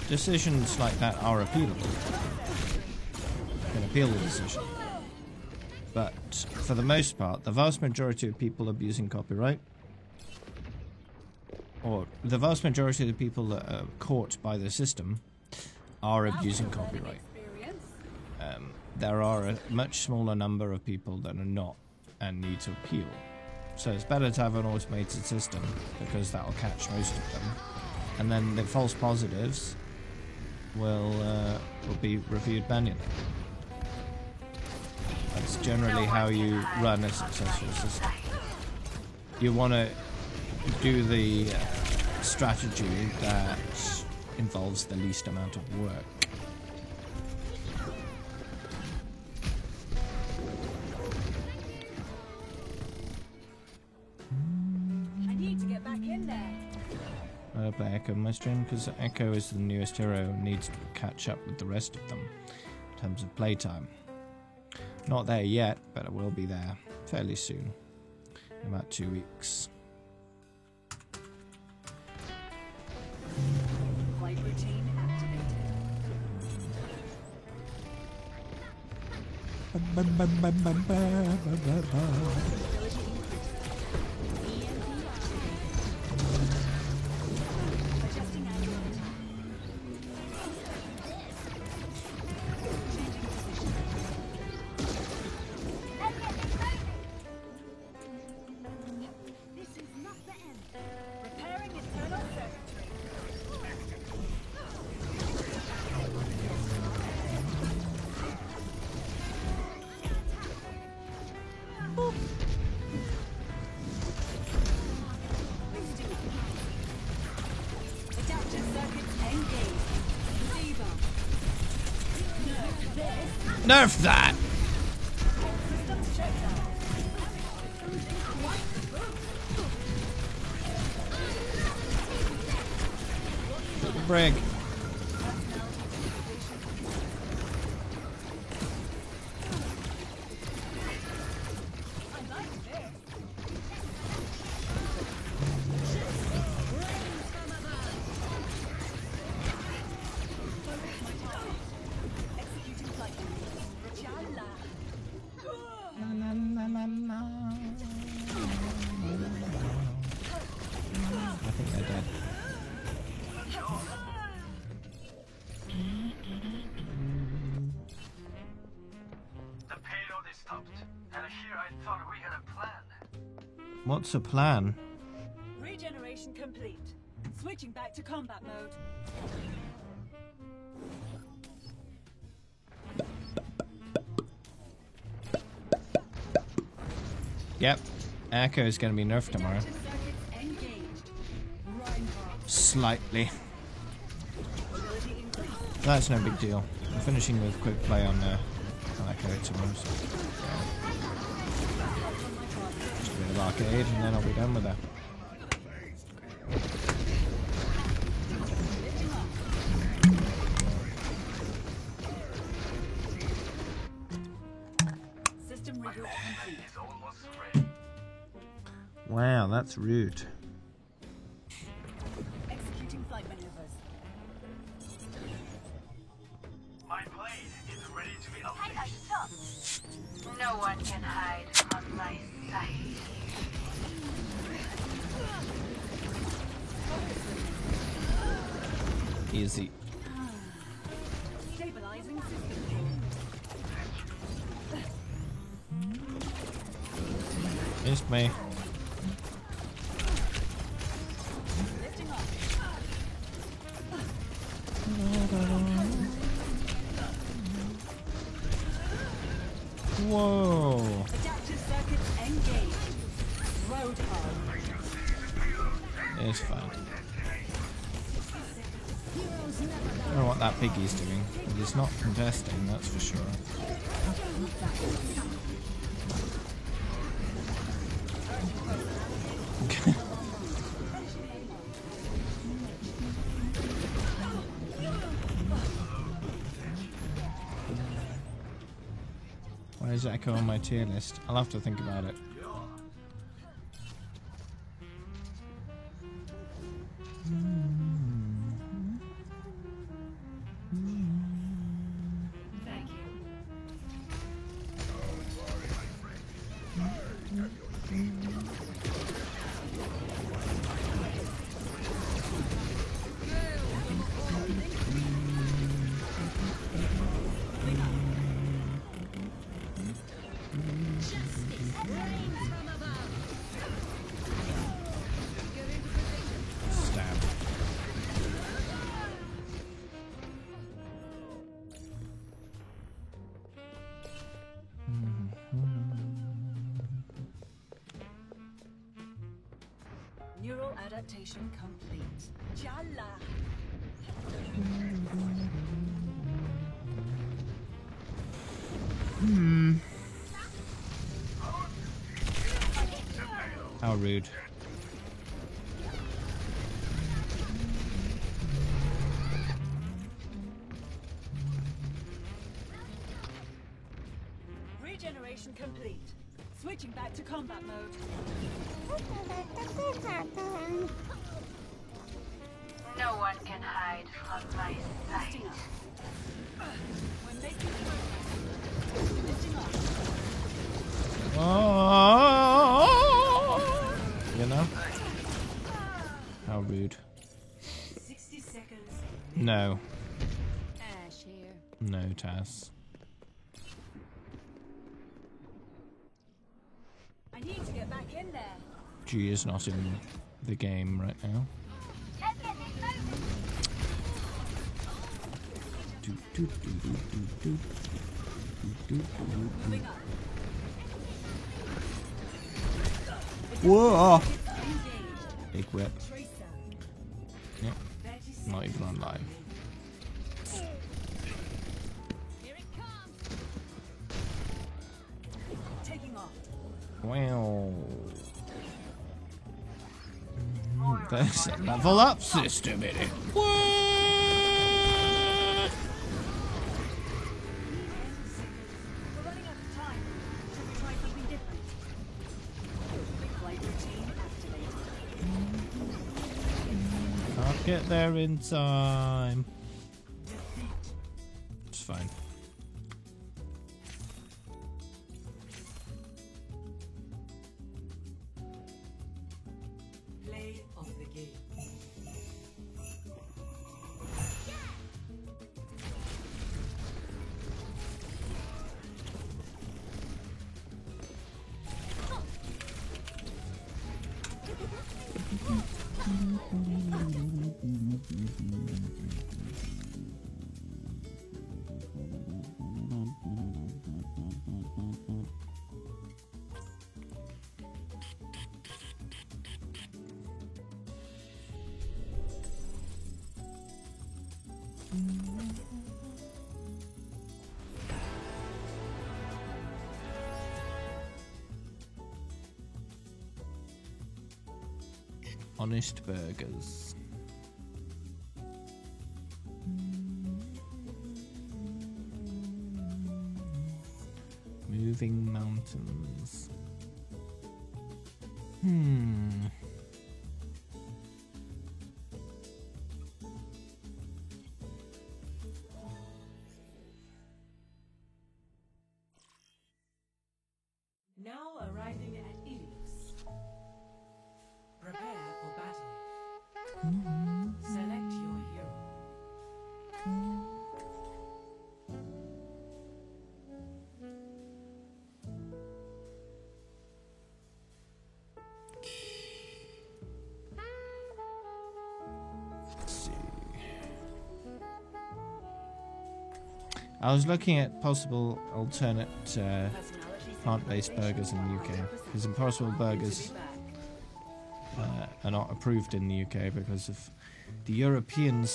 Decisions like that are appealable. You can appeal the decision. But for the most part, the vast majority of people abusing copyright, or the vast majority of the people that are caught by the system, are abusing copyright. There are a much smaller number of people that are not and need to appeal. So it's better to have an automated system because that will catch most of them. And then the false positives will be reviewed manually. That's generally how you run a successful system. You want to do the strategy that involves the least amount of work. I need to get back in there. I play Echo on my stream because Echo is the newest hero and needs to catch up with the rest of them in terms of playtime. Not there yet, but it will be there fairly soon, in about 2 weeks. Flight routine activated. Nerf that! Brig. What's a plan? Regeneration complete. Switching back to combat mode. Yep, Echo is going to be nerfed tomorrow. Slightly. That's no big deal. I'm finishing with quick play on Echo tomorrow. So. Arcade, and then I'll be done with that. System reboot complete. Wow, that's rude. Executing flight maneuvers. My plane is ready to be Hey, unleashed. stop! No one can hide from my sight. Easy. Stabilizing system. Missed me. Lifting off. Whoa. Adaptive circuits engaged. Road hard. It's fine. Heroes I don't know what that piggy's doing. But he's not contesting, that's for sure. Why is Echo on my tier list? I'll have to think about it. Thank you. Stab. Neural adaptation complete. Jalla. How rude. Regeneration complete. Switching back to combat mode. No one can hide from my sight. Lifting up. We're making progress. Lifting up. Oh, you know? How rude. 60 seconds. No. Ash here. No, Taz. I need to get back in there. She is not in the game right now. Let's get this moving. Moving up. Whoa! Engaged. Big whip. Tracer. Yep. Not even on live. Here it comes. Taking off. Wow. There's a level up system in it. What? We're running out of time. Should we try something different? Flight routine activated. Can't get there in time. It's fine. Play of the game. Honest burgers. Moving mountains. Now arriving at Ilios. Prepare for battle. Select your hero. Let's see. I was looking at possible alternate plant-based burgers in the UK because Impossible Burgers are not approved in the UK because of the European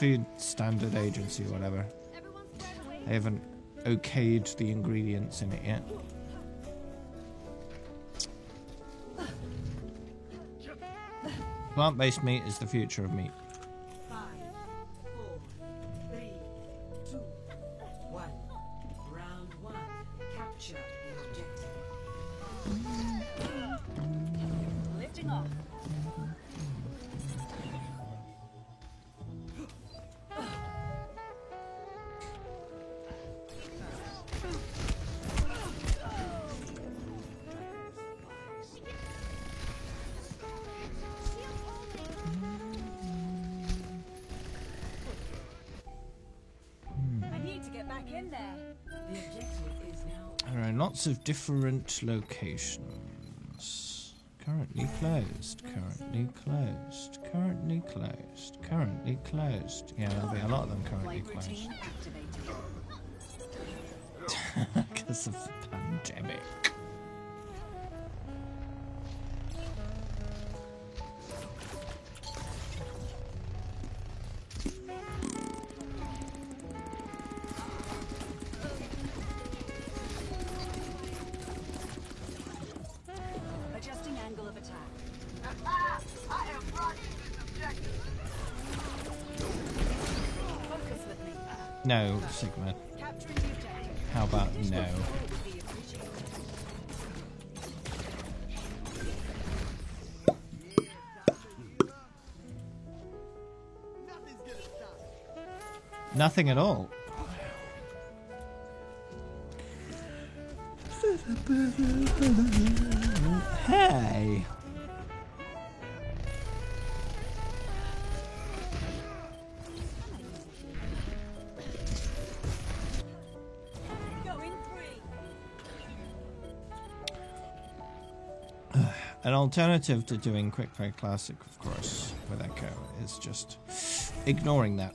food standard agency, whatever. They haven't okayed the ingredients in it yet. Plant-based meat is the future of meat. 5, 4, 3, 2, 1. Round 1. Capture the objective. Lifting off. I need to get back in there. The objective is now. There are lots of different locations. Currently closed, currently closed, currently closed, currently closed. Yeah, there'll be a lot of them currently Flight closed. routine activated. Because of the pandemic. Adjusting angle of attack. I am rocking this objective. Focus with me. No, Sigma. Capturing the objective. How about no? Would be appreciated. Nothing's gonna stop me. Nothing at all. Hey. Going free. An alternative to doing Quick Play Classic, of course, with Echo, is just ignoring that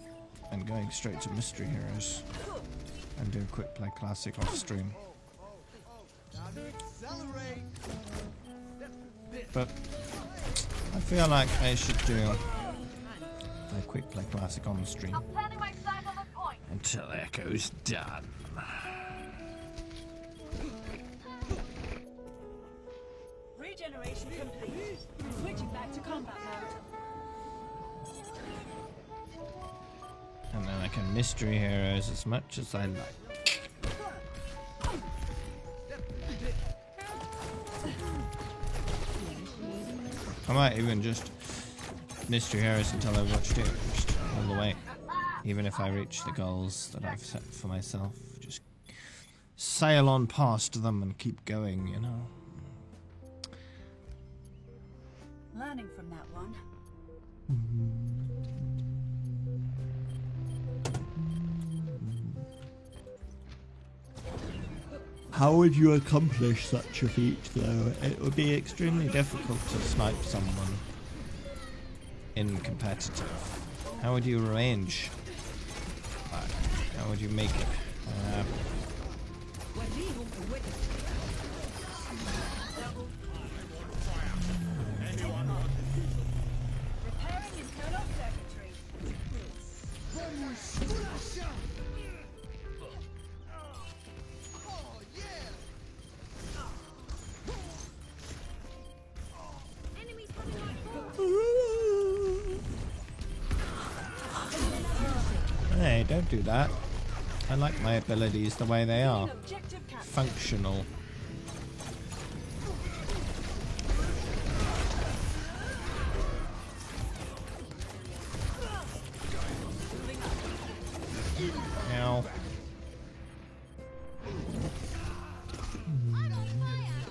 and going straight to Mystery Heroes and do Quick Play Classic off stream. Time to accelerate. But I feel like I should do a Quick Play Classic on the stream Planning my sight on the point. until Echo's done. Regeneration complete. Switching back to combat mode. And then I can Mystery Heroes as much as I like. I might even just Mystery Heroes until I've watched it just all the way. Even if I reach the goals that I've set for myself. Just sail on past them and keep going, you know. Learning from that one. How would you accomplish such a feat, though? It would be extremely difficult to snipe someone in competitive. How would you arrange that? How would you make it? Repairing internal circuitry. Oh, yeah. Enemies coming like Hey, don't do that. I like my abilities the way they are. Objective capture. Functional. Ow. I'm on fire.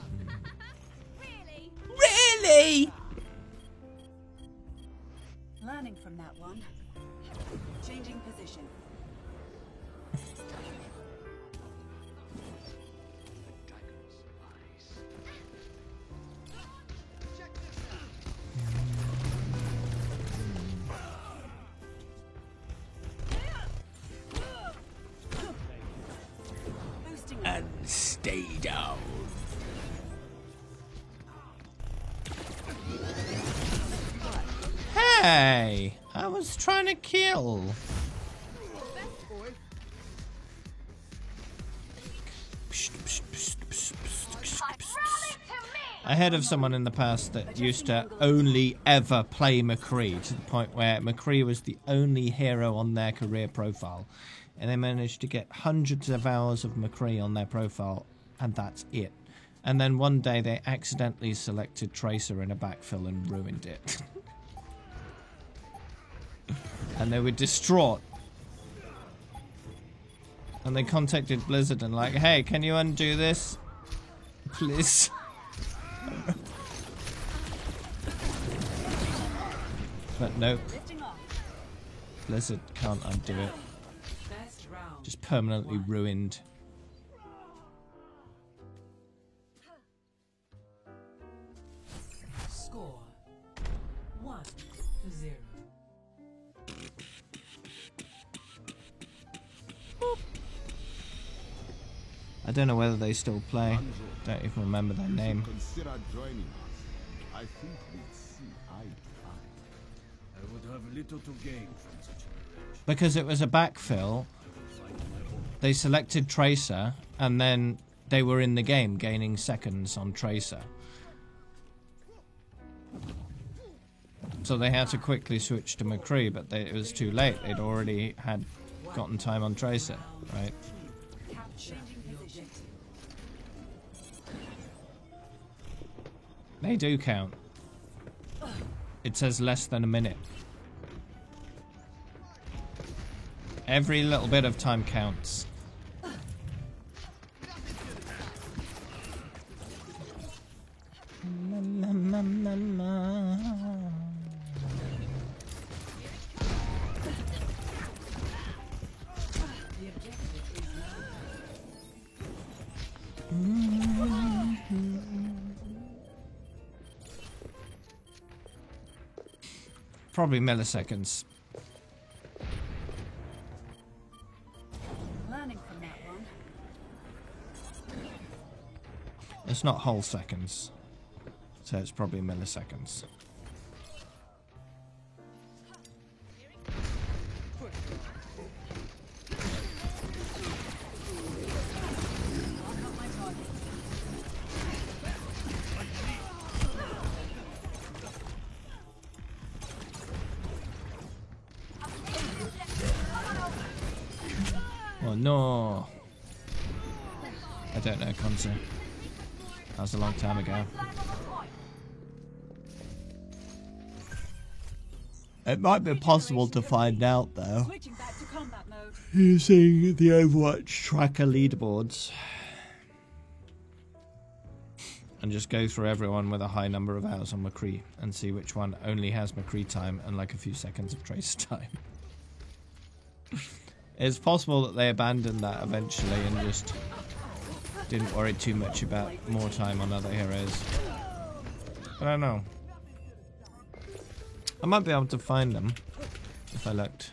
Really? Really? Learning from that one. Changing position. Check this out. Boosting. And stay down. Hey! I was trying to kill. I heard of someone in the past that used to only ever play McCree to the point where McCree was the only hero on their career profile. And they managed to get hundreds of hours of McCree on their profile, and that's it. And then one day they accidentally selected Tracer in a backfill and ruined it. And they were distraught. And they contacted Blizzard and like, hey, can you undo this? Please. But nope. Blizzard can't undo it. Just permanently ruined. Score 1-0. I don't know whether they still play. Don't even remember their name. Consider joining us. I think we'd see eye to eye. I would have little to gain from such a marriage. Because it was a backfill, they selected Tracer, and then they were in the game gaining seconds on Tracer. So they had to quickly switch to McCree, but it was too late. They'd already had gotten time on Tracer, right? They do count. It says less than a minute. Every little bit of time counts. Probably milliseconds. Learning from that one. It's not whole seconds, so it's probably milliseconds. Oh no! I don't know, Conza. That was a long time ago. It might be possible to find out though, Switching back to combat mode. using the Overwatch tracker leaderboards. And just go through everyone with a high number of hours on McCree and see which one only has McCree time and like a few seconds of Tracer time. It's possible that they abandoned that eventually and just didn't worry too much about more time on other heroes. I don't know. I might be able to find them if I looked.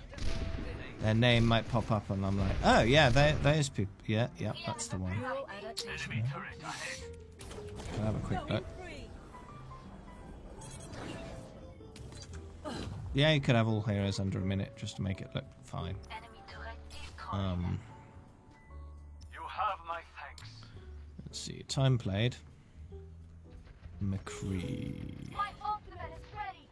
Their name might pop up and I'm like, oh yeah, there's people. Yeah, that's the one. Enemy turret ahead. I'll have a quick look. Yeah, you could have all heroes under a minute just to make it look fine. You have my thanks. Let's see, time played. McCree. My ultimate is ready.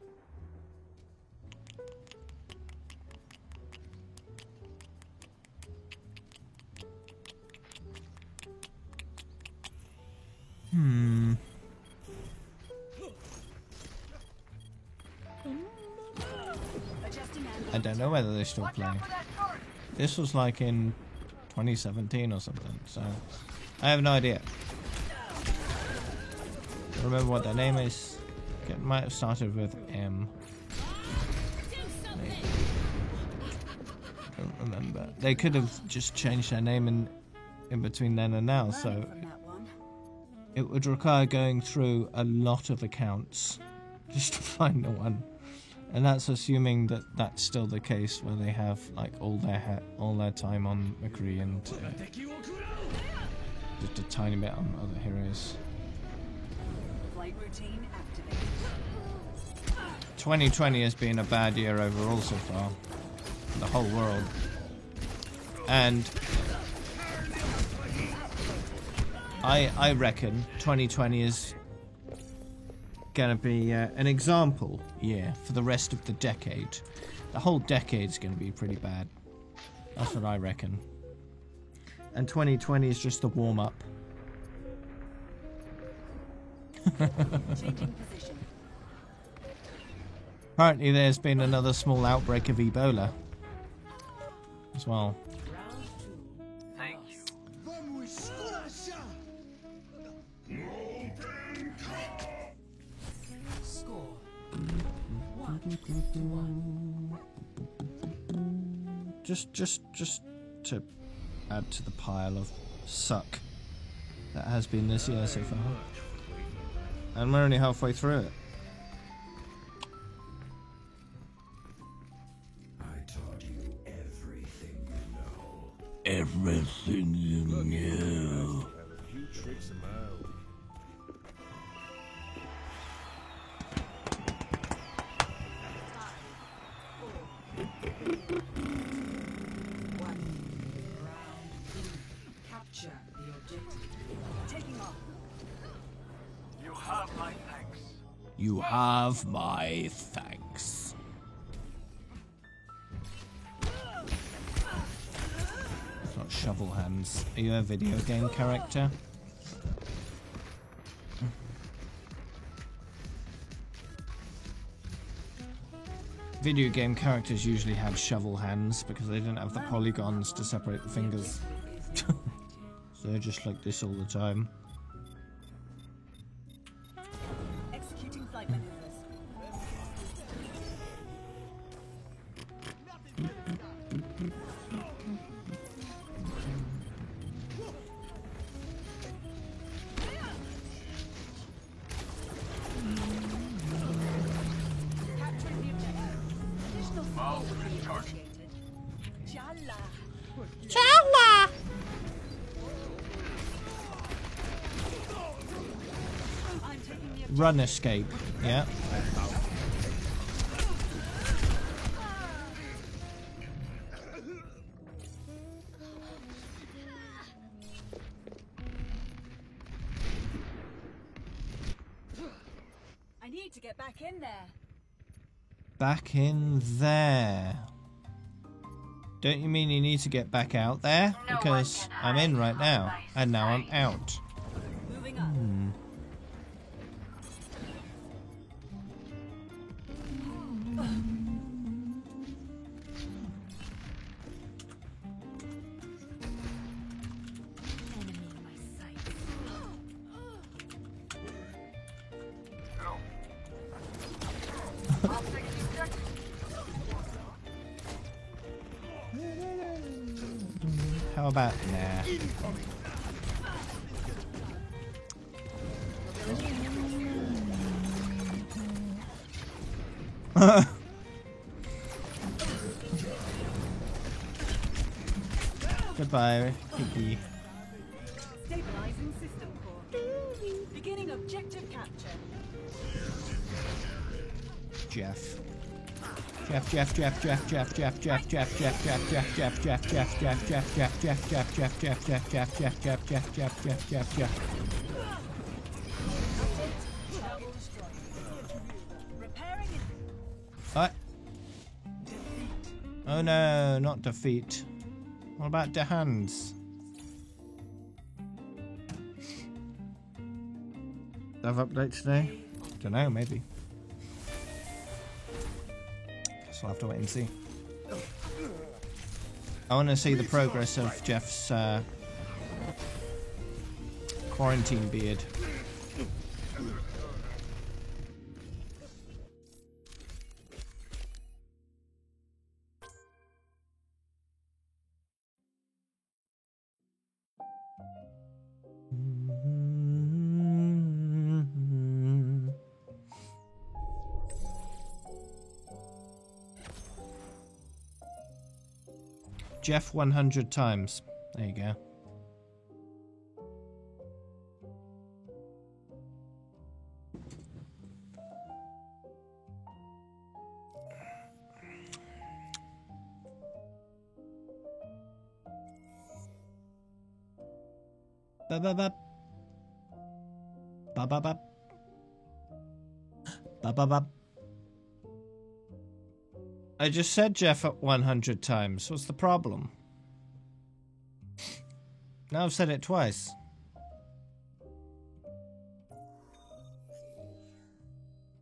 I don't know whether they still play. This was like in 2017 or something, so I have no idea. Don't remember what their name is. It might have started with M. Maybe. Don't remember. They could have just changed their name in between then and now, so it would require going through a lot of accounts just to find the one. And that's assuming that that's still the case, where they have like all their time on McCree and just a tiny bit on other heroes. Flight routine activated. 2020 has been a bad year overall so far. The whole world. And I reckon 2020 is gonna be an example year for the rest of the decade. The whole decade's gonna be pretty bad. That's what I reckon. And 2020 is just the warm-up. Changing position. Apparently there's been another small outbreak of Ebola as well. Thank you. Score 1-1. Just to add to the pile of suck that has been this year so far. And we're only halfway through it. I taught you everything you know. Everything you knew. Have a few tricks of my own. Capture the objective. Taking off. You have my thanks. You have my thanks. It's not shovel hands. Are you a video game character? Video game characters usually had shovel hands because they didn't have the polygons to separate the fingers. So they're just like this all the time. Executing flight maneuvers. Capturing the objective. Additional Miles support will be recharging. initiated. Jalla. I'm taking the objective. Run escape. Yeah. I need to get back in there. Back in there. Don't you mean you need to get back out there? Because I'm in right now. And now I'm out. Moving up. Enemy in my sight. Go. I'll take the objective. How about nah? Goodbye, Piggy. Stabilizing system core. Beginning objective capture. Jeff. Jeff. Repairing it. What? Oh no, not defeat. What about the hands? Have update today? Don't know, maybe. Guess we'll have to wait and see. I want to see the progress of Jeff's quarantine beard. Jeff 100 times. There you go. Ba-ba-ba. Ba-ba-ba. Ba-ba-ba. I just said Jeff 100 times. What's the problem? Now I've said it twice.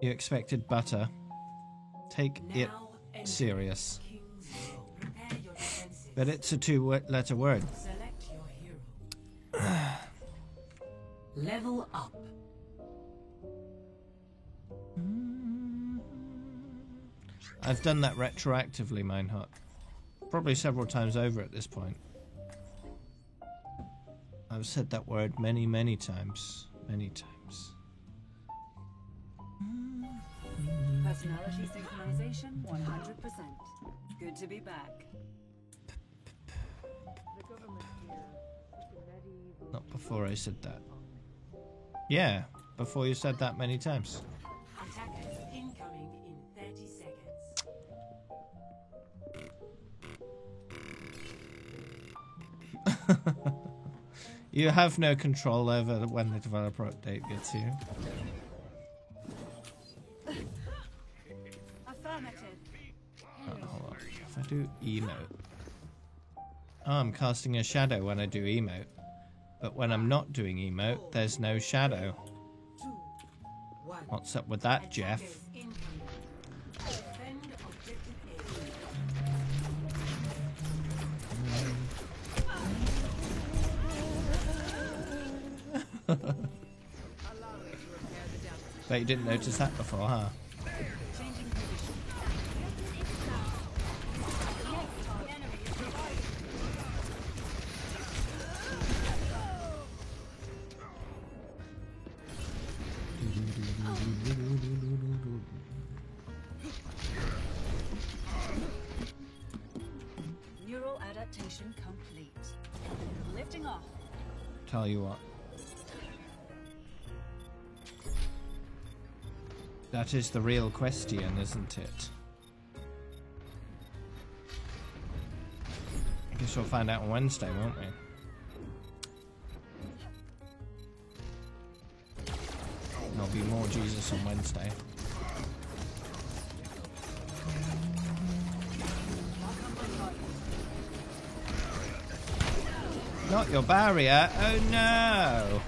You expected butter. Take it serious. But it's a two-letter word. Select your hero. Level up. I've done that retroactively, Minehut. Probably several times over at this point. I've said that word many, many times. Many times. Personality synchronization 100%. Good to be back. Not before I said that. Yeah, before you said that many times. Attackers incoming in 30 seconds. You have no control over when the developer update gets you. Affirmative. Hold on. If I do emote. Oh, I'm casting a shadow when I do emote. But when I'm not doing emote, there's no shadow. What's up with that, Jeff? Bet you didn't notice that before, huh? Neural adaptation complete. Lifting off. Tell you what. That is the real question, isn't it? I guess we'll find out on Wednesday, won't we? There'll be more Jesus on Wednesday. Not your barrier. Oh no!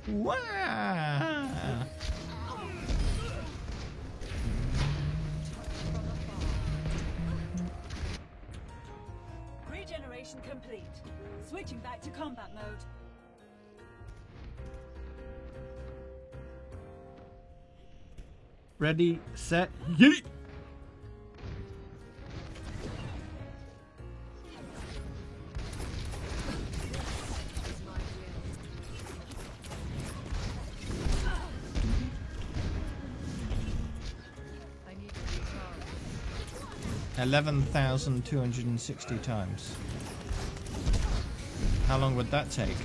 Wow! Regeneration complete. Switching back to combat mode. Ready, set, yeet! I need to recharge. 11,260 times. How long would that take?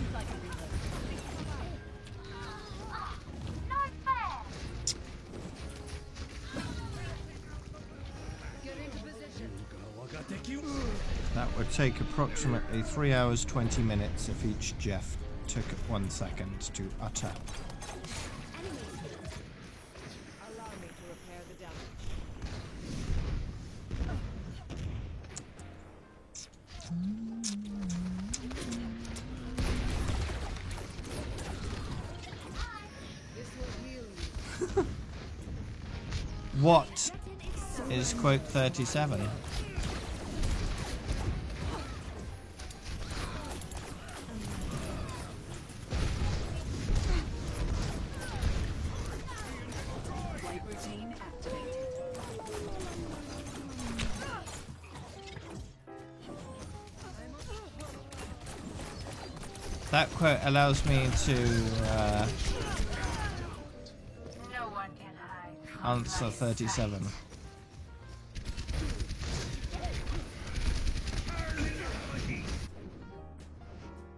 That would take approximately 3 hours 20 minutes if each Jeff took 1 second to utter. Allow me to repair the damage. This will heal you. What is quote 37? Wipe routine activated. That quote allows me to No one can hide. answer 37.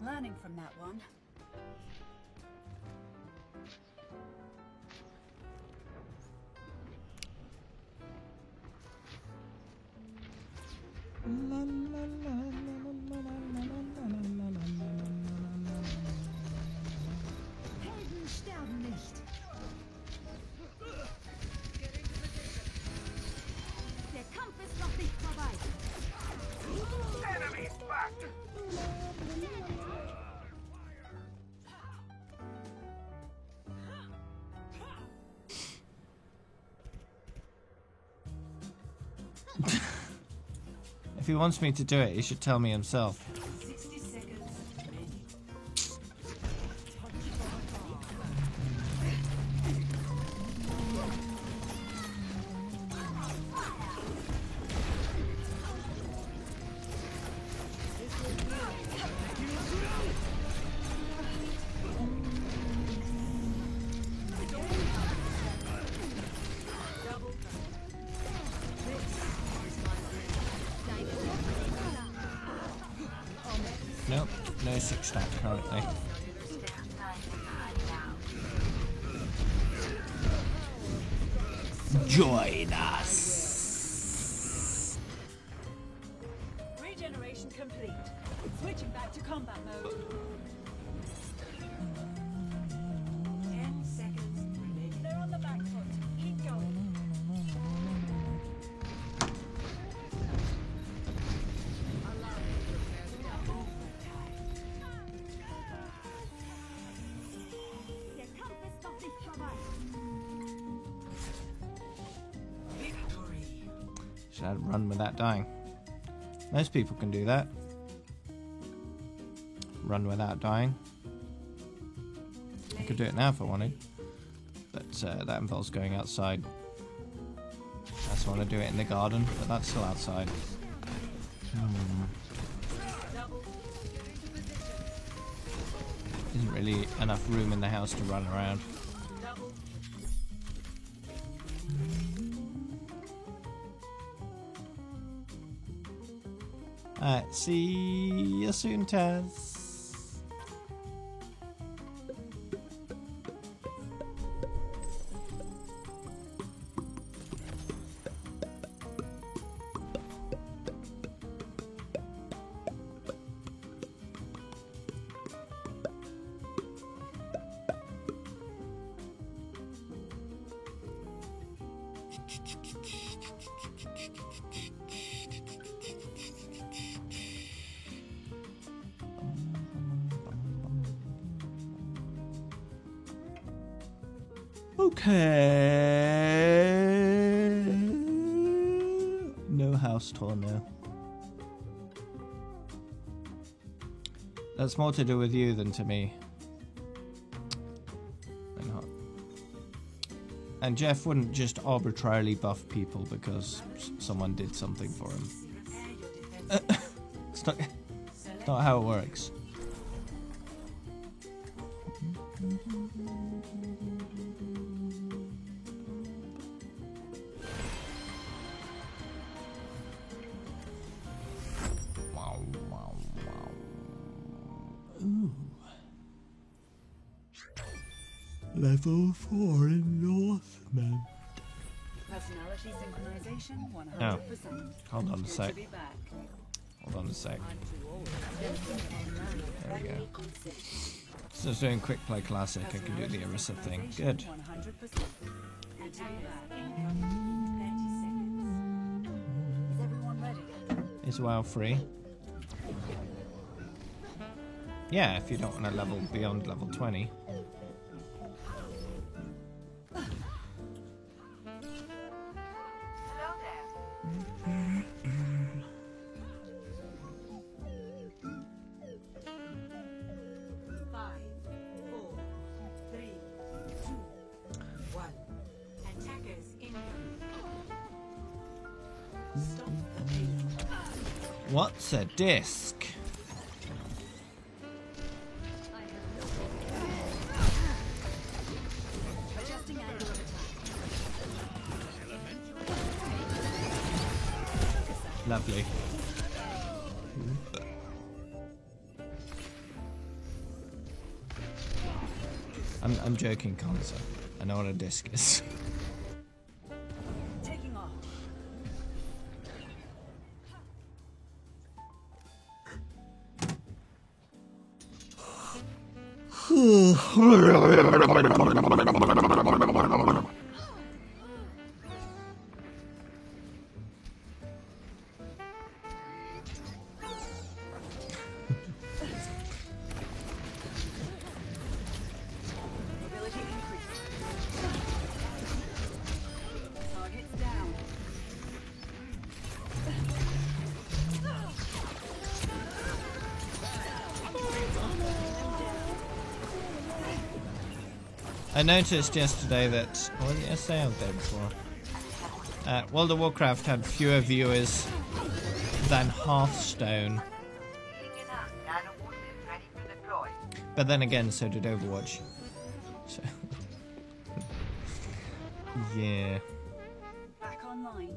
Learning from that one. Helden sterben nicht. Der Kampf ist noch nicht vorbei. Enemy back! If he wants me to do it, he should tell me himself. 60 seconds remaining. Nope, no 6 stack currently. Join us! Regeneration complete. Switching back to combat mode. 10 seconds remaining. They're on the back foot. Keep going. Der Kampf ist noch nicht vorbei. Victory. Should have run without dying. Most people can do that. Run without dying. I could do it now if I wanted. But that involves going outside. I just want to do it in the garden, but that's still outside. Isn't really enough room in the house to run around. Alright, see you soon, Taz. Okay. No house tour now. That's more to do with you than to me. And Jeff wouldn't just arbitrarily buff people because someone did something for him. It's not how it works. Ooh. Level 4 in Northman. Personality synchronization 100%. Oh. Hold on a Good sec. to be back. Hold on a sec. There we go. So doing quick play classic, I can do the Orisa thing. Good. 100%. Good to be back. 30 seconds. Is everyone ready? Is WoW free? Yeah, if you don't want to level beyond level 20. Hello there. 5, 4, 3, 2, 1. Attackers incoming. Stop the beat. What's a disc? Adjusting angle of attack. Lovely. I'm joking, Conza. I know what a disc is. Taking off. Mobility increased. Targets down. I noticed yesterday that, or was it yesterday or the day before? World of Warcraft had fewer viewers than Hearthstone. But then again, so did Overwatch. So yeah. Back online.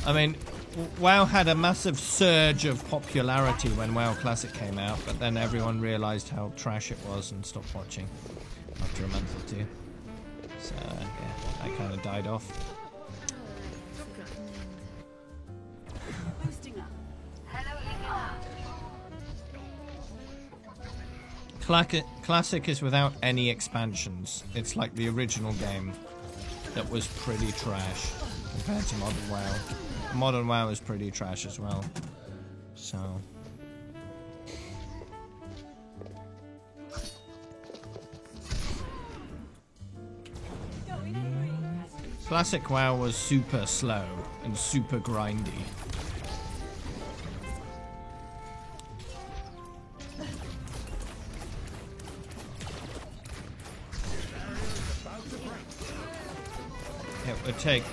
I mean, WoW had a massive surge of popularity when WoW Classic came out, but then everyone realised how trash it was and stopped watching after a month or two. So, yeah, that kind of died off. Boosting up. Classic is without any expansions. It's like the original game that was pretty trash compared to Modern WoW. Modern WoW is pretty trash as well. So Classic WoW was super slow and super grindy. It would take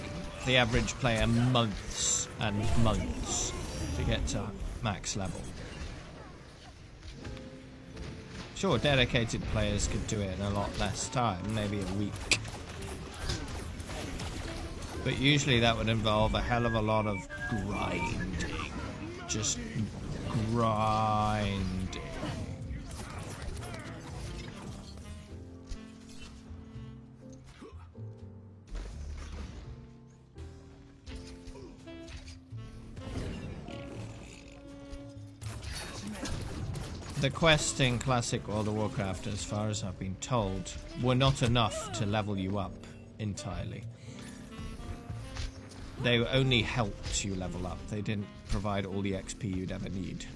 the average player months and months to get to max level. Sure, dedicated players could do it in a lot less time, maybe a week. But usually that would involve a hell of a lot of grinding. Just grinding. The quests in Classic World of Warcraft, as far as I've been told, were not enough to level you up entirely. They only helped you level up. They didn't provide all the XP you'd ever need.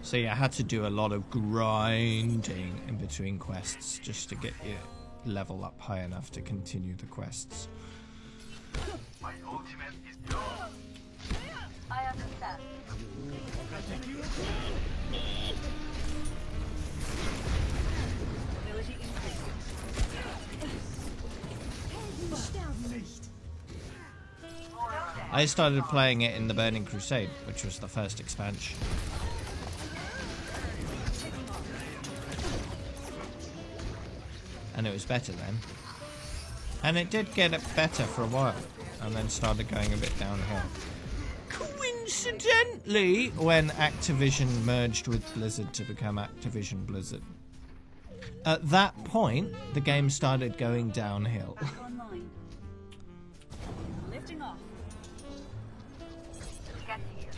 So you had to do a lot of grinding in between quests just to get your level up high enough to continue the quests. My ultimate is yours. I understand. Ability increased. I started playing it in the Burning Crusade, which was the first expansion. And it was better then. And it did get it better for a while, and then started going a bit downhill. Coincidentally, when Activision merged with Blizzard to become Activision Blizzard. At that point, the game started going downhill. Online. Lifting off. Get here.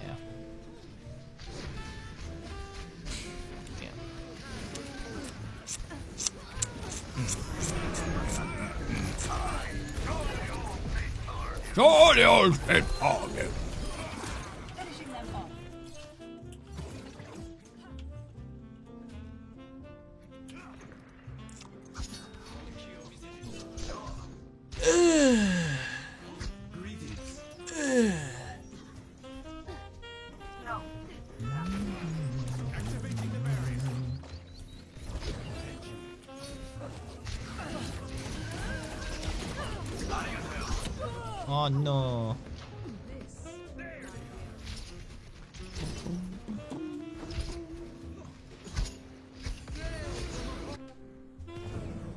Yeah. Jolly old pet target. Finishing them off. Oh no.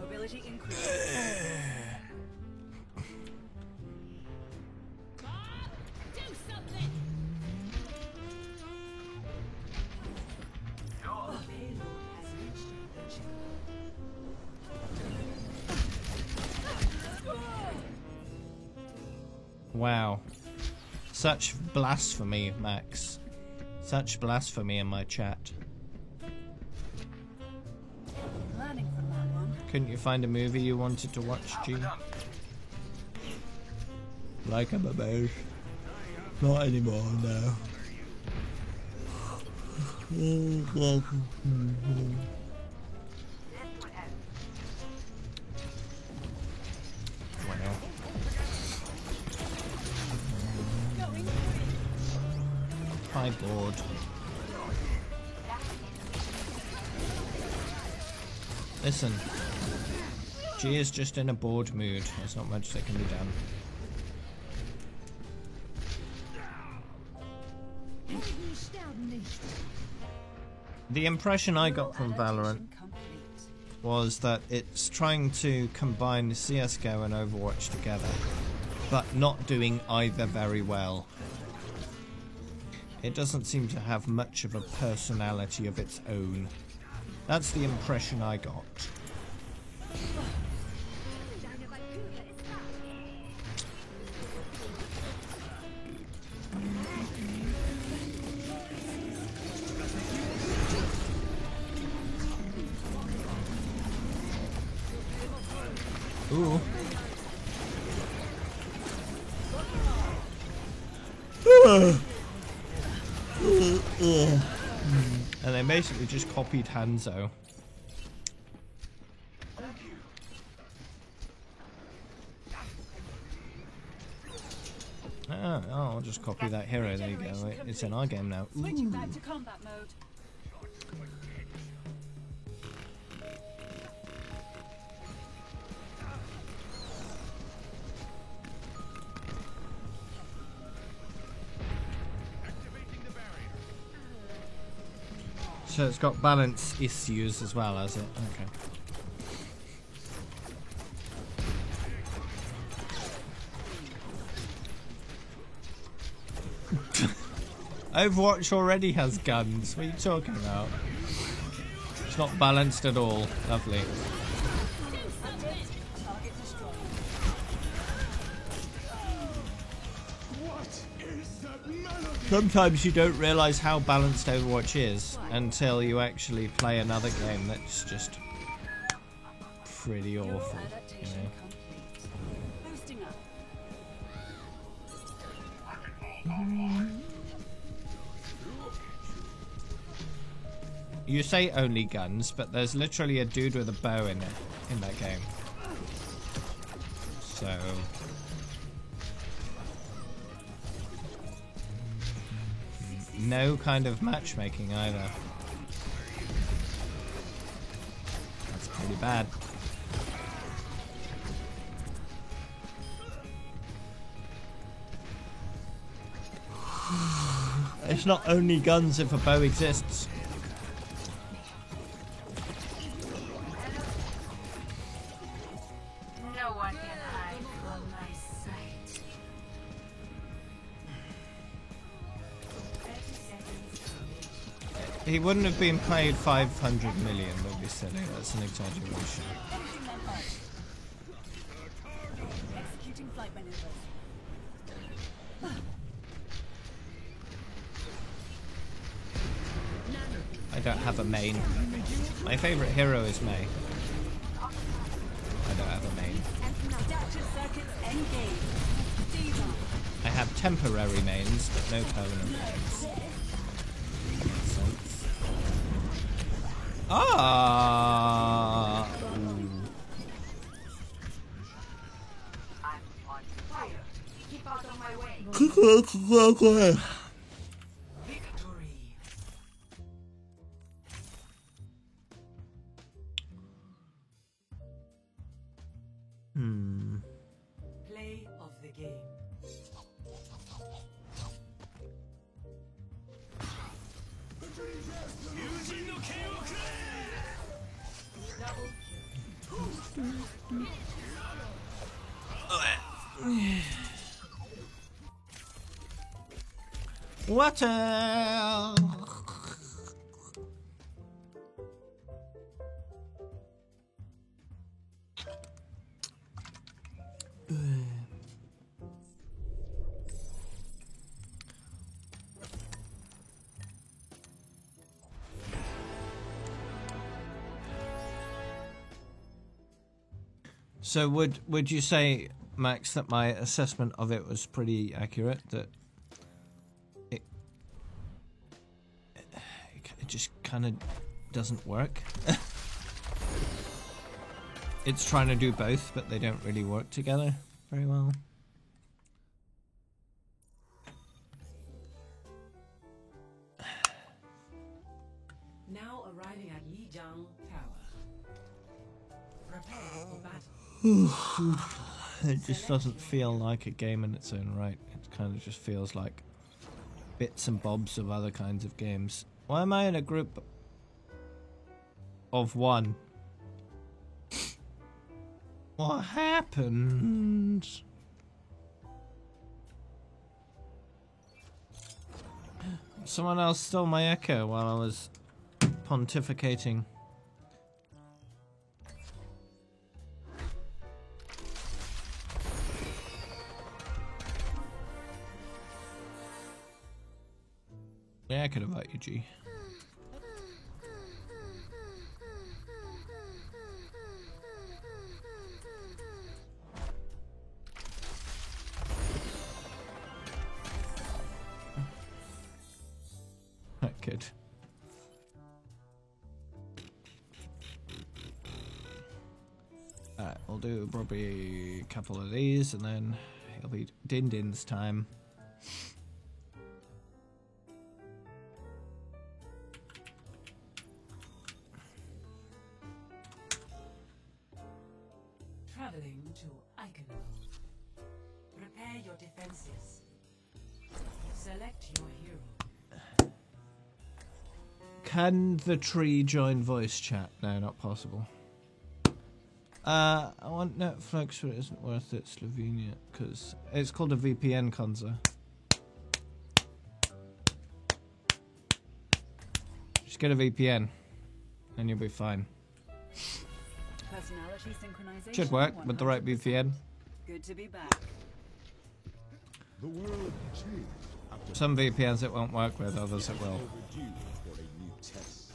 Mobility increased. Wow. Such blasphemy, Max. Such blasphemy in my chat. Learning from that one. Couldn't you find a movie you wanted to watch, G? Like I'm a mouse. Not anymore, no. Hi, board. Listen, G is just in a bored mood. There's not much that can be done. The impression I got from Valorant was that it's trying to combine CSGO and Overwatch together, but not doing either very well. It doesn't seem to have much of a personality of its own. That's the impression I got. Ooh. And they basically just copied Hanzo. Oh, I'll just copy that hero. There you go. It's in our game now. Switching back to combat mode. So it's got balance issues as well, has it? Okay. Overwatch already has guns. What are you talking about? It's not balanced at all. Lovely. Sometimes you don't realise how balanced Overwatch is until you actually play another game that's just pretty awful, you know. You say only guns, but there's literally a dude with a bow in it in that game. So no kind of matchmaking either. That's pretty bad. It's not only guns if a bow exists. No one can hide from my sight. He wouldn't have been paid 500 million, would be silly. That's an exaggeration. Executing flight maneuvers. I don't have a main. My favourite hero is Mei. I don't have a main. I have temporary mains, but no permanent mains. Makes sense. Ah! Ooh. I'm on fire. Keep out of my way. Victory. Play of the game. Water! So would you say, Max, that my assessment of it was pretty accurate? That it just kind of doesn't work. It's trying to do both, but they don't really work together very well. Now arriving at Lijiang Tower. Prepare for battle. It just doesn't feel like a game in its own right. It kind of just feels like bits and bobs of other kinds of games. Why am I in a group of one? What happened? Someone else stole my echo while I was pontificating. Yeah, I could invite you, G. Good. Alright, we'll do probably a couple of these and then it'll be Din Din's time. Traveling to Eichenwald. Prepare your defenses. Select your hero. Can the tree join voice chat? No, not possible. I want Netflix, but it isn't worth it, Slovenia, because it's called a VPN, Konza. Just get a VPN, and you'll be fine. Personality synchronization. Should work with the right VPN. Good to be back. The world changed after Some VPNs it won't work with, others it will. overdue for a new test.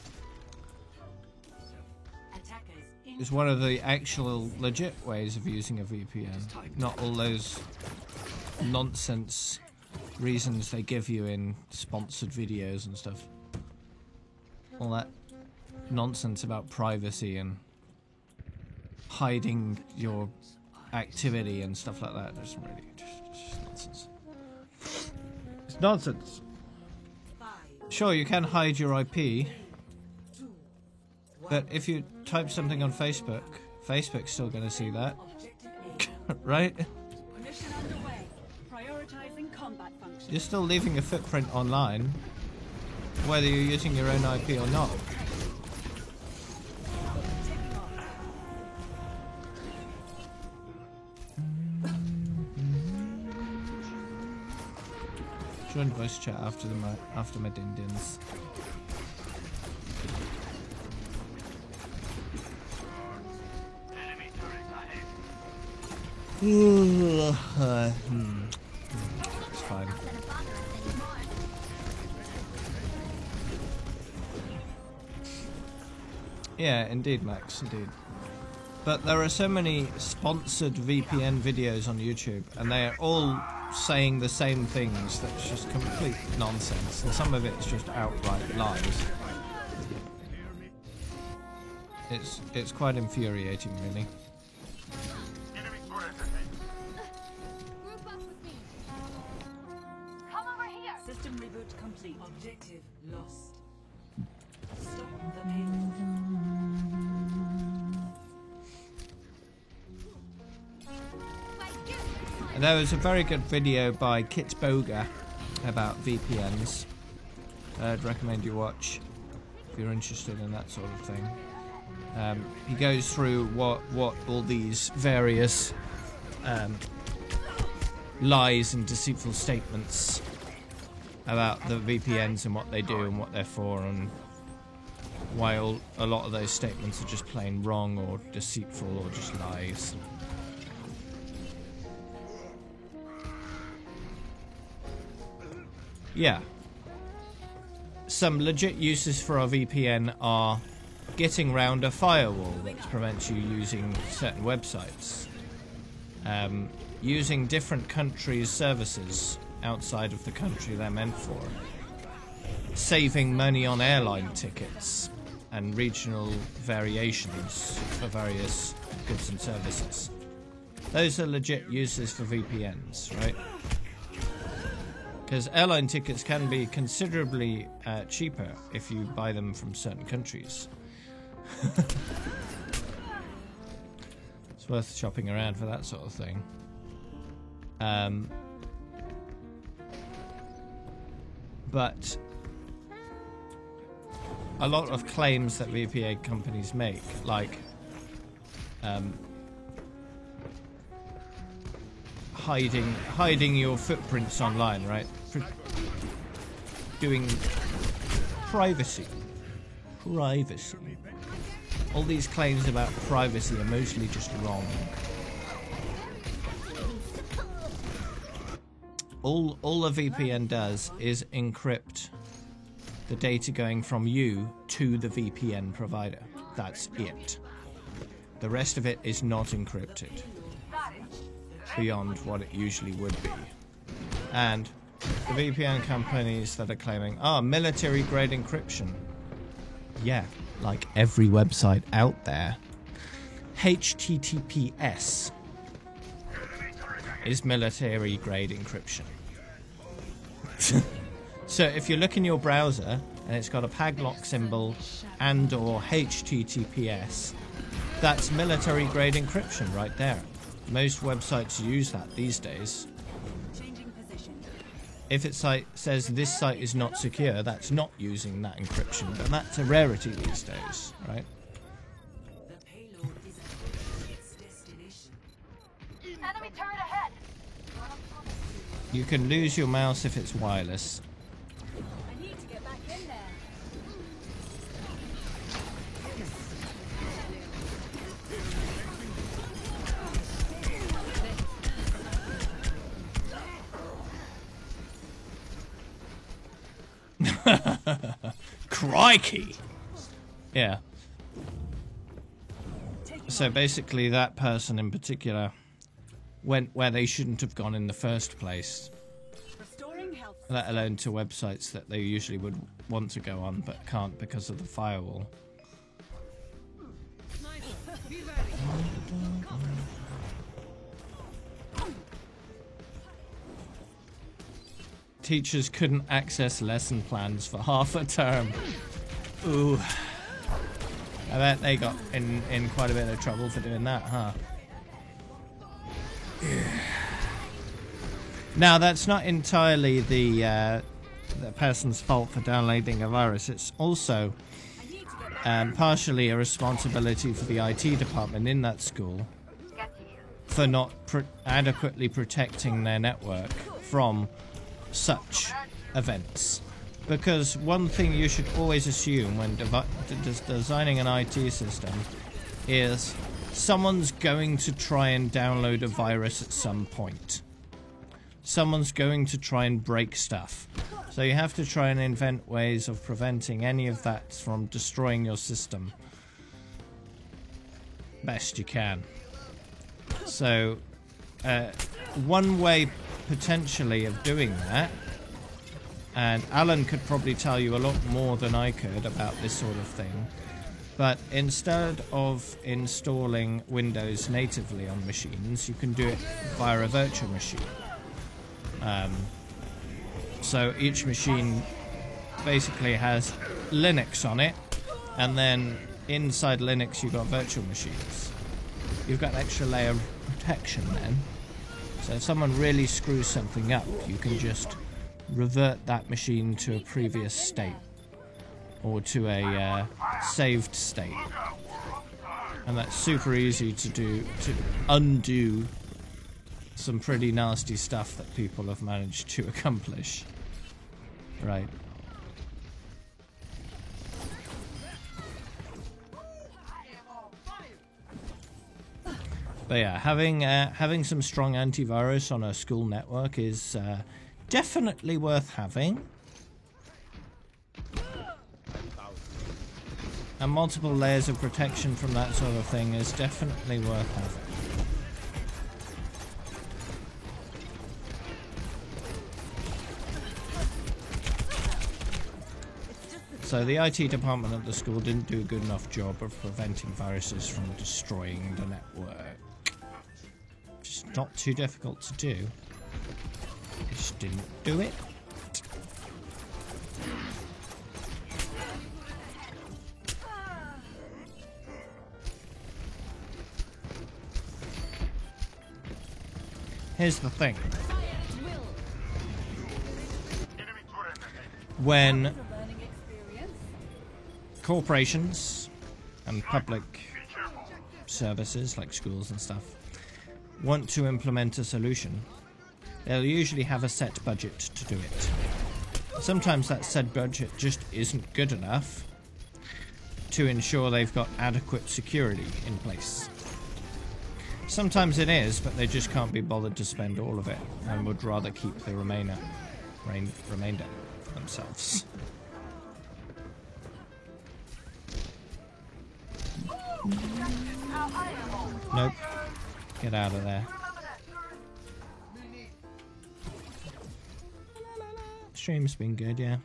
It's one of the actual legit ways of using a VPN. Not all those nonsense reasons they give you in sponsored videos and stuff. All that nonsense about privacy and hiding your activity and stuff like that. Just really just nonsense. It's nonsense. Sure, you can hide your IP, but if you type something on Facebook, Facebook's still going to see that, right? Mission underway. Prioritizing combat functions. You're still leaving a footprint online, whether you're using your own IP or not. Join voice chat after my din-dins. It's fine. Yeah, indeed, Max, indeed. But there are so many sponsored VPN videos on YouTube, and they are all saying the same things. That's just complete nonsense, and some of it's just outright lies. It's quite infuriating, really. Come over here. System reboot complete. Objective lost. Stop the payload. And there was a very good video by Kit Boga about VPNs. I'd recommend you watch if you're interested in that sort of thing. He goes through what all these various lies and deceitful statements about the VPNs and what they do and what they're for, and why a lot of those statements are just plain wrong or deceitful or just lies. Yeah. Some legit uses for our VPN are getting round a firewall that prevents you using certain websites. Using different countries' services outside of the country they're meant for. Saving money on airline tickets and regional variations for various goods and services. Those are legit uses for VPNs, right? Because airline tickets can be considerably cheaper if you buy them from certain countries. It's worth shopping around for that sort of thing. But a lot of claims that VPN companies make, like hiding your footprints online, right? Doing privacy. All these claims about privacy are mostly just wrong. All a VPN does is encrypt the data going from you to the VPN provider. That's it. The rest of it is not encrypted beyond what it usually would be. And the VPN companies that are claiming, military grade encryption. Yeah, like every website out there. HTTPS is military grade encryption. So if you look in your browser and it's got a padlock symbol and or HTTPS, that's military grade encryption right there. Most websites use that these days. If it says this site is not secure, that's not using that encryption, but that's a rarity these days, right? The payload is at its destination. Enemy turret ahead. You can lose your mouse if it's wireless. I need to get back in there. Crikey! Yeah. So basically that person in particular went where they shouldn't have gone in the first place, let alone to websites that they usually would want to go on but can't because of the firewall. Teachers couldn't access lesson plans for half a term. Ooh. I bet they got in quite a bit of trouble for doing that, huh? Now, that's not entirely the person's fault for downloading a virus. It's also partially a responsibility for the IT department in that school for not adequately protecting their network from such events. Because one thing you should always assume when designing an IT system is someone's going to try and download a virus at some point. Someone's going to try and break stuff. So you have to try and invent ways of preventing any of that from destroying your system best you can. So one way potentially of doing that, and Alan could probably tell you a lot more than I could about this sort of thing, but instead of installing Windows natively on machines, you can do it via a virtual machine. So each machine basically has Linux on it, and then inside Linux you've got virtual machines. You've got an extra layer of protection then. So if someone really screws something up, you can just revert that machine to a previous state or to a saved state. And that's super easy to do, to undo some pretty nasty stuff that people have managed to accomplish. Right. But yeah, having some strong antivirus on a school network is definitely worth having. And multiple layers of protection from that sort of thing is definitely worth having. So the IT department at the school didn't do a good enough job of preventing viruses from destroying the network. Just not too difficult to do. They just didn't do it. Here's the thing. When corporations and public services like schools and stuff want to implement a solution, they'll usually have a set budget to do it. Sometimes that said budget just isn't good enough to ensure they've got adequate security in place. Sometimes it is, but they just can't be bothered to spend all of it and would rather keep the remainder themselves. Nope. Get out of there. Stream's been good, yeah.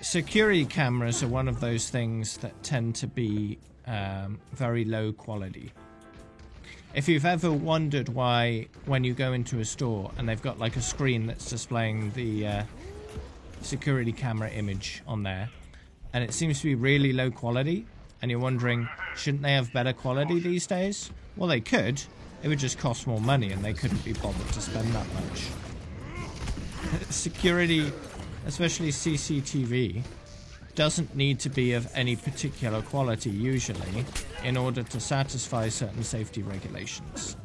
Security cameras are one of those things that tend to be very low quality. If you've ever wondered why when you go into a store and they've got like a screen that's displaying the security camera image on there and it seems to be really low quality and you're wondering, shouldn't they have better quality these days? Well, they could. It would just cost more money and they couldn't be bothered to spend that much. Security, especially CCTV, doesn't need to be of any particular quality usually in order to satisfy certain safety regulations.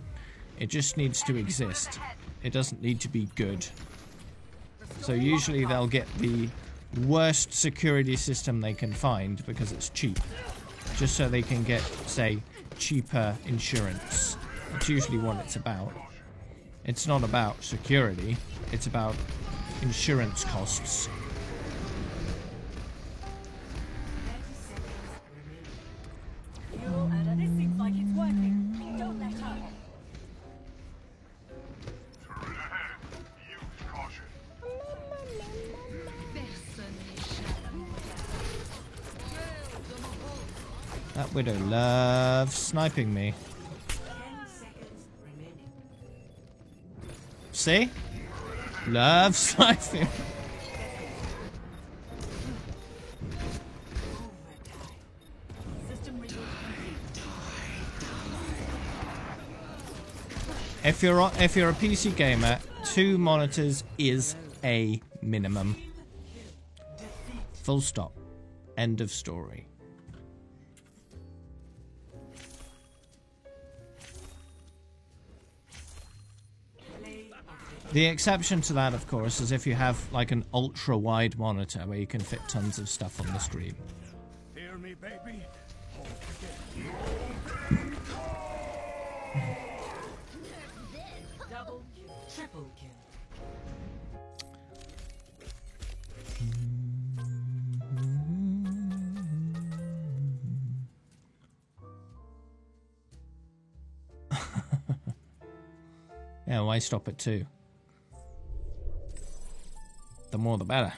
It just needs to exist. It doesn't need to be good. So usually they'll get the worst security system they can find because it's cheap, just so they can get, say, cheaper insurance. That's usually what it's about. It's not about security, it's about insurance costs. This seems like it's working. Don't let up. Use caution. That widow loves sniping me. 10 seconds remaining. See? Loves sniping. System reboot complete. If you're a PC gamer, 2 monitors is a minimum. Full stop. End of story. The exception to that, of course, is if you have like an ultra-wide monitor where you can fit tons of stuff on the screen. Hear me, baby? Hold together. Double kill. Triple kill. Yeah, why stop at 2? The more the better.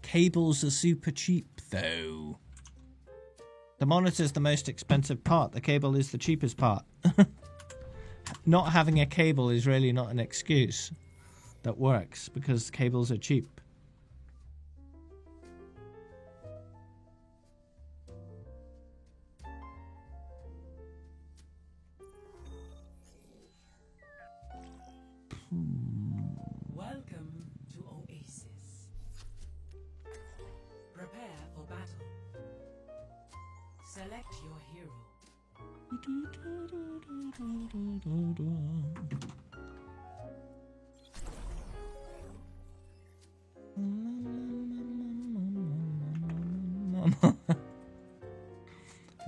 Cables are super cheap, though. The monitor's the most expensive part. The cable is the cheapest part. Not having a cable is really not an excuse that works, because cables are cheap. Welcome to Oasis. Prepare for battle. Select your hero.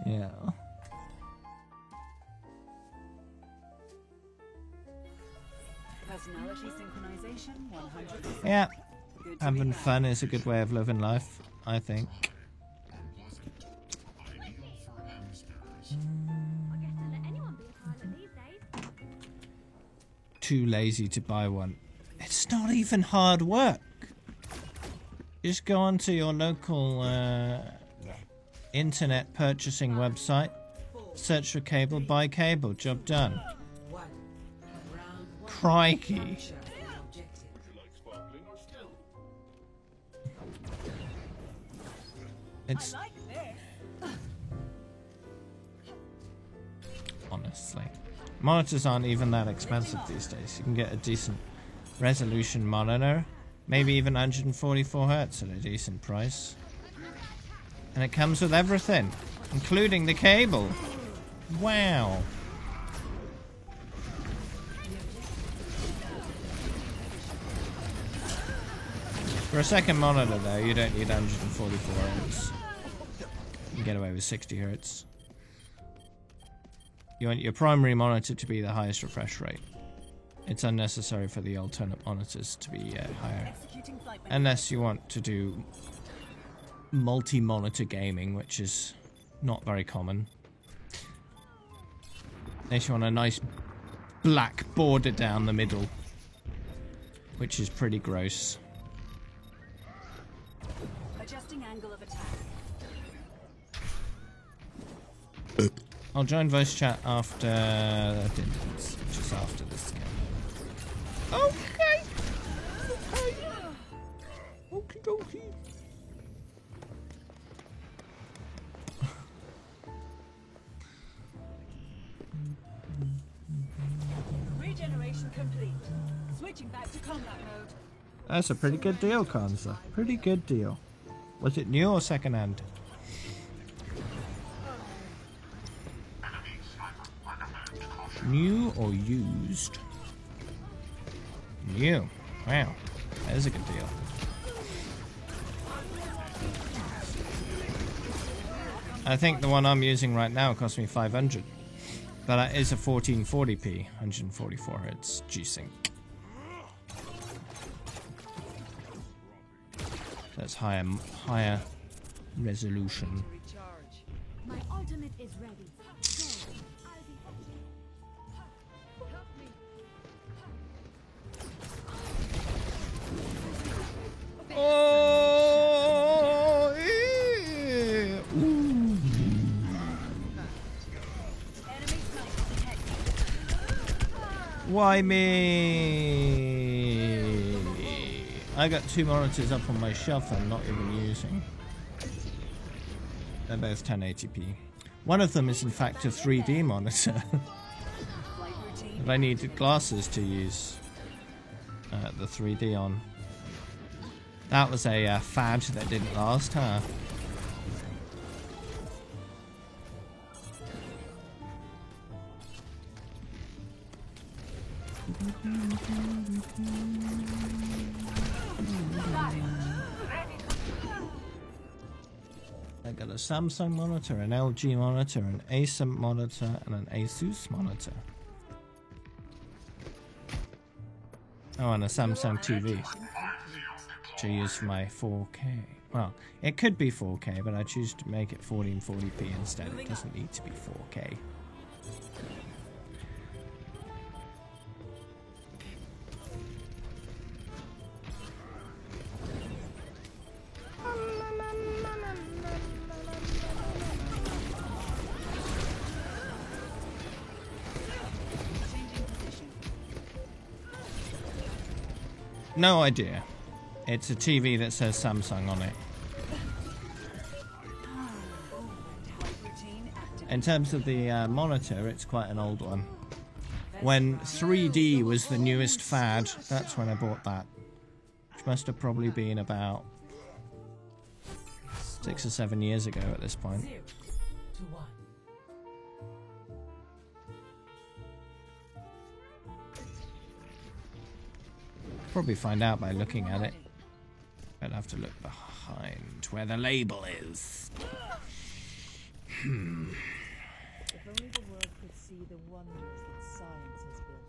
Yeah. Personality synchronization 100%. Yeah, Good to be having back. fun is a good way of living life, I think. I guess to let anyone be a pilot these days. Too lazy to buy one. It's not even hard work. Just go onto your local internet purchasing website, search for cable, buy cable, job done. One. Round one. Crikey. Capture the objective. It's I like this. honestly. Monitors aren't even that expensive these days. You can get a decent resolution monitor, maybe even 144 Hz at a decent price. And it comes with everything, including the cable. Wow. For a second monitor though, you don't need 144 Hz. You can get away with 60 Hz. You want your primary monitor to be the highest refresh rate. It's unnecessary for the alternate monitors to be higher. Executing flight Unless you want to do multi-monitor gaming, which is not very common. Unless you want a nice black border down the middle, which is pretty gross. Adjusting angle of attack. I'll join voice chat after Dindins, which is after this game. Okay. Okay. Okie dokie. Regeneration complete. Switching back to combat mode. That's a pretty good deal, Kanza. Pretty good deal. Was it new or second hand? New or used? New. Wow. That is a good deal. I think the one I'm using right now cost me 500. But that is a 1440p, 144 Hz G-Sync. That's higher resolution. My ultimate is ready. Go. I'll be Oh, yeah. Ooh. Why me? I got two monitors up on my shelf I'm not even using. They're both 1080p. One of them is in fact a 3D monitor. But I needed glasses to use the 3D on. That was a fad that didn't last, huh? I got a Samsung monitor, an LG monitor, an Acer monitor, and an Asus monitor. Oh, and a Samsung TV, which I use for my 4K. Well, it could be 4K, but I choose to make it 1440p instead. It doesn't need to be 4K. No idea. It's a TV that says Samsung on it. In terms of the monitor, it's quite an old one. When 3D was the newest fad, that's when I bought that. Which must have probably been about 6 or 7 years ago at this point. 0 to 1. Probably find out by looking at it. I'd have to look behind where the label is. If only the world could see the wonders that science has built.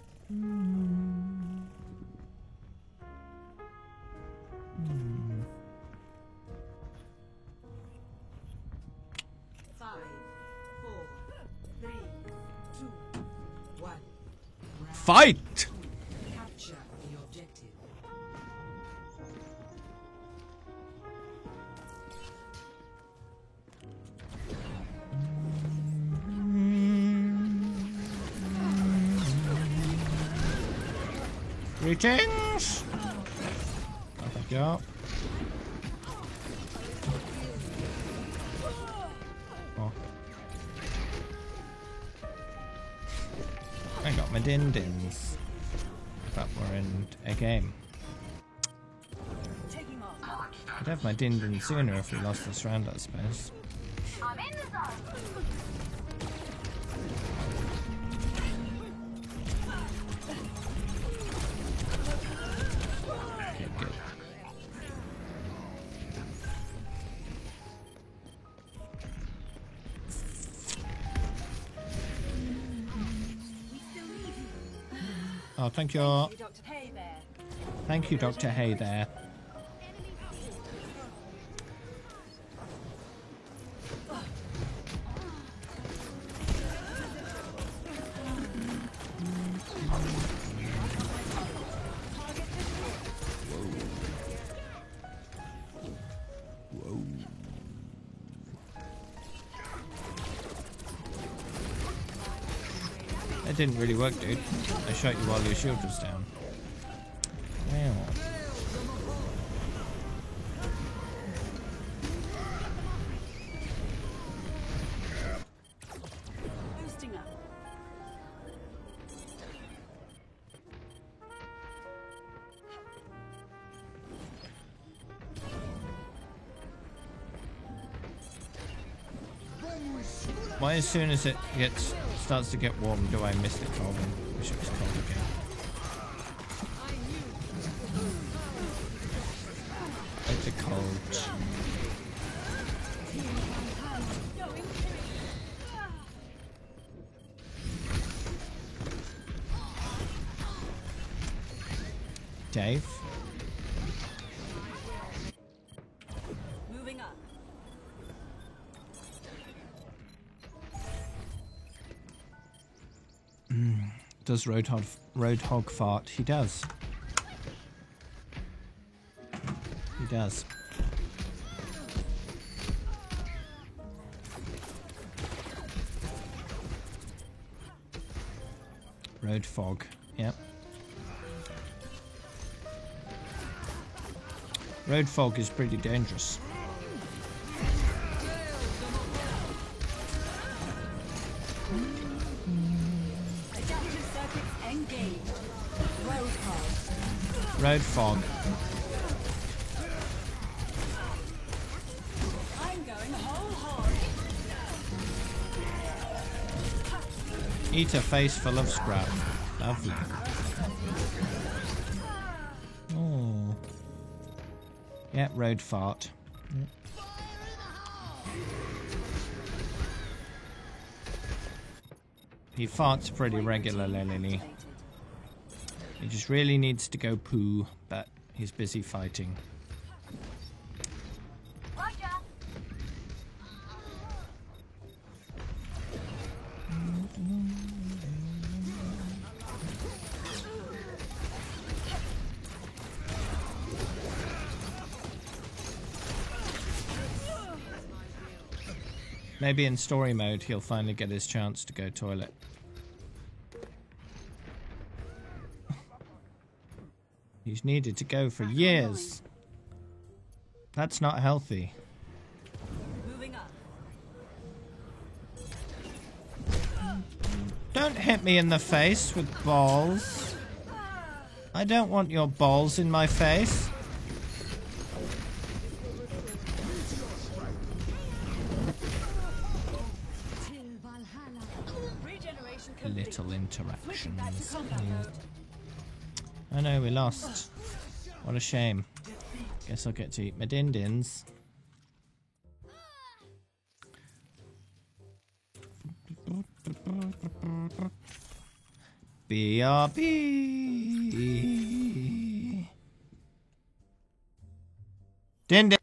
Fight! Capture the objective. Greetings! Oh, thank you. Oh. I got my din-dins. But we're in a game. I'd have my din-din sooner if we lost this round, I suppose. I'm in the zone. Okay, good. Oh, thank you. Thank you, Dr. Hay there. That didn't really work, dude. I shot you while your shield was down. Wow. Boosting up. Why as soon as it starts to get warm do I miss the cold and wish it was cold again? It's a cold. Dave? Moving up. Does Roadhog fart? He does. He does. Road fog. Yep. Road fog is pretty dangerous. Road fog. I'm going whole hog. Eat a face full of scrap. Lovely. Oh. Yeah, road fart. Yep. He farts pretty regularly. He just really needs to go poo, but he's busy fighting. Roger. Maybe in story mode he'll finally get his chance to go toilet. He's needed to go for years. That's not healthy. Moving up. Don't hit me in the face with balls. I don't want your balls in my face. Little interactions. I know we lost. What a shame. Guess I'll get to eat my din-dins. BRB. Din-din.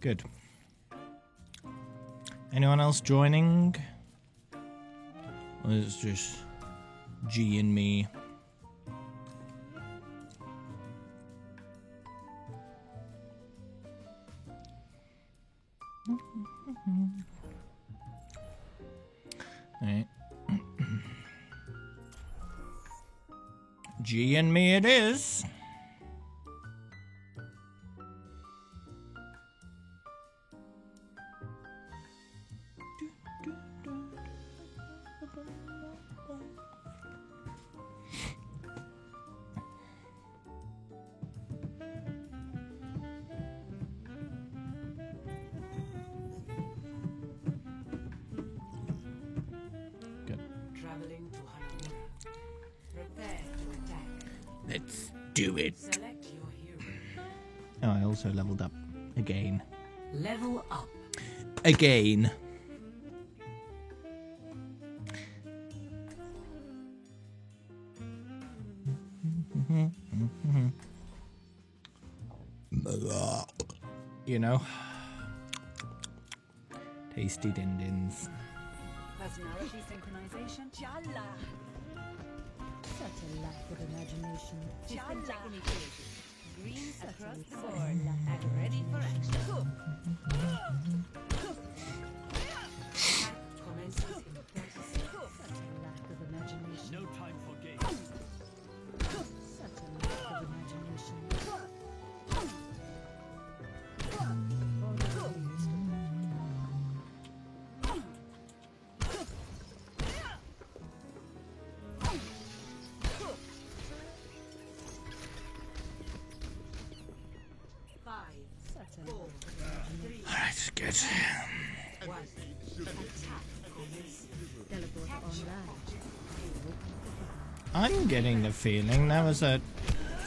Good. Anyone else joining? Or is it just G and me? Right. G and me it is. Traveling to Hanamura. Prepare to attack. Let's do it. Select your hero. Oh, I also leveled up again. Level up. Again. You know, tasty din-dins. Personality synchronization. Chala. Such a lack of imagination. Chala. Green across the board and ready for action. Commences in 30 seconds. Such a lack of imagination. No time for games. Such a lack of imagination. Alright, good. I'm getting the feeling there was a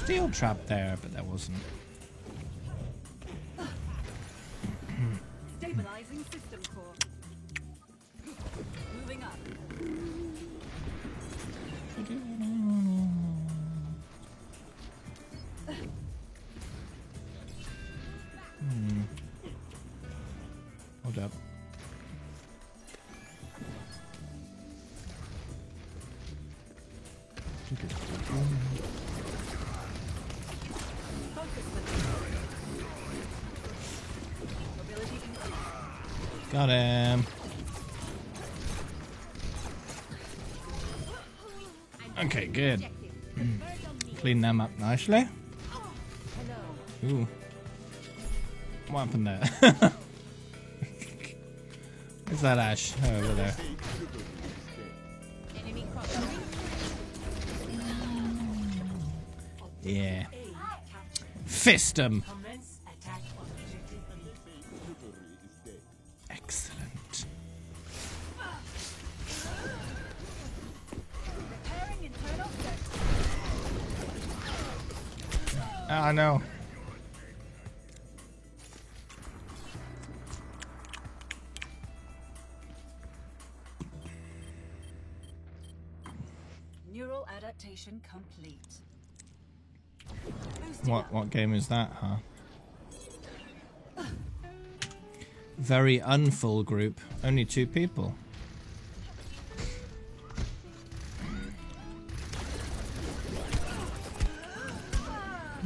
steel trap there, but there wasn't. Stabilizing system core. Moving up. Hold up. Got him. Okay, good. Clean them up nicely. Ooh. What happened there? Where's that Ash? Oh, over there. Yeah. Fist him. Excellent. Oh no. Neural adaptation complete. What game is that, huh? Very unfull group. Only 2 people.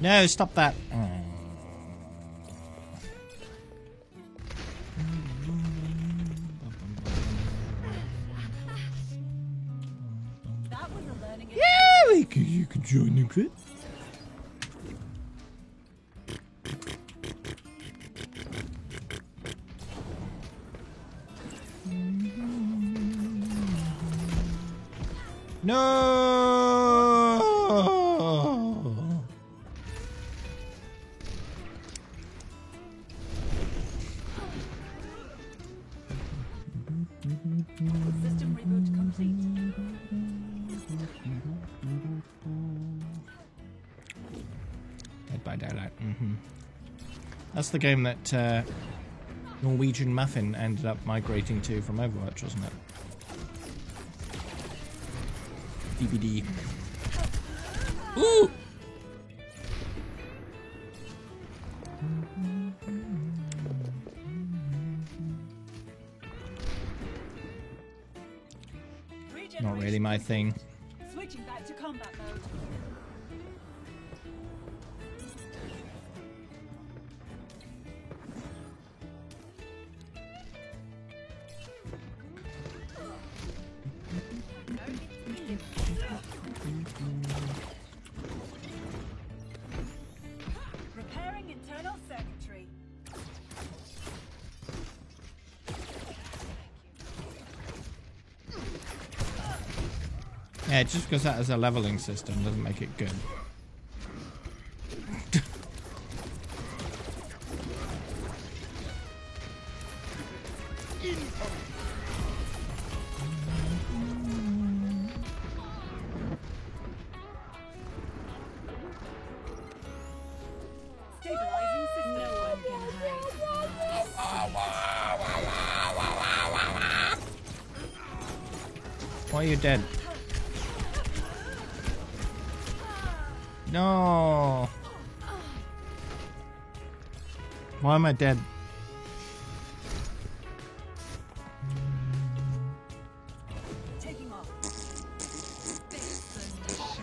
No, stop that. Yeah, you can join the group. No! System reboot complete. Dead by Daylight. That's the game that Norwegian Muffin ended up migrating to from Overwatch, wasn't it? DVD. Ooh! my thing. Switching back to combat mode. Repairing internal circuitry. Yeah, just because that is a leveling system doesn't make it good. Stabilizing system. No one can hide. Why are you dead? No. Why am I dead? Taking off.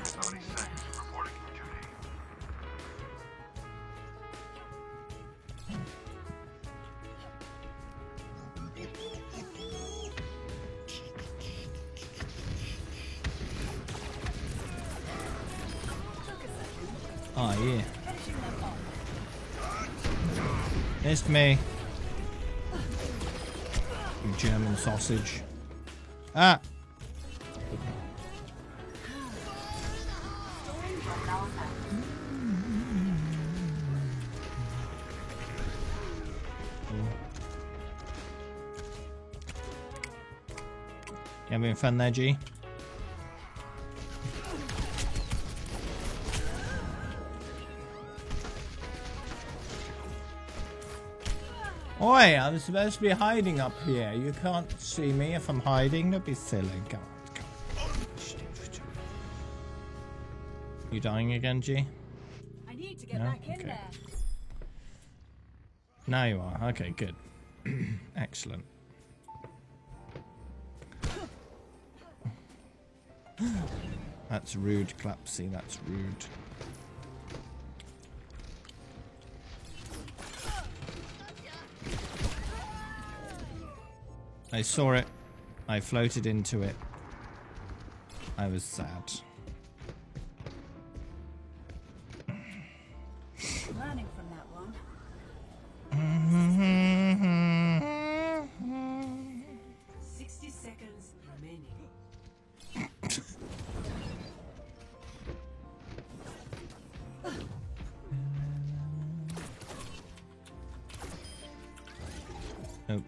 Reporting for duty. Oh yeah. Missed me. You German sausage. Ah! You having fun there, G? Oi, I'm supposed to be hiding up here. You can't see me if I'm hiding. Don't be silly. Come on, come on. You dying again, G? I need to get No? back in Okay. there. Now you are. Okay, good. Excellent. That's rude, Clapsy. That's rude. I saw it. I floated into it. I was sad. Learning from that one. 60 seconds remaining. Nope.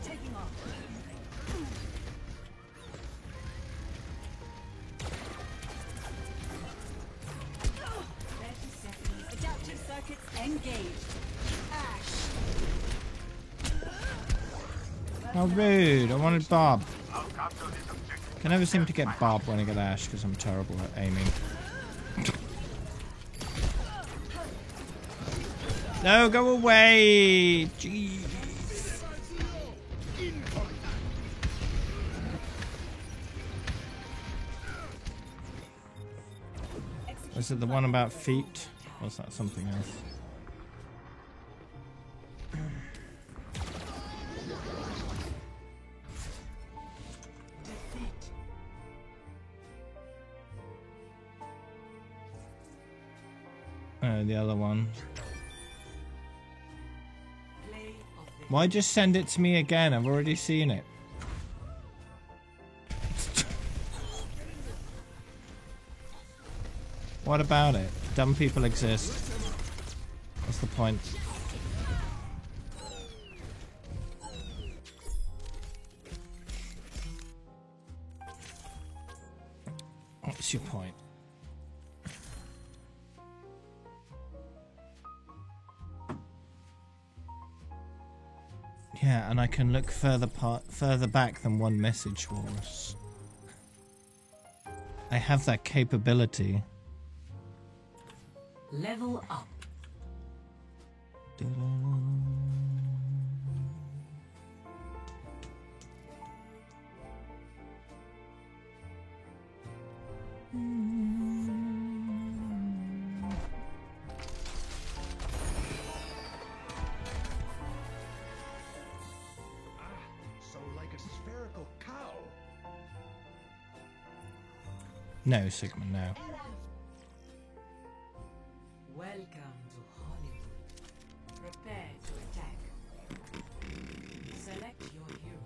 Taking off. Adaptive circuits engaged. Ash. How rude. I wanted Bob. Can never seem to get Bob when I get Ash because I'm terrible at aiming. No, go away! Jeez. Was it the one about feet? Or was that something else? The other one. Why just send it to me again? I've already seen it. What about it? Dumb people exist. What's the point? What's your point? Yeah, and I can look further back than one message was. I have that capability. Level up. So like a spherical cow. No, Sigma, no. Welcome to Hollywood. Prepare to attack. Select your hero.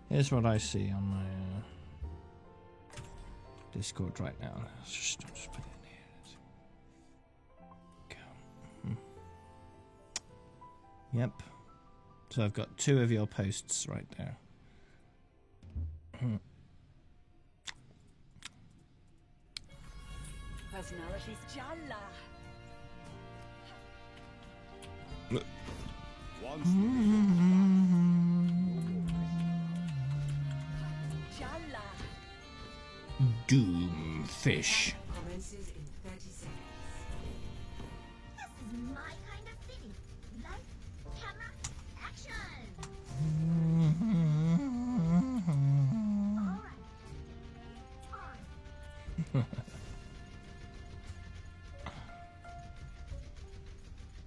Here's what I see on my Discord right now. Let's just put it in here. Go. Yep. So I've got 2 of your posts right there. Personalities Jalla. Jalla. Doomfish. Commences in 30 seconds. This is my kind of city. Light, camera, action!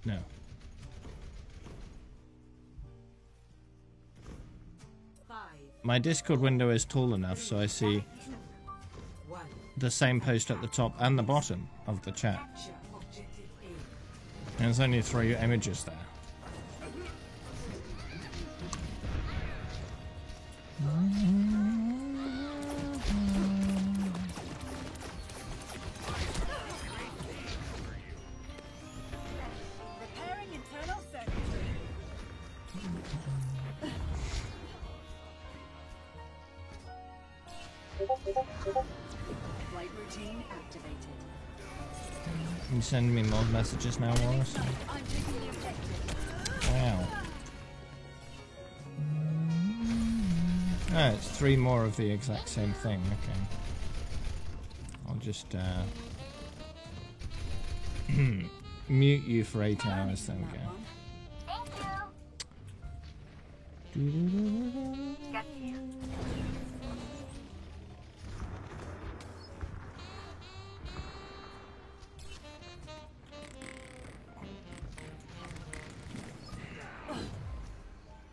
No. My Discord window is tall enough so I see the same post at the top and the bottom of the chat. And there's only 3 images there. Repairing internal circuitry. Flight routine activated. Can you send me more messages now, Wallace? I'm taking the objective. Wow. Oh, it's 3 more of the exact same thing. Okay. I'll just mute you for 8 hours, then go.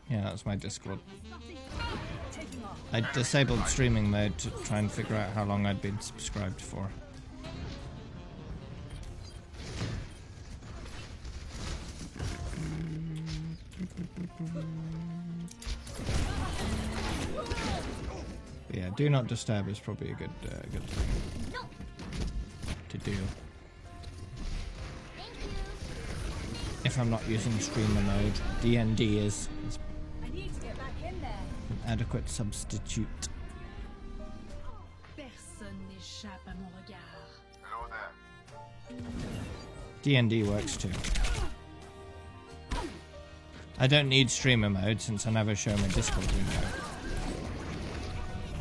Yeah, that's my Discord. I disabled streaming mode to try and figure out how long I'd been subscribed for. But yeah, do not disturb is probably a good thing to do. If I'm not using streamer mode, DND is I need to get back in there. an adequate substitute. Personne n'échappe à mon regard. Hello there. DND works too. I don't need streamer mode since I never show my Discord window.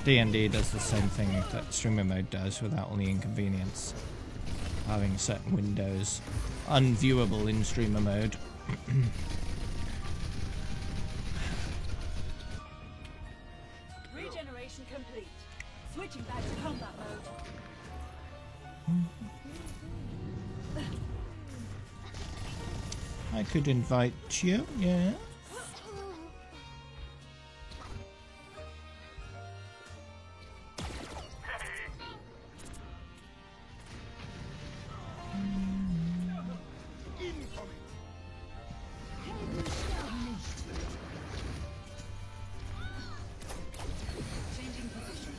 DND does the same thing that streamer mode does without all the inconvenience. Having certain windows unviewable in streamer mode. Regeneration complete. Switching back to combat mode. I could invite you, yeah. Changing position.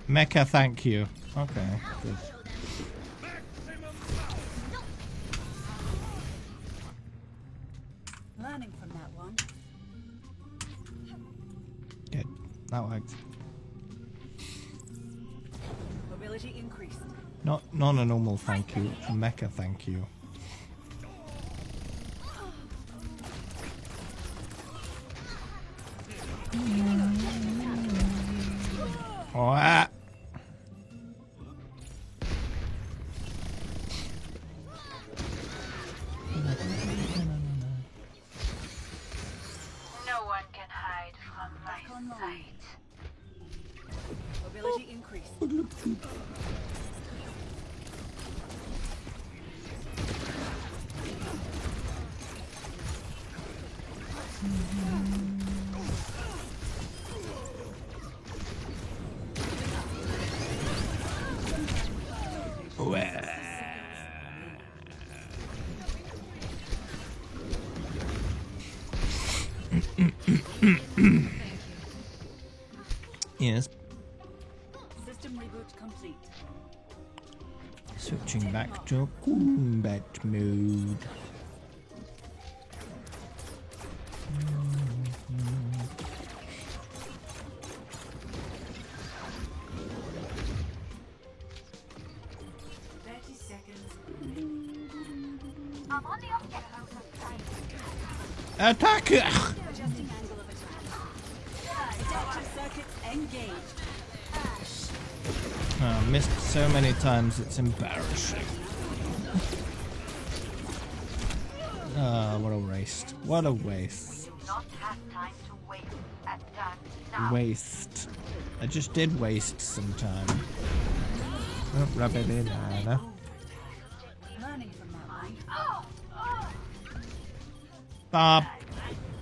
Mecha, thank you. Okay, good. Learning from that one. Good. That worked. Mobility increased. Not a normal thank you, a mecha thank you. Ah. No one can hide from my sight. Mobility increase. Yes. System reboot complete. Switching back to combat mode. I'm on the objective. Attack! Adjusting angle of attack. Adaptive circuits engaged. Oh, missed so many times, it's embarrassing. Ah, what a waste. What a waste. Not have time to wait. Attack now. Waste. I just did waste some time. Oh, rub it in, Anna. Learning from that one. Bob.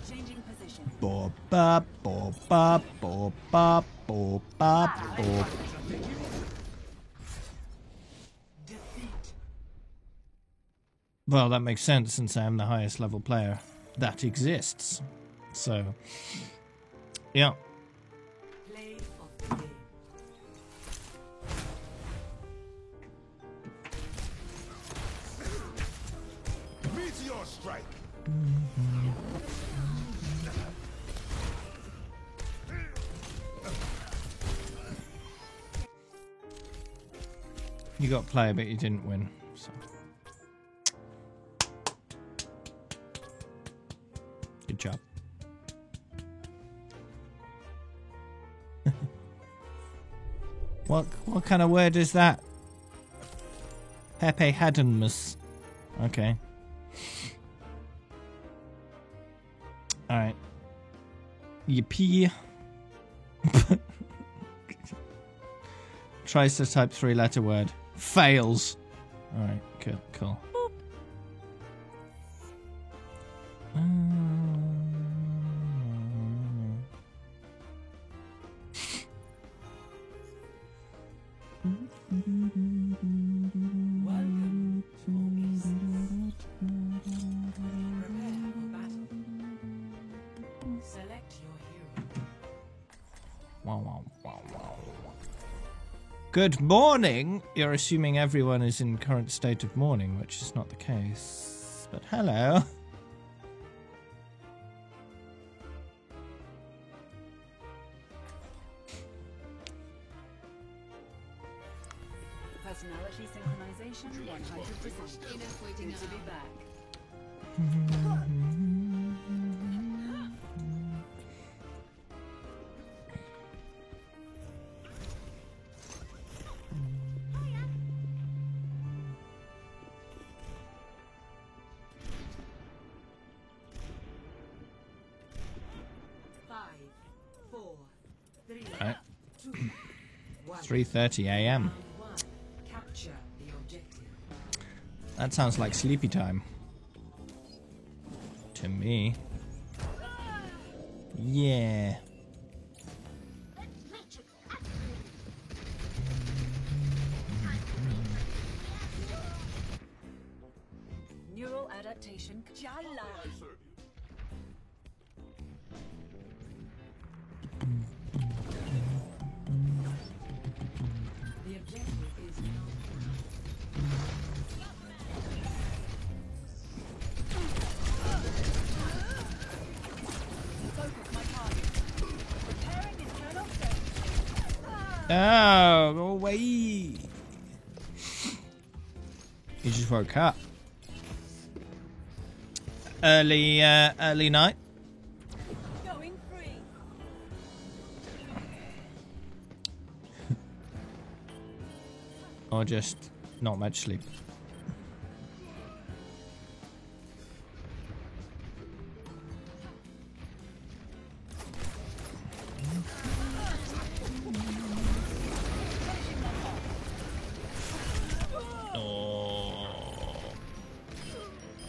Changing position. Bob, bob, bob, bob, bob, bob, bob, bob, bob. Well, that makes sense since I am the highest level player that exists. So, yeah. Play of the game. Meteor strike. You got player, but you didn't win. So. Good job. What kind of word is that? Pepe Haddenmus. Okay. Alright. Yippee. Tries to type 3-letter word. Fails. Alright, cool. Welcome to Oasis. Prepare for battle. Select your hero. Wow. Good morning! You're assuming everyone is in current state of mourning, which is not the case. But hello. Personality synchronization 100%. Enough waiting Good to be around. back. Five, four, three, Alright. 2, 1. 3:30 a.m. Capture the objective. That sounds like sleepy time. To me. Yeah. Neural adaptation. Jala. The objective is now. Focus my target. Preparing internal search. Oh, go away. You just woke up. Early night. Going free. or just not much sleep.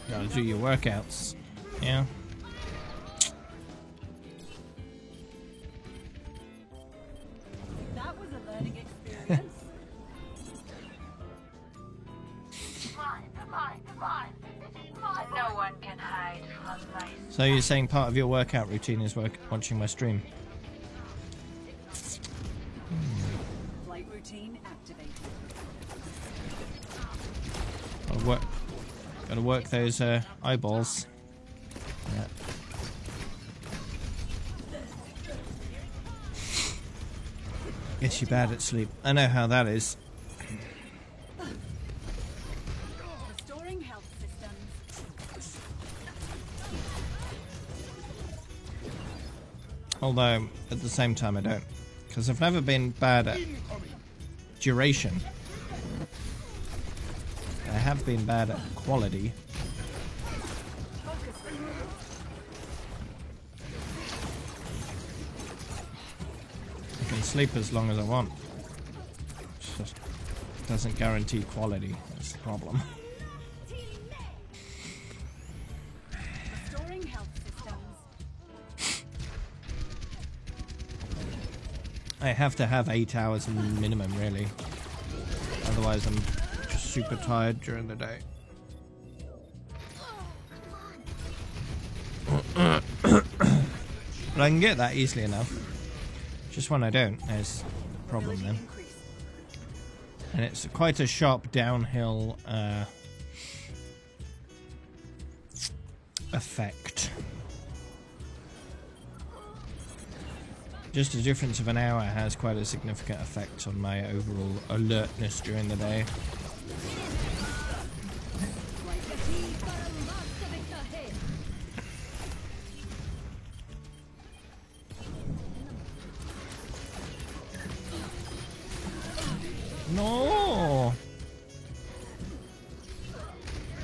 Gotta do your workouts. Yeah. That was a learning experience. No one can hide from my So you're saying part of your workout routine is watching my stream? Flight routine activated. Gotta work those eyeballs. Yeah. Guess you're bad at sleep. I know how that is. Restoring health systems. Although, at the same time I don't. Because I've never been bad at duration. I have been bad at quality. I can sleep as long as I want. It just doesn't guarantee quality. That's the problem. Restoring health systems. I have to have 8 hours minimum, really. Otherwise, I'm just super tired during the day. But I can get that easily enough. Just when I don't, there's a problem then. And it's quite a sharp downhill effect. Just a difference of an hour has quite a significant effect on my overall alertness during the day. No!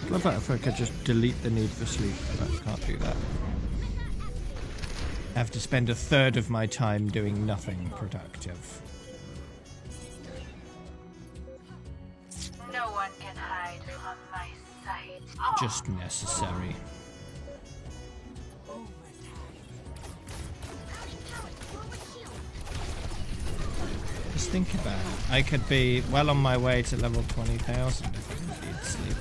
I love that if I could just delete the need for sleep, but I can't do that. I have to spend a third of my time doing nothing productive. No one can hide from my sight. Just necessary. Just think about it. I could be well on my way to level 20,000 if I need sleep.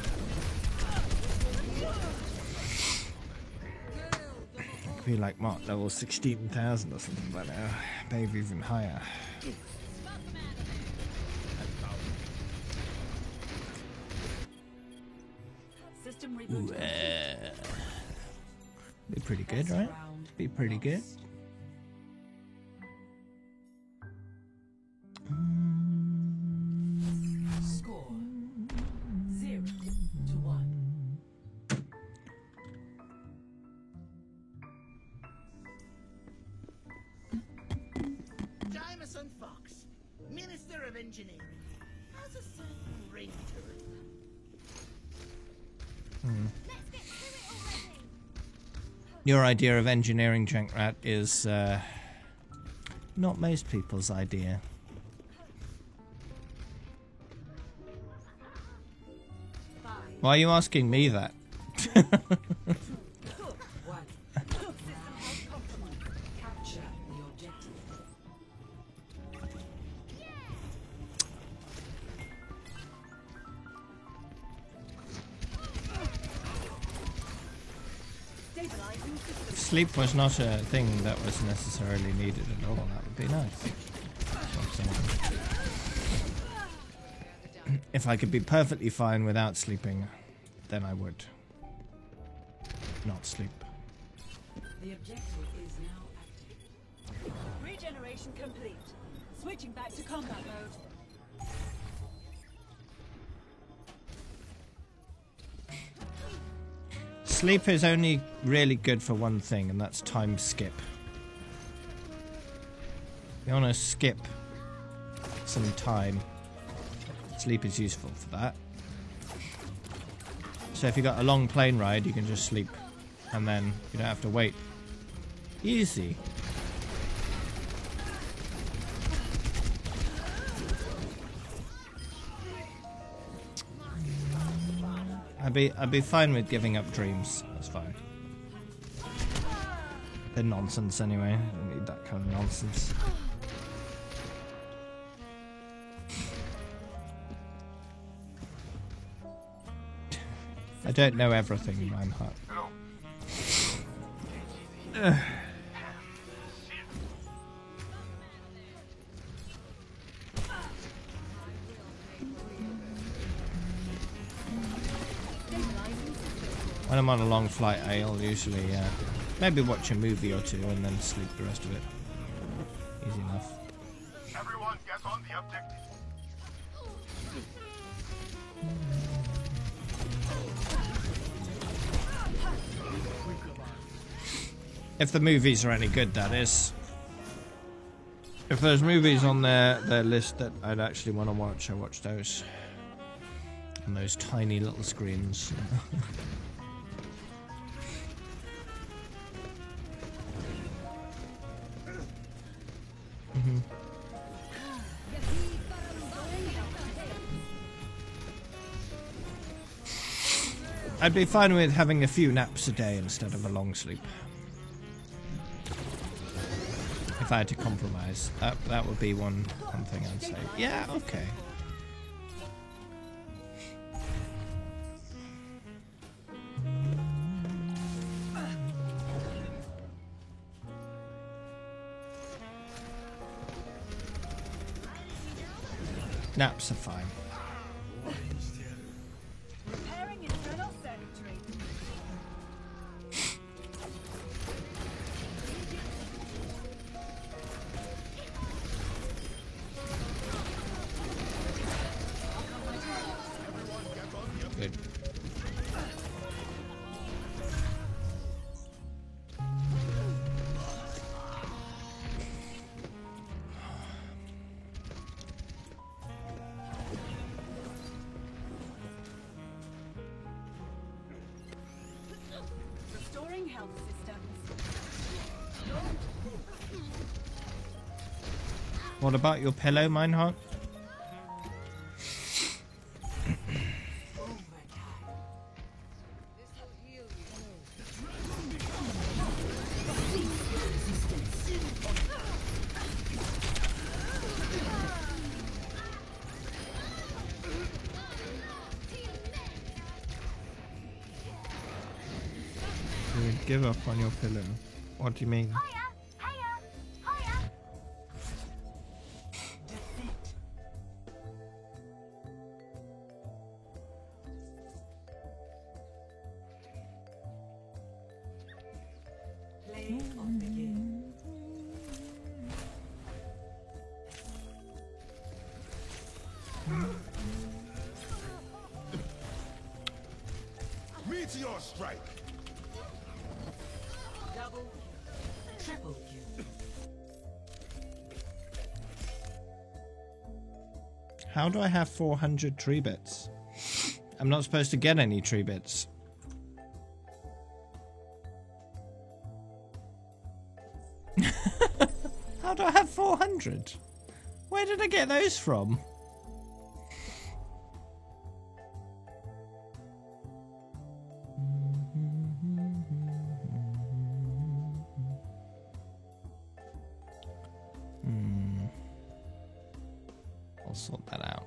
I could be like, what, level 16,000 or something by now. Maybe even higher. System Ooh, rebooted. Be pretty good, right? Be pretty good. Score 0-1. Jameson Fox, Minister of Engineering, has a certain ring to it. Your idea of engineering, Junkrat, is not most people's idea. Why are you asking me that? Capture the objective. If sleep was not a thing that was necessarily needed at all, that would be nice. If I could be perfectly fine without sleeping, then I would not sleep. The objective is now active. Regeneration complete. Switching back to combat mode. Sleep is only really good for one thing, and that's time skip. You want to skip some time. Sleep is useful for that. So if you got a long plane ride, you can just sleep, and then you don't have to wait. Easy. I'd be fine with giving up dreams. That's fine. They're nonsense anyway. I don't need that kind of nonsense. I don't know everything, Reinhardt. When I'm on a long flight, I'll usually maybe watch a movie or two and then sleep the rest of it. Easy enough. Everyone get on the objective. If the movies are any good, that is. If there's movies on their list that I'd actually want to watch, I watch those. On those tiny little screens. I'd be fine with having a few naps a day instead of a long sleep. If I had to compromise, that would be one thing I'd say. Yeah, okay. Naps are fine. Repairing internal circuitry. Good. Restoring health systems. What about your pillow, Meinhardt? You would give up on your pillow. What do you mean? Play of the game. Meteor strike. Double kill. Triple kill. How do I have 400 tree bits? I'm not supposed to get any tree bits. How do I have 400? Where did I get those from? I'll sort that out.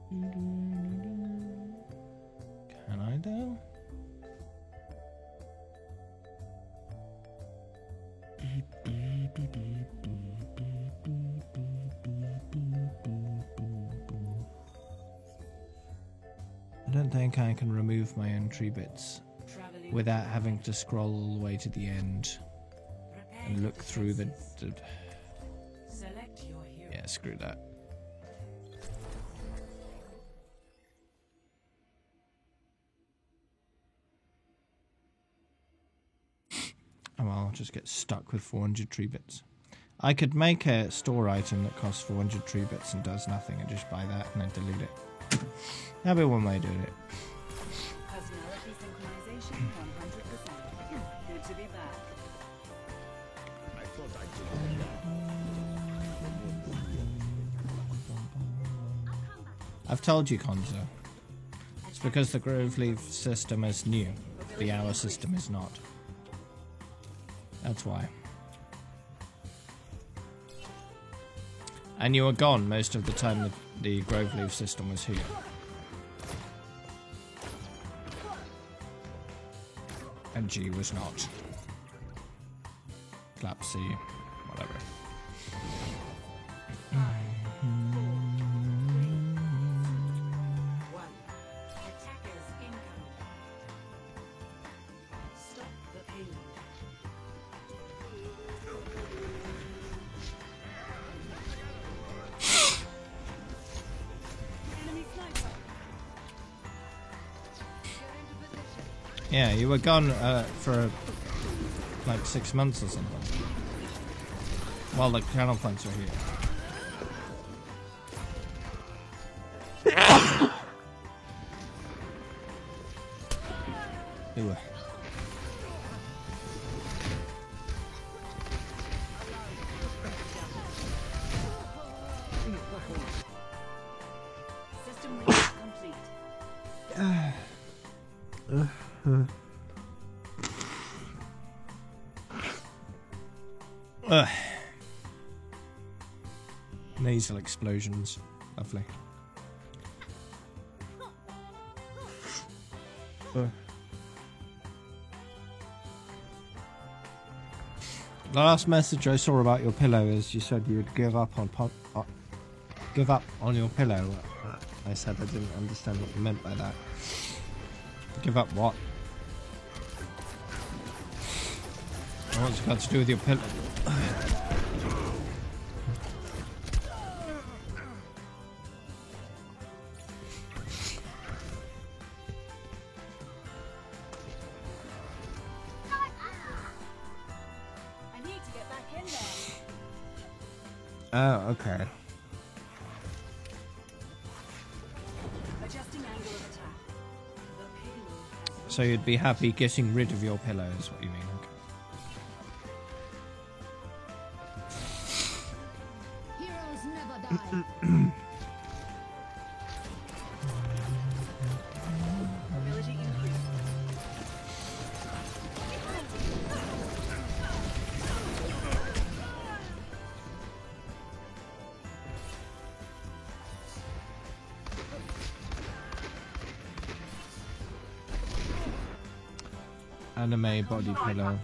Can I though? I don't think I can remove my own tree bits without having to scroll all the way to the end and look through the Select your hero. yeah, screw that. Oh well, I'll just get stuck with 400 tree bits. I could make a store item that costs 400 tree bits and does nothing, and just buy that and then delete it. That'd be one way of doing it. Personality synchronization 100%. Good to be back. I thought I could. I've told you, Konzo. It's because the Groveleaf system is new. The hour system is not. That's why. And you were gone most of the time that the Groveleaf system was here. And G was not. Clap C, whatever. Attackers incoming. Stop the payload. Yeah, you were gone for like 6 months or something. While the channel points were here. Ooh. System reboot complete. Nasal explosions. Lovely. The last message I saw about your pillow is you said you'd give up on give up on your pillow. I said I didn't understand what you meant by that. Give up what? What's it got to do with your pillow? I need to get back in there. Oh, okay. Adjusting angle of attack. The payload has So you'd be happy getting rid of your pillow is what you mean, okay. Heroes never die. ability increased. Anime body pillow.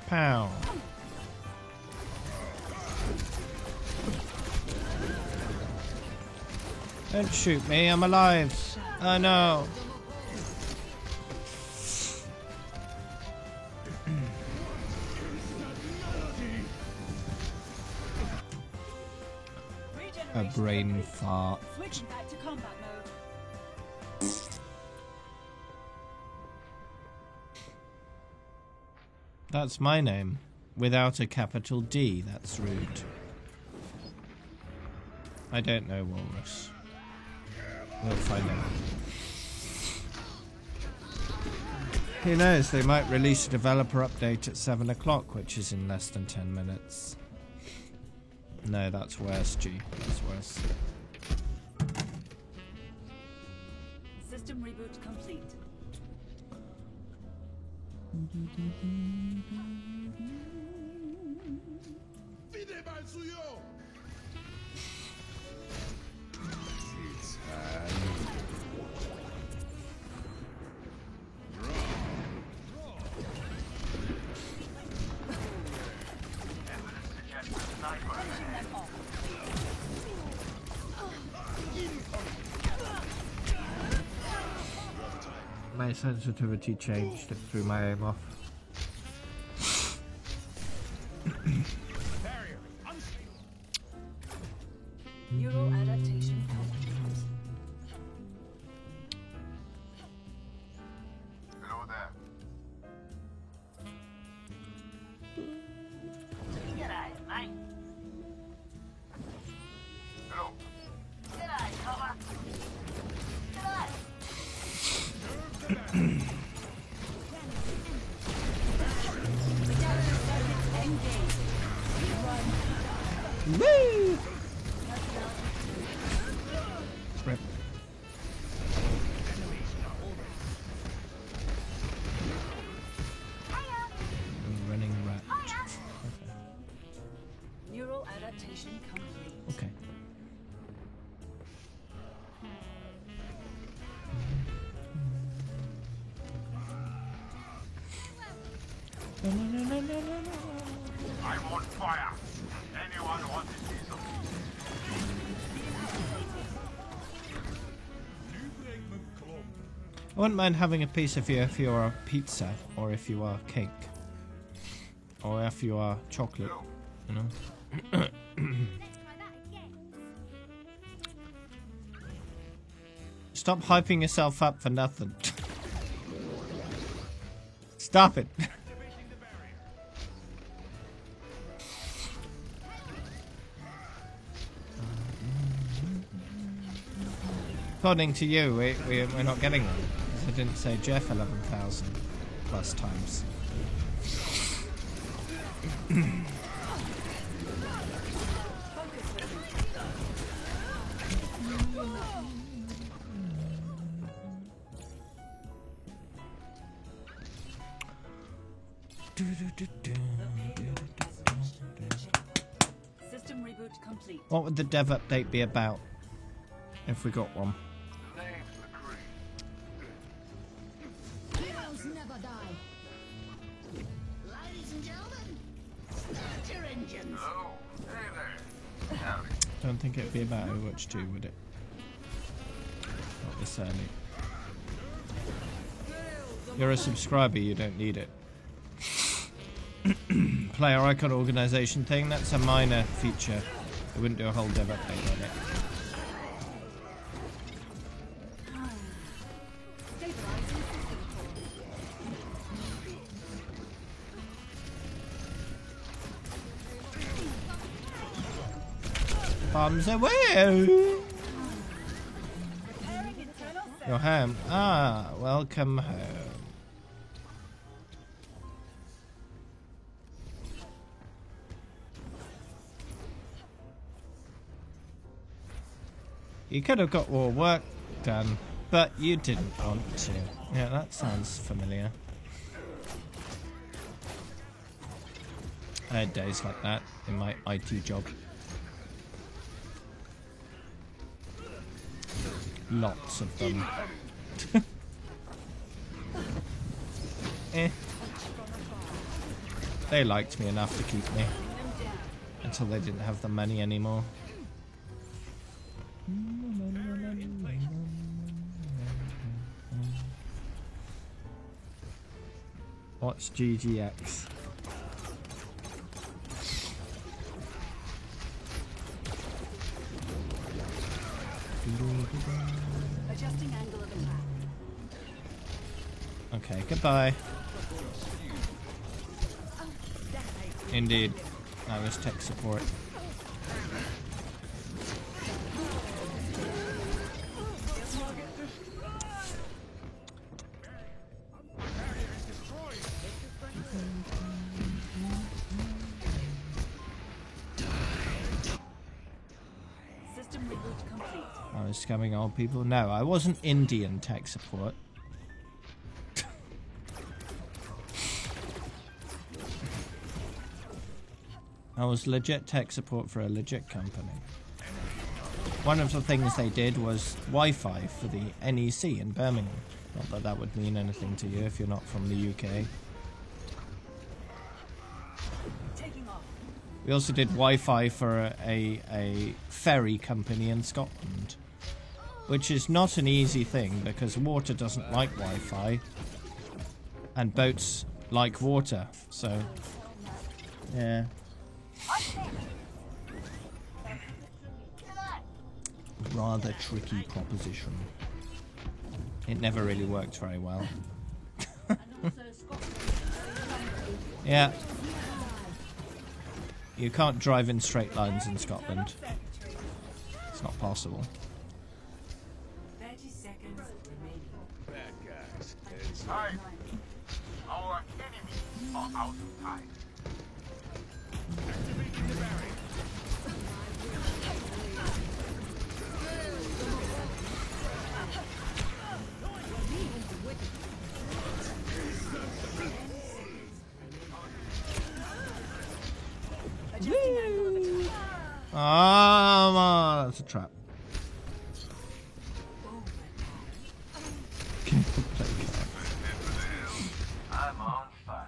Pow. Don't shoot me, I'm alive. Oh no. A brain fart. Switching back to combat mode. That's my name. Without a capital D, that's rude. I don't know, Walrus. We'll find out. Who knows, they might release a developer update at 7 o'clock, which is in less than 10 minutes. No, that's worse, G. That's worse. System reboot complete. My sensitivity changed, it threw my aim off. Barrier unstable. Neural adaptation complete. Hello there. G'day, mate. Hello. G'day, Cobber. G'day. Woo! Rip. Running rat. Neural adaptation complete. Okay. I'm on fire. Anyone want to see something? I wouldn't mind having a piece of you if you are pizza, or if you are cake, or if you are chocolate, you know? Let's try that again. Stop hyping yourself up for nothing. Stop it. According to you, we're not getting them. I didn't say Jeff 11,000 plus times. System reboot complete. What would the dev update be about if we got one? Heroes never die. Ladies and gentlemen, start your engines. Hello. Hey there. Howdy. Don't think it'd be about Overwatch 2, would it? Not this early. You're a subscriber, you don't need it. Player icon organization thing, that's a minor feature. I wouldn't do a whole dev update on it. Bombs away! You're home. Ah, welcome home. You could have got more work done, but you didn't want to. Yeah, that sounds familiar. I had days like that in my IT job. Lots of them. They liked me enough to keep me until they didn't have the money anymore. What's GGX? Adjusting angle of attack. Okay, goodbye. Indeed, I was tech support. System reboot complete. I was scamming old people. No, I wasn't Indian tech support. I was legit tech support for a legit company. One of the things they did was Wi-Fi for the NEC in Birmingham. Not that that would mean anything to you if you're not from the UK. Taking off. We also did Wi-Fi for a ferry company in Scotland, which is not an easy thing because water doesn't like Wi-Fi and boats like water. So, yeah. Rather tricky proposition. It never really worked very well. Yeah. You can't drive in straight lines in Scotland. It's not possible. 30 seconds remaining. Bad guys. It's time. Our enemies are out of time. Activating the barrier. Ah, that's a trap. I'm on fire.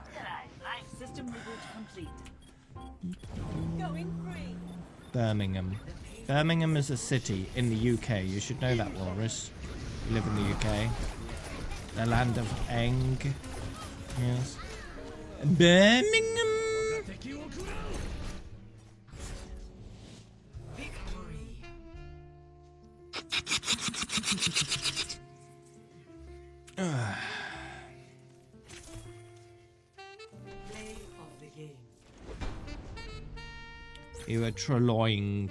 System reboot complete. Going free. Birmingham. Birmingham is a city in the UK. You should know that, Walrus. You live in the UK. The land of Eng. Yes. Birmingham. Play of the game. You are trolling.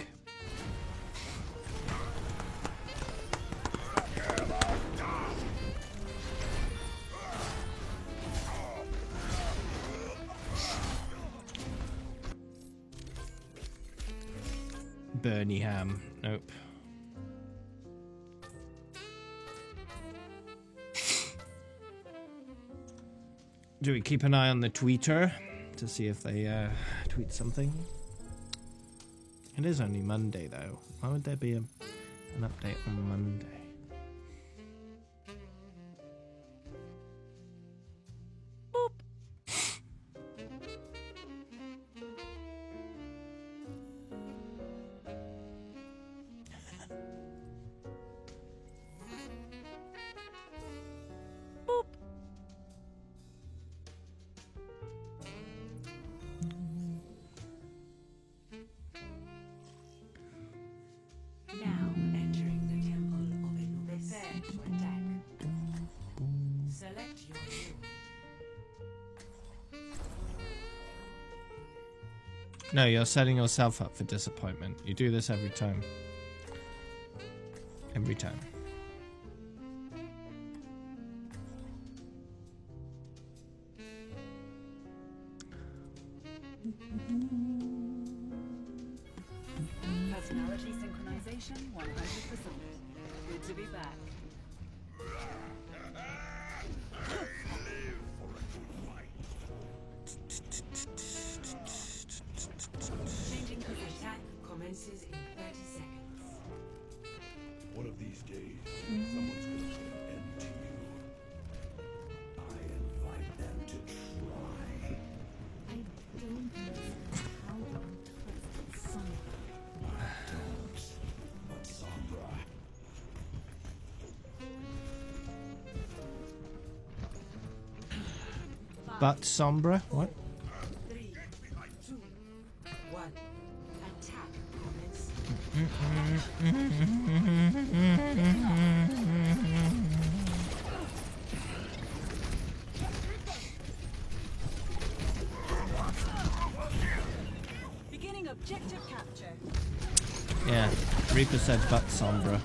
Birmingham. Nope. Do we keep an eye on the tweeter to see if they tweet something? It is only Monday though. Why would there be an update on Monday? Now entering the temple of Anubis. Prepare to attack. Select your hero. No, you're setting yourself up for disappointment. You do this every time. Every time. Personality synchronization 100%. Good to be back. Changing position. Attack commences in 30 seconds. One of these days, someone's gonna put an end to you. I invite them to try. I don't know how long But Sombra. But Sombra? What? 3, 2, 1. Attack commences. Beginning objective capture. Yeah, Reaper said but Sombra.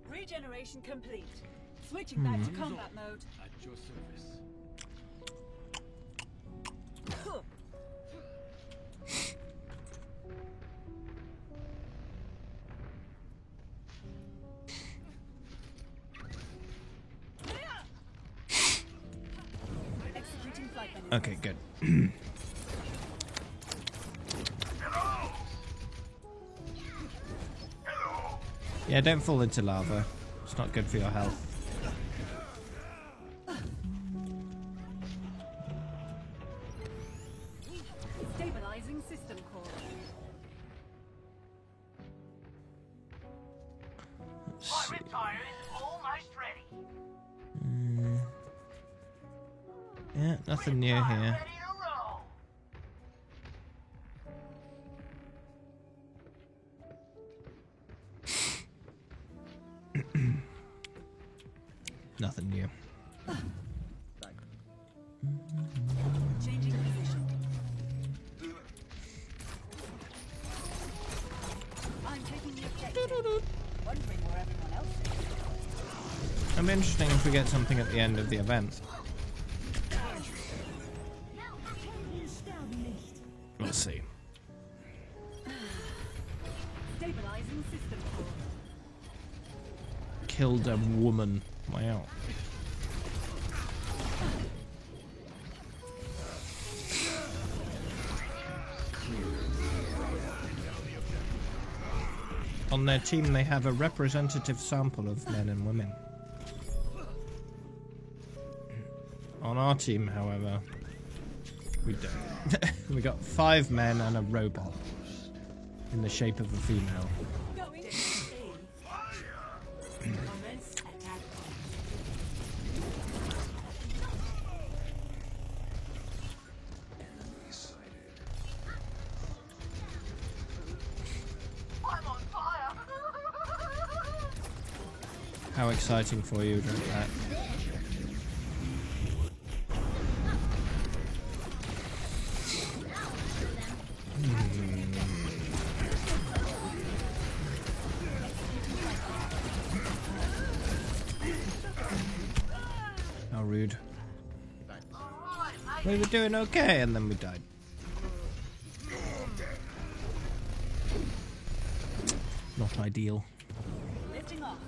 Regeneration complete. Switching back to combat mode. At your service. Executing flight maneuver. Okay, good. Yeah, don't fall into lava. It's not good for your health. Stabilizing system core. My retire is almost ready. Yeah, nothing new here. Ready to roll. Nothing new. Changing position. I'm taking the objective. Wondering where everyone else is. It'll be interesting if we get something at the end of the event. We'll see. Stabilizing system. Killed a woman. Wow. On their team, they have a representative sample of men and women. On our team, however, we don't. We got 5 men and a robot in the shape of a female. Commence attack. I'm on fire. How exciting for you, drink that. How rude. We were doing okay and then we died. Not ideal. Lifting off.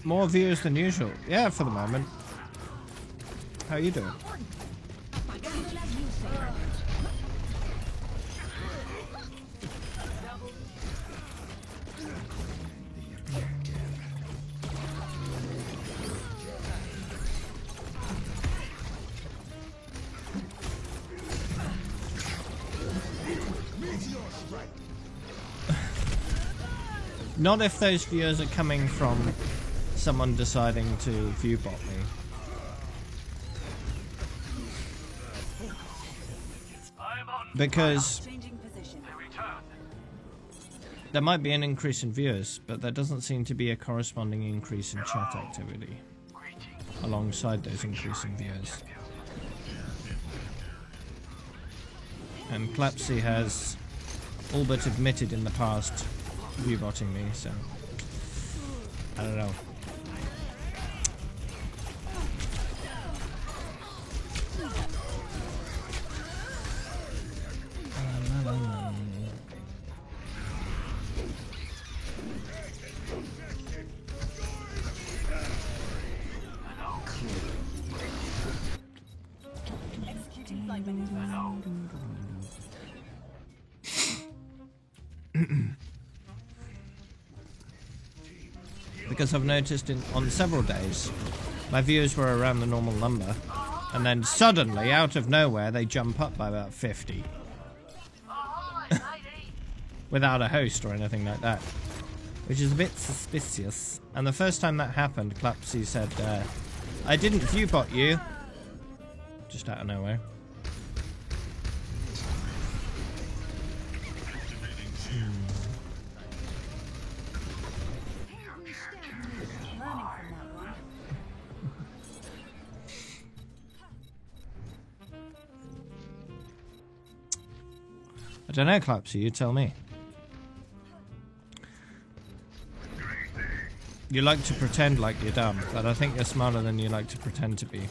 More views than usual. Yeah, for the moment. How are you doing? Not if those viewers are coming from someone deciding to view bot me. Because there might be an increase in viewers, but there doesn't seem to be a corresponding increase in chat activity alongside those increasing viewers. And Clapsy has all but admitted in the past view-botting me, so I don't know. Executing flight maneuver. Because I've noticed on several days, my views were around the normal number, and then suddenly, out of nowhere, they jump up by about 50. Without a host or anything like that. Which is a bit suspicious. And the first time that happened, Clapsy said, I didn't view-bot you. Just out of nowhere. I don't know, Clapsy, you tell me. You like to pretend like you're dumb, but I think you're smarter than you like to pretend to be.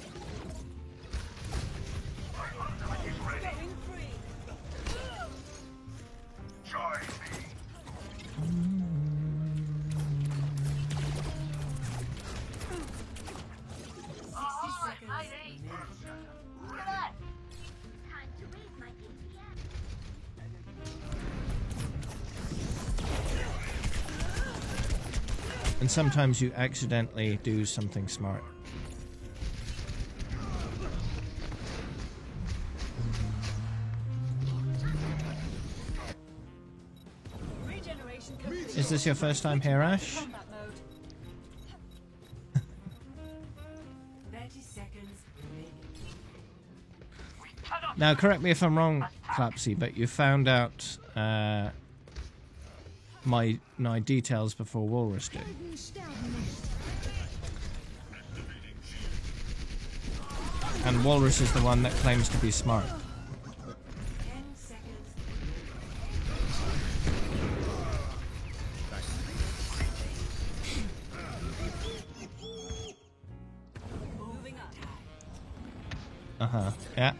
And sometimes you accidentally do something smart. Is this your first time here, Ash? 30 seconds remaining. Now, correct me if I'm wrong, Clapsy, but you found out my details before Walrus did. And Walrus is the one that claims to be smart. 10 seconds. Moving up. Uh-huh. Yeah.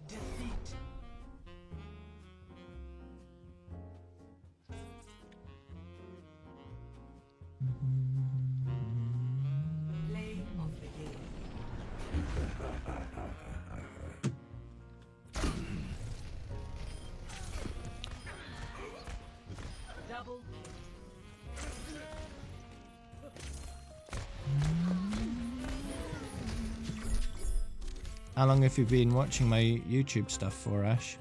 Defeat. Play of the game. Double kill. How long have you been watching my YouTube stuff for, Ash?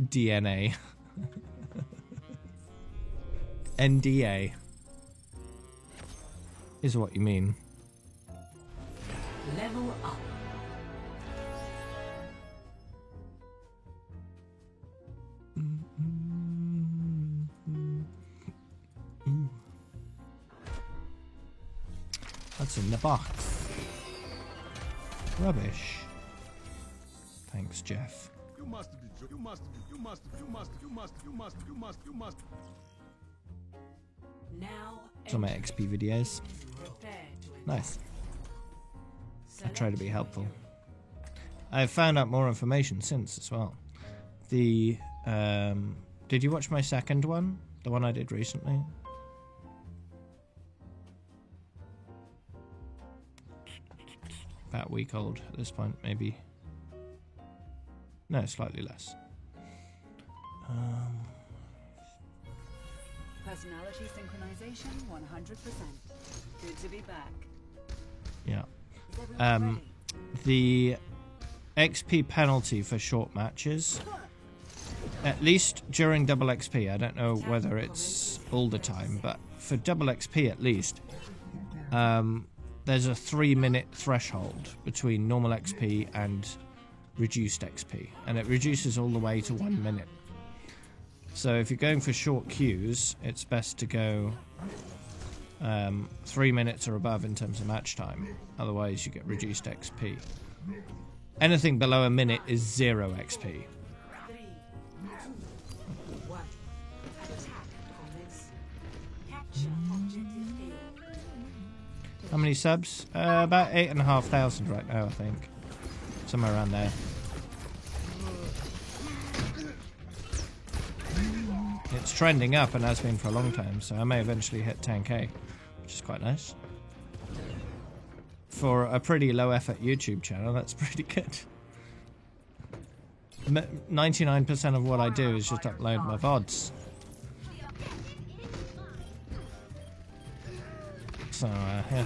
DNA. NDA. Is what you mean. Level up. What's in the box? Rubbish. Thanks, Jeff. You must be. You must be. You must. You must. You must. You must. You must. You must. Now. Some of my XP videos. Prepare to Nice. I try to be helpful. I've found out more information since as well. The did you watch my second one? The one I did recently? About a week old at this point, maybe. No, slightly less. Personality synchronization 100%. Good to be back. Yeah. Is everyone ready? The XP penalty for short matches, at least during double XP, I don't know whether it's all the time, but for double XP at least, there's a 3-minute threshold between normal XP and reduced XP, and it reduces all the way to 1 minute. So if you're going for short queues, it's best to go 3 minutes or above in terms of match time, otherwise you get reduced XP. Anything below a minute is 0 XP. 3, 2, 1. Attack commence. Capture objective A. How many subs? About 8,500 right now, I think. Somewhere around there. It's trending up and has been for a long time, so I may eventually hit 10k, which is quite nice. For a pretty low effort YouTube channel, that's pretty good. 99% of what I do is just upload my VODs. So, yeah.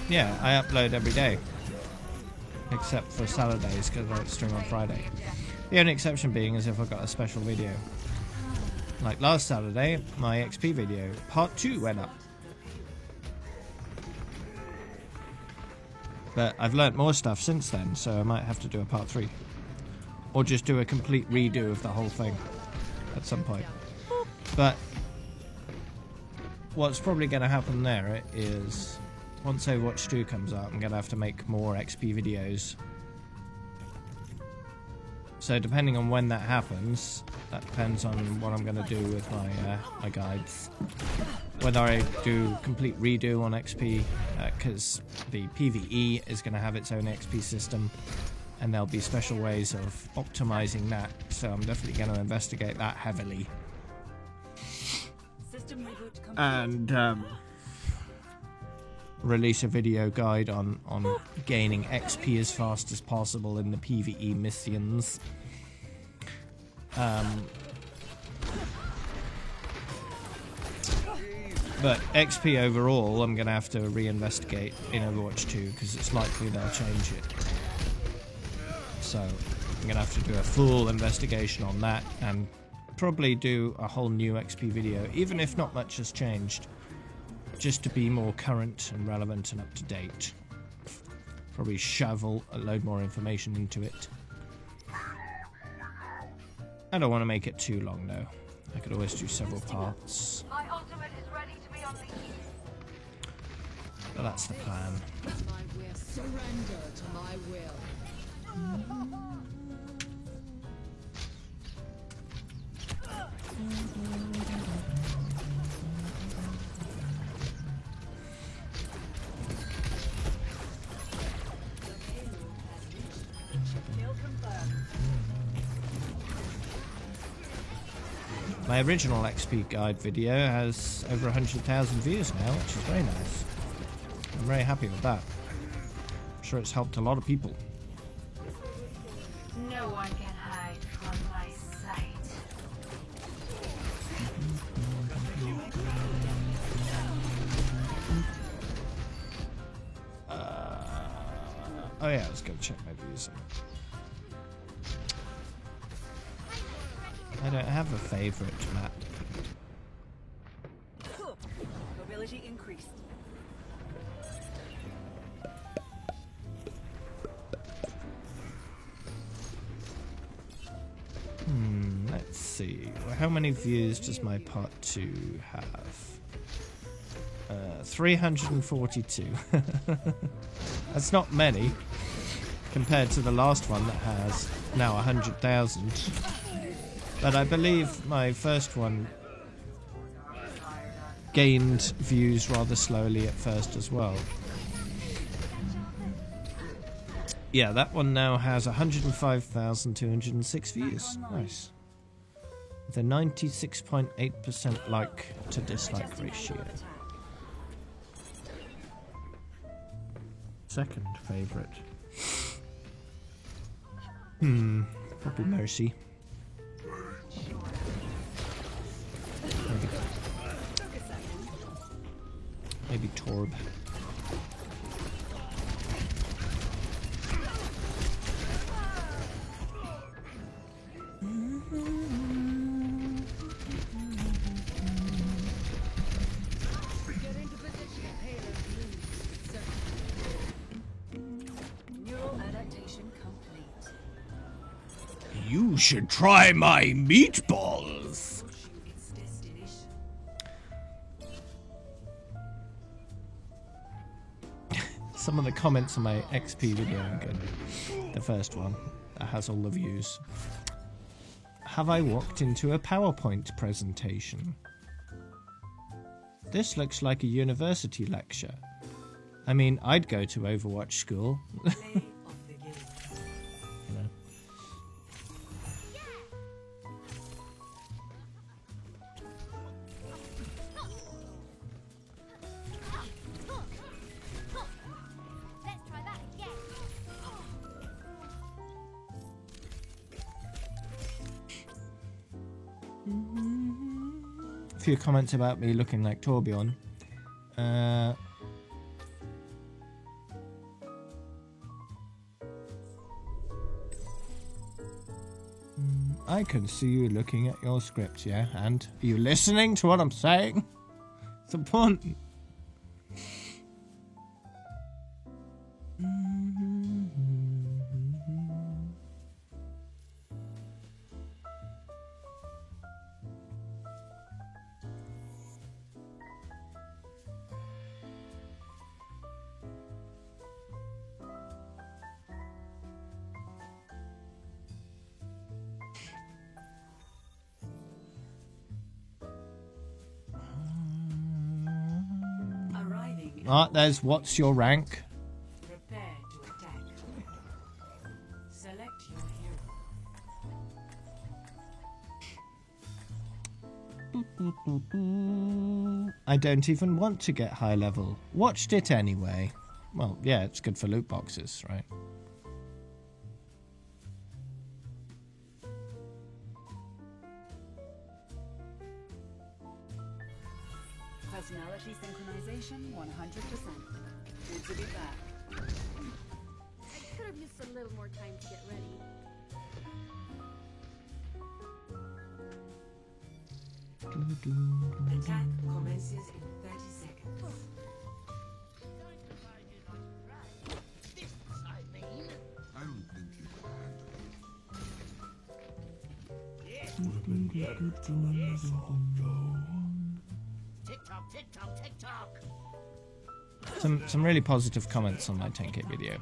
Yeah, I upload every day. Except for Saturdays, because I stream on Friday. The only exception being is if I've got a special video. Like last Saturday, my XP video, part 2 went up. But I've learnt more stuff since then, so I might have to do a part 3. Or just do a complete redo of the whole thing at some point. But what's probably going to happen there is, once Overwatch 2 comes out, I'm going to have to make more XP videos. So depending on when that happens, that depends on what I'm going to do with my guides. Whether I do complete redo on XP, because the PvE is going to have its own XP system, and there'll be special ways of optimizing that, so I'm definitely going to investigate that heavily. System reboot complete. And release a video guide on gaining XP as fast as possible in the PvE missions. But XP overall, I'm going to have to reinvestigate in Overwatch 2 because it's likely they'll change it. So I'm going to have to do a full investigation on that and probably do a whole new XP video, even if not much has changed, just to be more current and relevant and up to date. Probably shovel a load more information into it. I don't want to make it too long though. I could always do several parts. My ultimate is ready to be unleashed. But that's the plan. My will. Surrender to my will. My original XP guide video has over 100,000 views now, which is very nice. I'm very happy with that. I'm sure it's helped a lot of people. No one can hide from my sight. Oh yeah, let's go check my views. I don't have a favourite map. Mobility increased. Let's see. Well, how many views does my part 2 have? 342. That's not many compared to the last one that has now 100,000. But I believe my first one gained views rather slowly at first as well. Yeah, that one now has 105,206 views. Nice. With a 96.8% like to dislike ratio. Second favourite. Probably Mercy. Maybe Torb. Neural adaptation complete. You should try my meatballs. Its destination. Some of the comments on my XP video are good. The first one that has all the views. Have I walked into a PowerPoint presentation? This looks like a university lecture. I mean, I'd go to Overwatch school. You know. Let's try that again. A few comments about me looking like Torbjorn. I can see you looking at your script, yeah? And are you listening to what I'm saying? It's important. Arriving. Ah, there's what's your rank? Prepare to attack. Select your hero. I don't even want to get high level. Watched it anyway. Well, yeah, it's good for loot boxes, right? Personality synchronization 100%. Good to be back. I could have used a little more time to get ready. Attack commences in 30 seconds. I don't think you can handle it. Tick-tock, tick-tock, tick-tock. Some really positive comments on my 10k video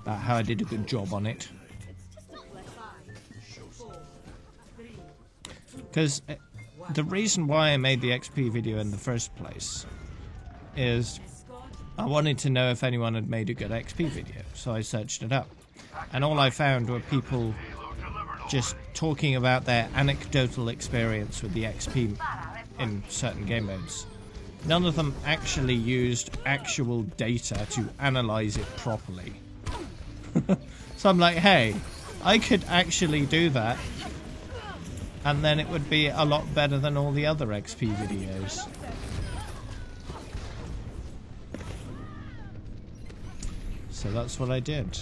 about how I did a good job on it. Because the reason why I made the XP video in the first place is I wanted to know if anyone had made a good XP video, so I searched it up. And all I found were people just talking about their anecdotal experience with the XP in certain game modes. None of them actually used actual data to analyze it properly. So I'm like, hey, I could actually do that, and then it would be a lot better than all the other XP videos. So that's what I did.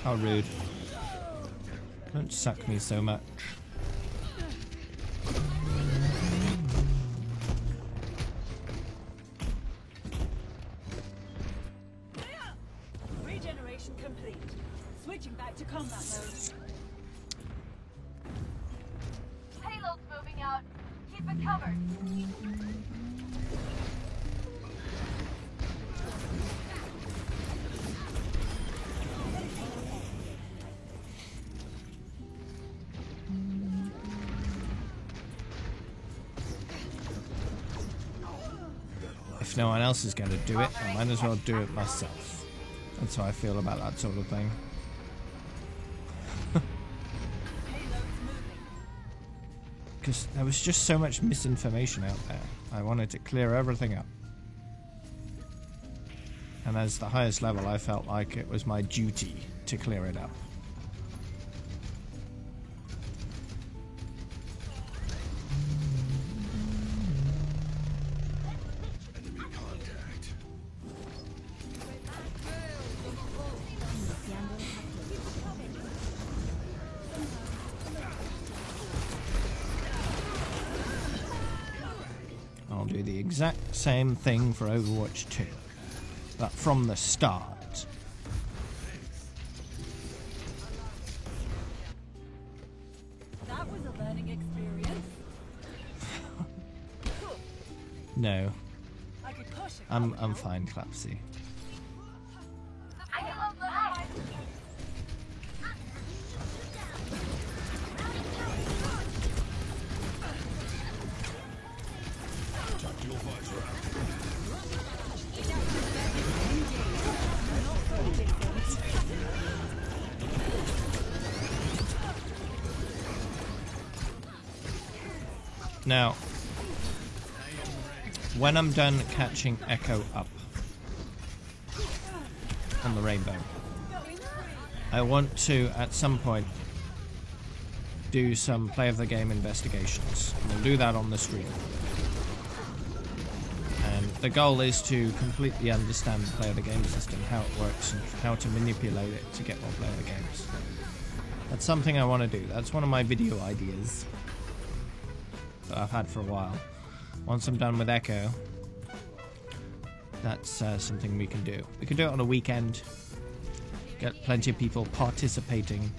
How rude. Don't suck me so much. Regeneration complete. Switching back to combat mode. Payload's moving out. Keep it covered. If no one else is going to do it, I might as well do it myself. That's how I feel about that sort of thing. Because there was just so much misinformation out there. I wanted to clear everything up. And as the highest level, I felt like it was my duty to clear it up. I'll do the exact same thing for Overwatch 2, but from the start. That was a learning experience. No, I could push it. I'm fine, Clapsy. Now, when I'm done catching Echo up on the rainbow, I want to, at some point, do some play of the game investigations. We'll do that on the stream. And the goal is to completely understand the play of the game system, how it works, and how to manipulate it to get more play of the games. That's something I want to do. That's one of my video ideas that I've had for a while. Once I'm done with Echo, that's something we can do. We can do it on a weekend, get plenty of people participating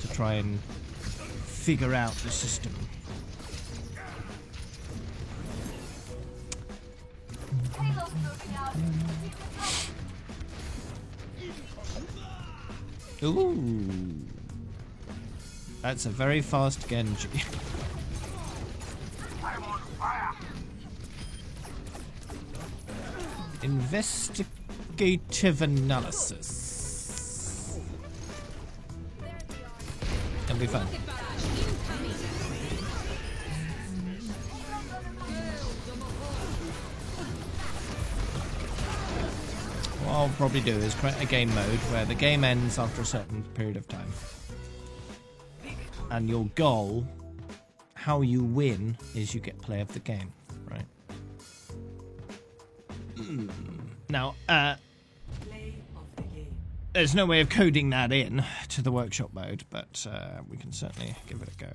to try and figure out the system. Ooh, that's a very fast Genji. Investigative analysis. It'll be fun. What I'll probably do is create a game mode where the game ends after a certain period of time. And your goal, how you win, is you get play of the game, right? Now, there's no way of coding that in to the workshop mode, but we can certainly give it a go.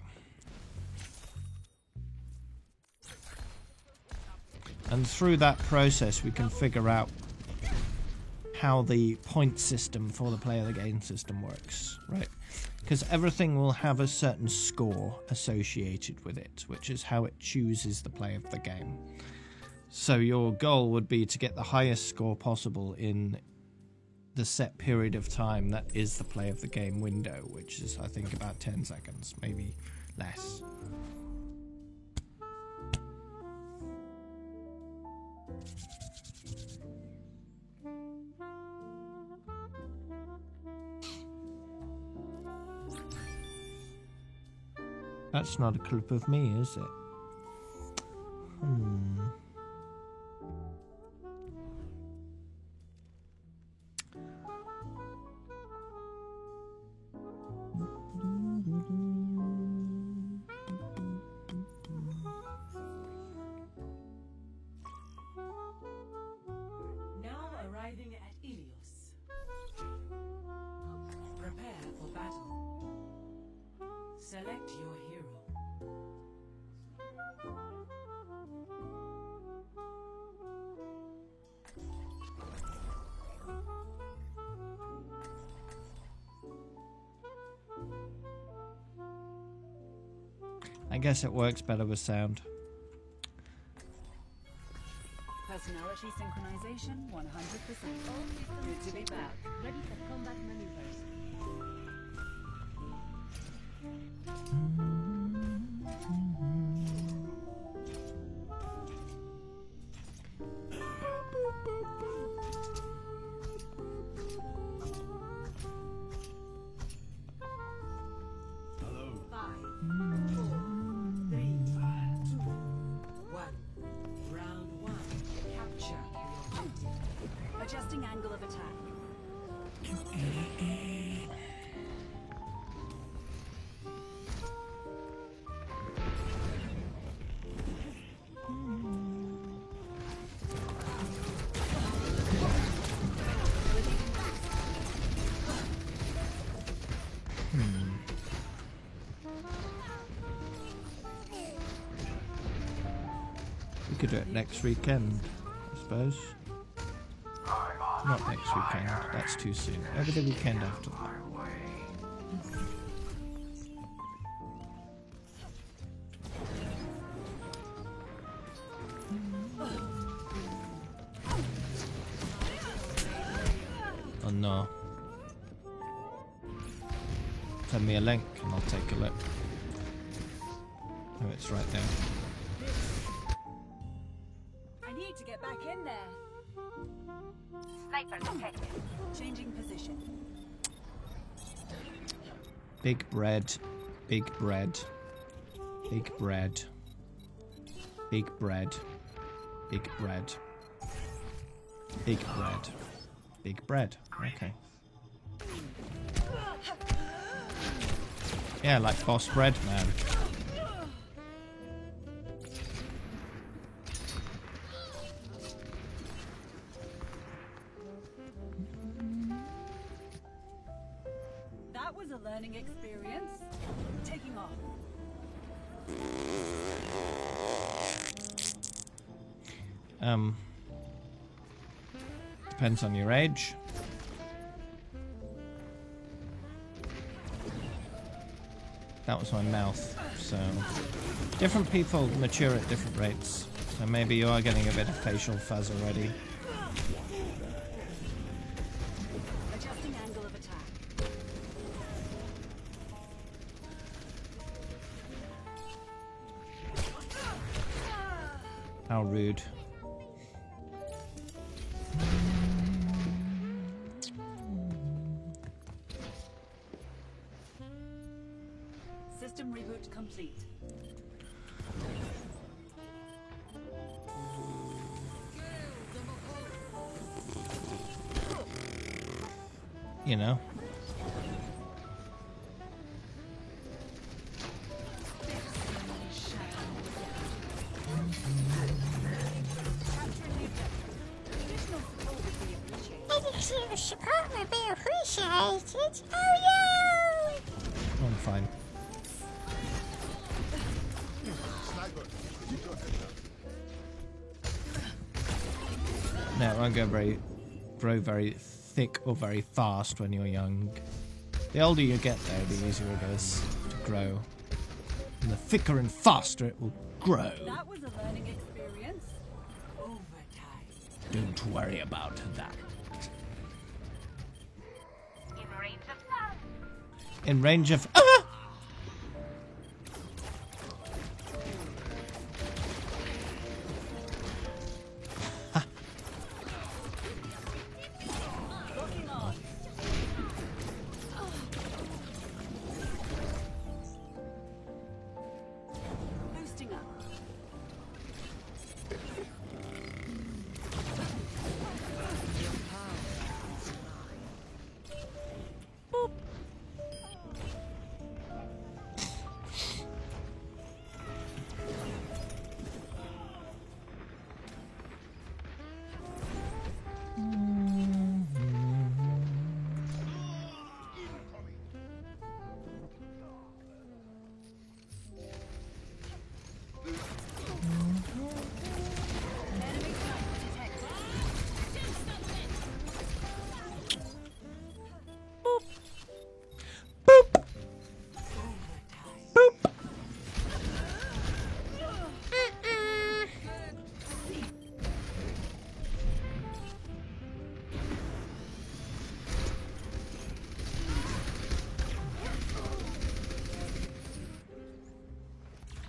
And through that process, we can figure out how the point system for the play of the game system works, right? Because everything will have a certain score associated with it, which is how it chooses the play of the game. So your goal would be to get the highest score possible in the set period of time that is the play of the game window, which is, I think, about 10 seconds, maybe less. That's not a clip of me, is it? Now arriving at Ilios. Prepare for battle. Select your hero. I guess it works better with sound. Personality synchronization 100%. Good to be back. Ready for combat maneuvers. Hello. 5, 4, 3, 2, 1. Round 1. Capture the objective. Adjusting angle of attack. We could do it next weekend, I suppose. Not next weekend, that's too soon. Over the weekend after that. Oh no. Send me a link and I'll take a look. Oh, it's right there. I need to get back in there. Sniper detected. Changing position. Big bread, big bread, big bread, big bread, big bread, big bread, big bread. Okay. Yeah, like boss bread, man. That was a learning experience. Taking off. Depends on your age. That was my mouth. So, different people mature at different rates. So maybe you are getting a bit of facial fuzz already. Adjusting angle of attack. How rude. System reboot complete. You know. Additional support would be appreciated. Oh no! I'm fine. No, it won't grow very thick or very fast when you're young. The older you get, though, the easier it is to grow. And the thicker and faster it will grow. That was a learning experience. Don't worry about that. In range of In range of... Locking on. Boosting up.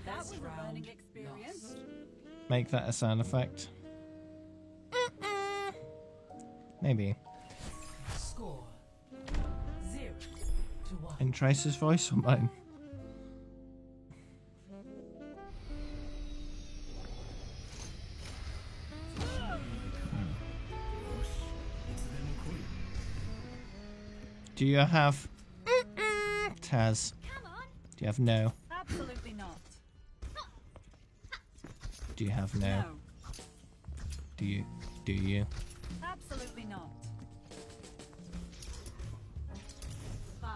That was a learning experience. Make that a sound effect. Maybe. Score 0-1. In Tracer's voice or mine? Do you have Taz? Do you have no? Absolutely not. Do you have no? No. Do you? Do you? Absolutely not. 5,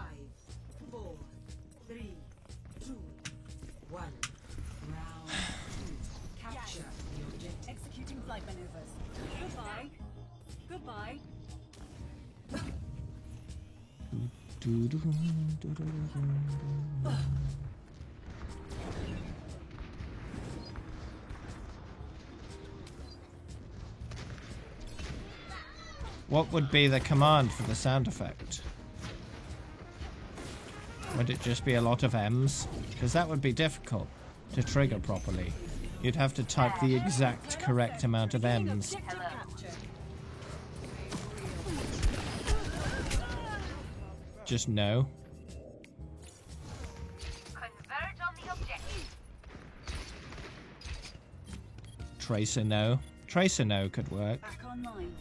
4, 3, 2, 1. Round 2. Capture the objective. Executing flight maneuvers. Goodbye. Goodbye. What would be the command for the sound effect? Would it just be a lot of M's? Because that would be difficult to trigger properly. You'd have to type the exact correct amount of M's. Just no. Converge on the objective. Tracer no. Tracer no could work. Back online.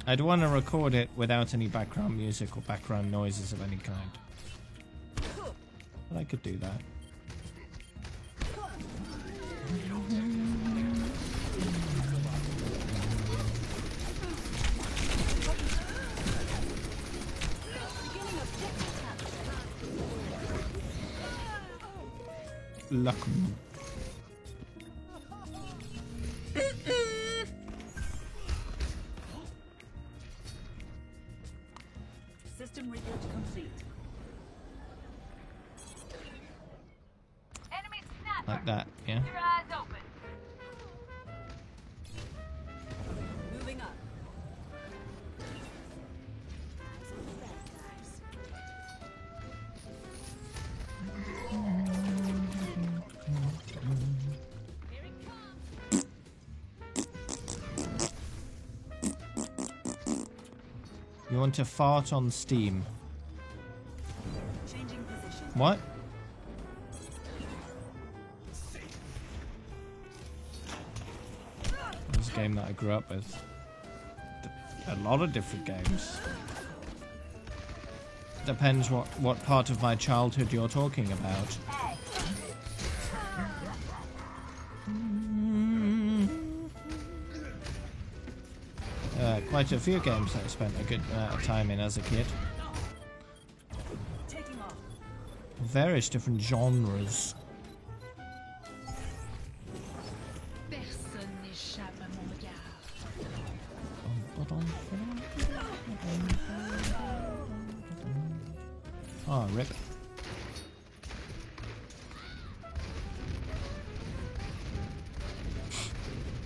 I'd want to record it without any background music or background noises of any kind. But I could do that. Luck. System reboot complete. Enemy snapper. Like that, yeah? Your eyes open. Moving up. We want to fart on Steam. Changing position. What? It's a game that I grew up with. A lot of different games. Depends what part of my childhood you're talking about. Quite a few games that I spent a good amount of time in as a kid. Taking off. Various different genres. Personne n'échappe à mon regard. Oh, rip.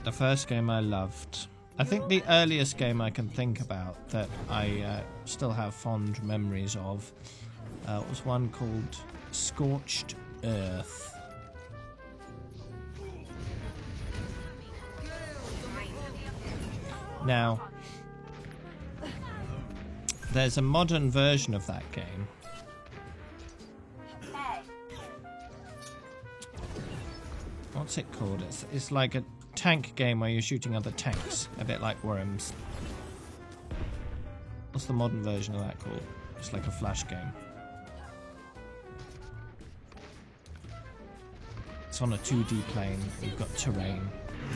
The first game I loved. I think the earliest game I can think about that I still have fond memories of was one called Scorched Earth. Now, there's a modern version of that game. What's it called? It's like a tank game where you're shooting other tanks, a bit like Worms. What's the modern version of that called? It's like a flash game. It's on a 2D plane. You've got terrain.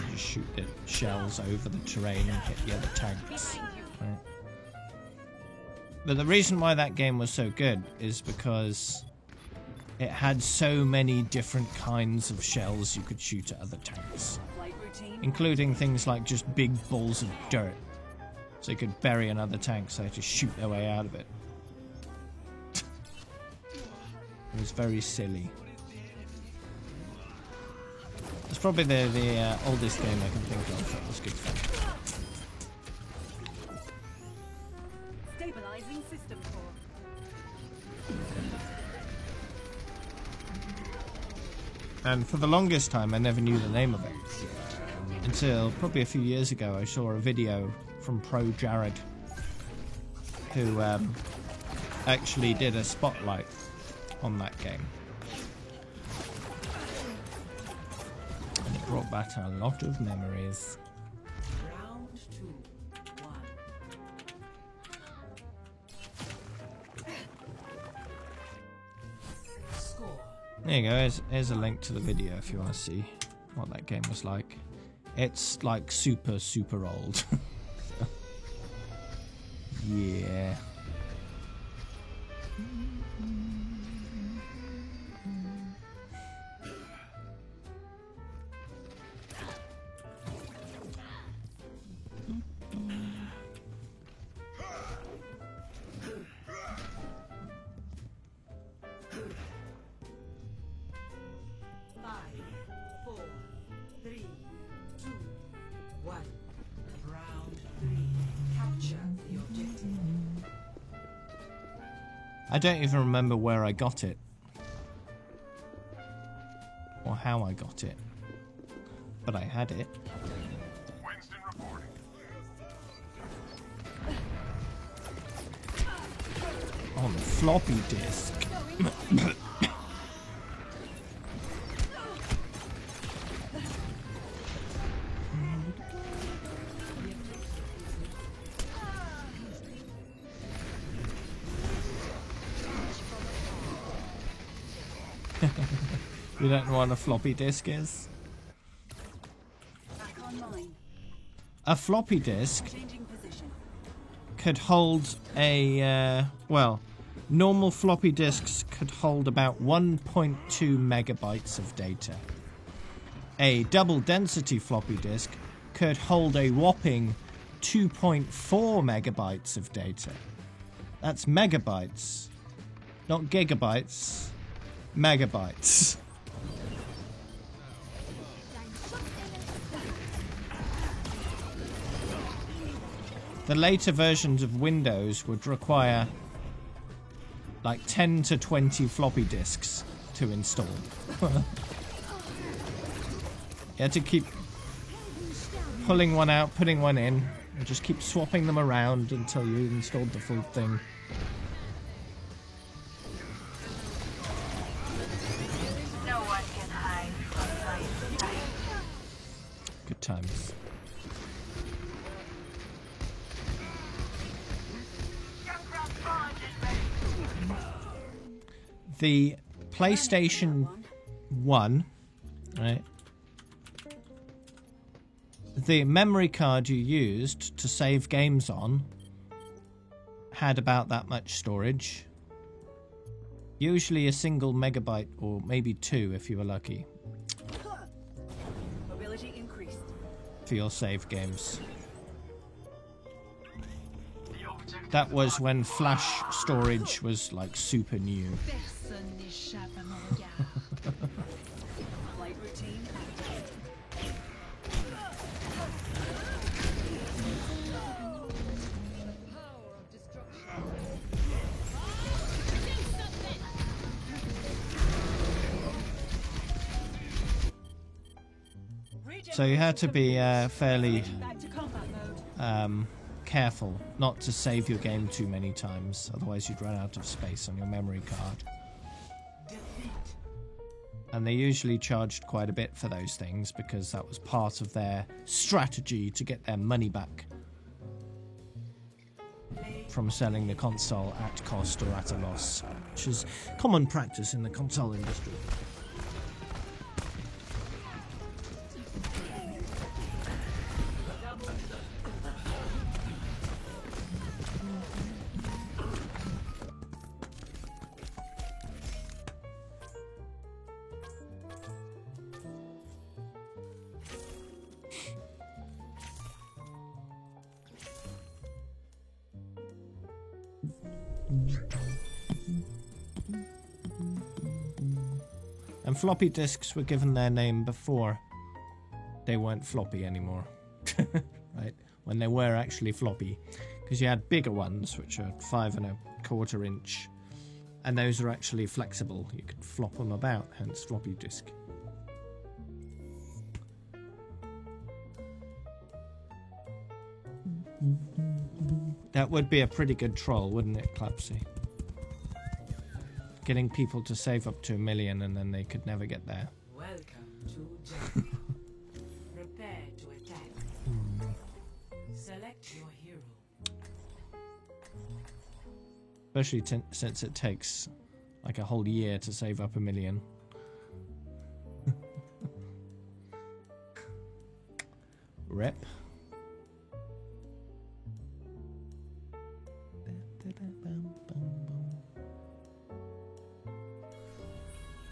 You just shoot the shells over the terrain and hit the other tanks. Right. But the reason why that game was so good is because it had so many different kinds of shells you could shoot at other tanks, including things like just big balls of dirt, so you could bury another tank so they had to shoot their way out of it. It was very silly. It's probably the oldest game I can think of that was good fun. Stabilizing system core. And for the longest time, I never knew the name of it. Until probably a few years ago, I saw a video from Pro Jared, who actually did a spotlight on that game. And it brought back a lot of memories. Round 2, 1. Score. There you go, here's a link to the video if you want to see what that game was like. It's like super, super old. Yeah. I don't even remember where I got it. Or how I got it. But I had it. Winston reporting. On the floppy disk. You don't know what a floppy disk is? Back online. A floppy disk Changing position. could hold a, well, normal floppy disks could hold about 1.2 megabytes of data. A double density floppy disk could hold a whopping 2.4 megabytes of data. That's megabytes, not gigabytes, megabytes. The later versions of Windows would require like 10 to 20 floppy disks to install. You had to keep pulling one out, putting one in, And just keep swapping them around until you installed the full thing. No one can hide from my sight. Good times. The PlayStation 1, right? The memory card you used to save games on had about that much storage. Usually a single megabyte or maybe 2 if you were lucky. Mobility increased. For your save games. That was when flash storage was like super new. Flight routine active. So you had to be fairly Back to combat mode. careful not to save your game too many times, otherwise you'd run out of space on your memory card. And they usually charged quite a bit for those things because that was part of their strategy to get their money back from selling the console at cost or at a loss, which is common practice in the console industry. And floppy disks were given their name before they weren't floppy anymore. Right? When they were actually floppy. Because you had bigger ones, which are 5 1/4 inch. And those are actually flexible. You could flop them about, hence floppy disk. That would be a pretty good troll, wouldn't it, Clapsy? Getting people to save up to 1 million and then they could never get there. Welcome to Jump. Prepare to attack. Select your hero. Especially since it takes like a whole year to save up 1 million. Rip.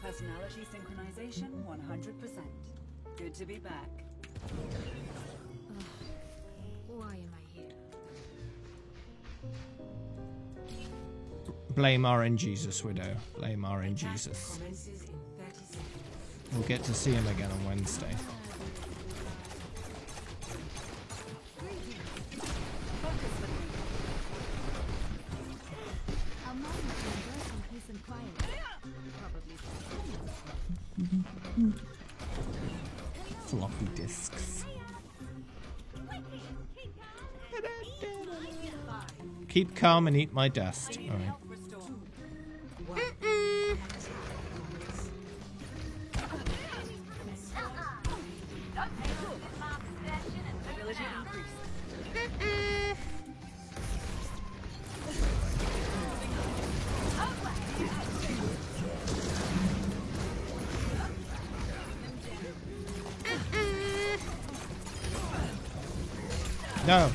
Personality synchronization 100%. Good to be back. Why am I here? Blame RNGesus, Widow. Blame RNGesus. Commences in 30 seconds. We'll get to see him again on Wednesday. A moment to embrace some peace and quiet. Probably Floppy disks. Keep calm and eat my dust. Alright. Ability increased. No.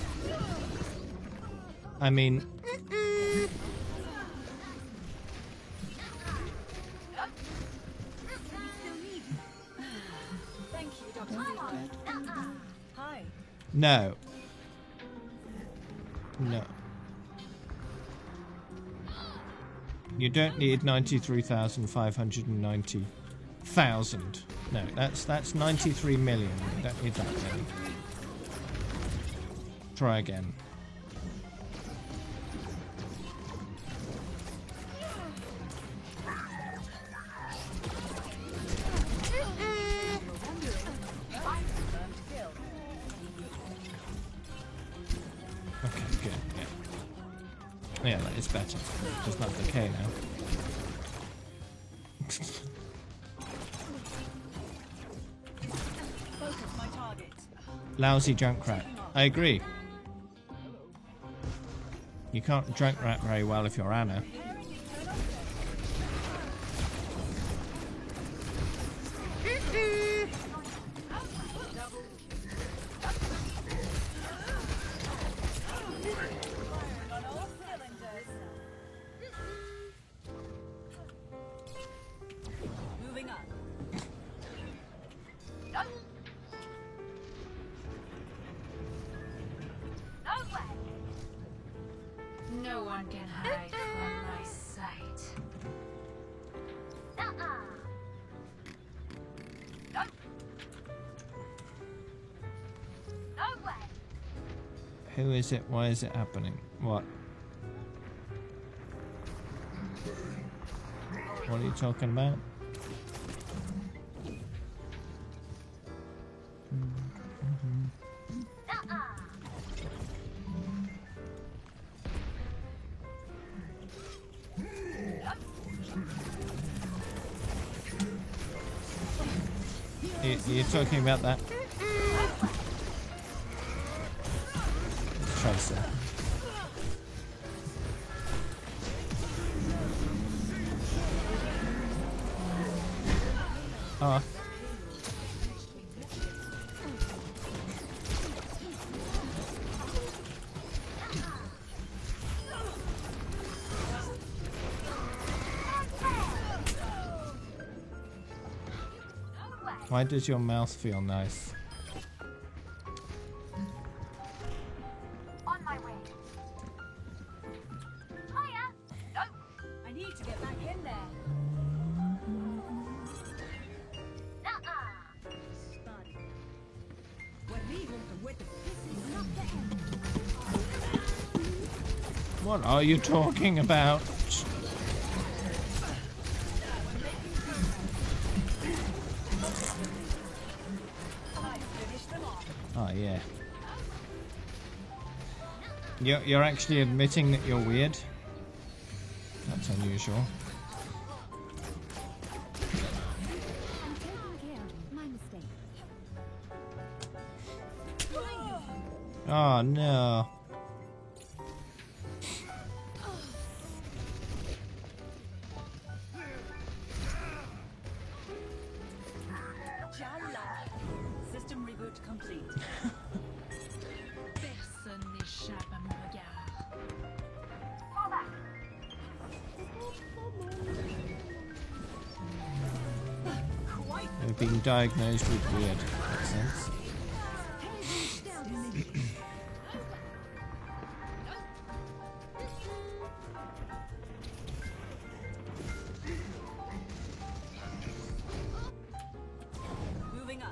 I mean... Thank you, Dr. Ziegler. Hi. No. No. You don't need 93,590,000. No, that's 93 million. You don't need that many. Try again. Yeah, that is better. It doesn't have decay now. Focus my target. Lousy Junkrat. I agree. You can't Junkrat very well if you're Anna. Moving up. No one can hide from my sight. Who is it? Why is it happening? What? What are you talking about? You're talking about that? Tracer. Oh. Why does your mouth feel nice? On my way. Hiya. No. I need to get back in there. What are you talking about? Oh yeah. You're actually admitting that you're weird? That's unusual. I'm taking care. My mistake. Oh no. System reboot complete. Personne n'échappe à mon regard. They've been diagnosed with weird. Makes sense. Moving up.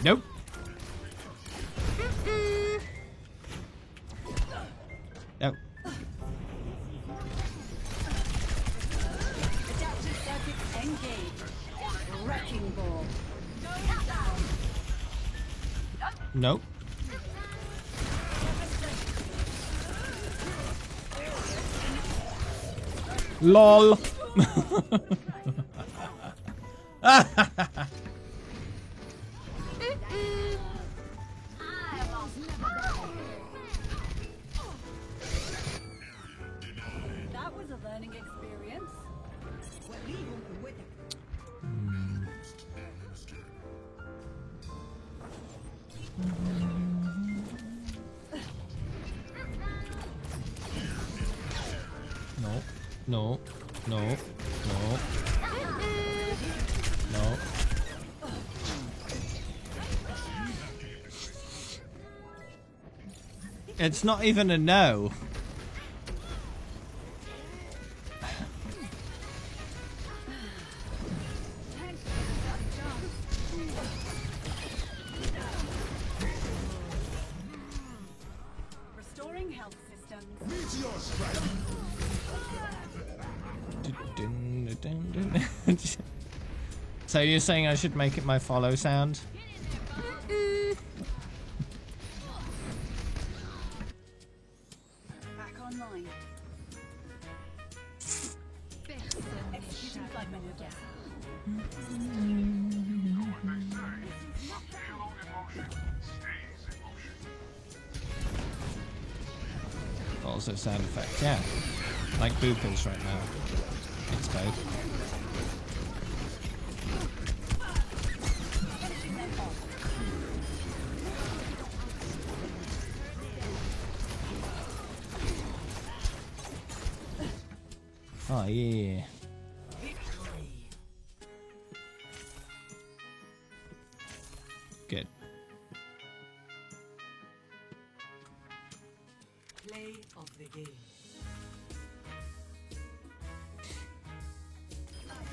Nope. Nope. Adaptive circuits engaged. Wrecking ball. Nope. LOL. That was a learning experience. No. No. No. No. No. It's not even a no. Restoring health systems. Meteor strike! So you're saying I should make it my follow sound? Back online. Executing flight maneuver. Also sound effects, yeah. Like boopers right now. It's both. Oh yeah. Good. Play of the game.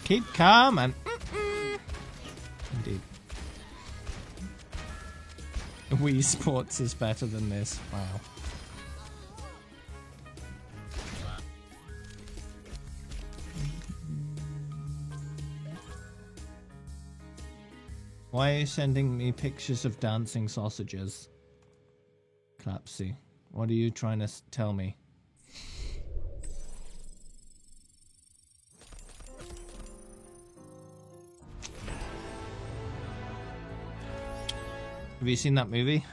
Keep calm and indeed. Wii Sports is better than this. Wow. Why are you sending me pictures of dancing sausages? Clapsy, what are you trying to tell me? Have you seen that movie?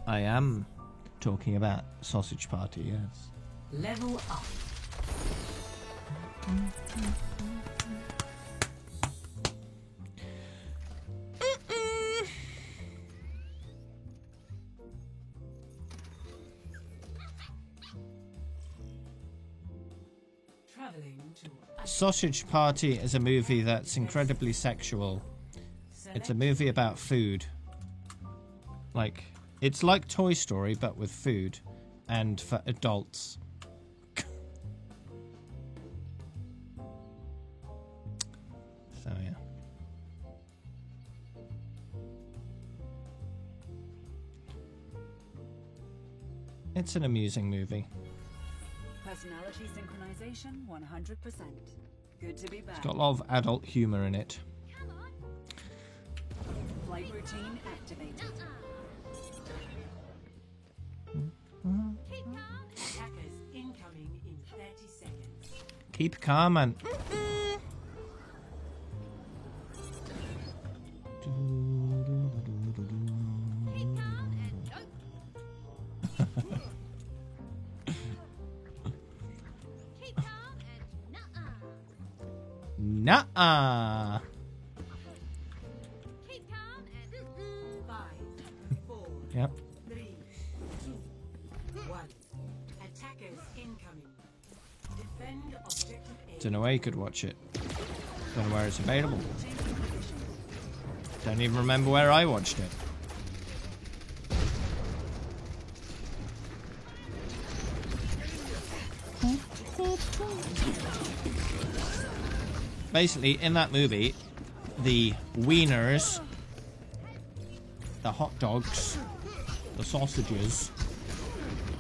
I am talking about Sausage Party, yes. Level up. Traveling to Sausage Party is a movie that's incredibly sexual. It's a movie about food. Like, it's like Toy Story, but with food. And for adults. So, yeah. It's an amusing movie. Personality synchronization 100%. Good to be back. It's got a lot of adult humor in it. Flight routine activated. attackers incoming in 30 seconds. Keep calm and... Nuh-uh. 5, 4, Yep. 3, 2, 1. Attackers incoming. Defend objective A. Don't know where you could watch it. Don't know where it's available. Don't even remember where I watched it. Basically, in that movie, the wieners, the hot dogs, the sausages,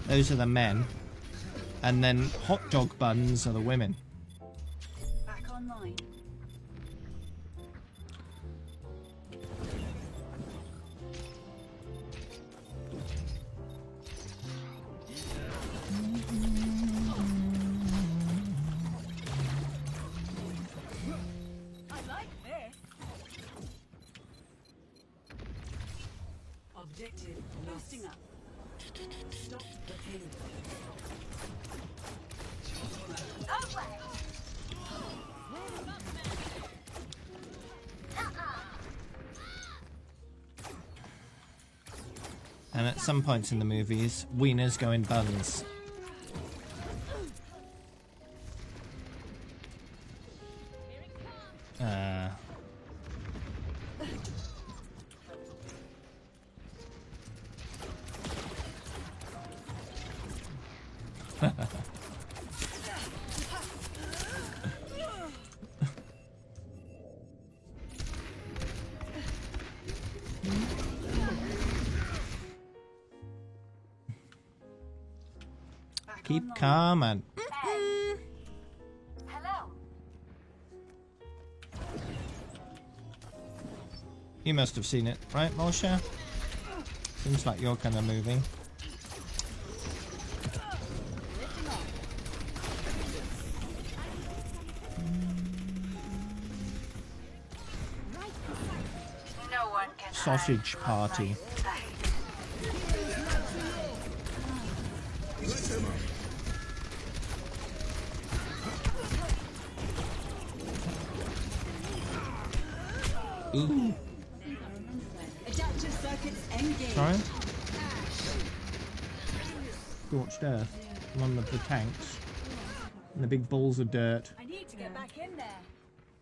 those are the men, and then hot dog buns are the women. Back online. I like this. Objective Boosting up. Stop the payload. And at some points in the movies, wieners go in buns. Keep calm and. Hello. You must have seen it, right, Moshe? Seems like you're kind of moving. No one can Sausage party. Ooh. Adaptive circuits engaged. Sorry? Scorched earth. One of the tanks. And the big balls of dirt. I need to get back in there.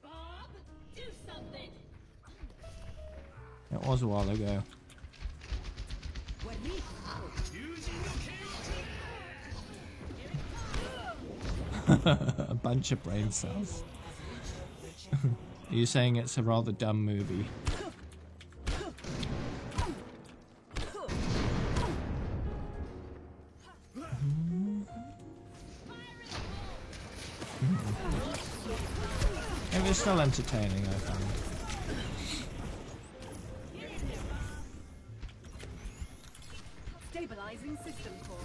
Bob, do something. It was a while ago. A bunch of brain cells. Are you saying it's a rather dumb movie? It was still entertaining, I found. Stabilizing system core.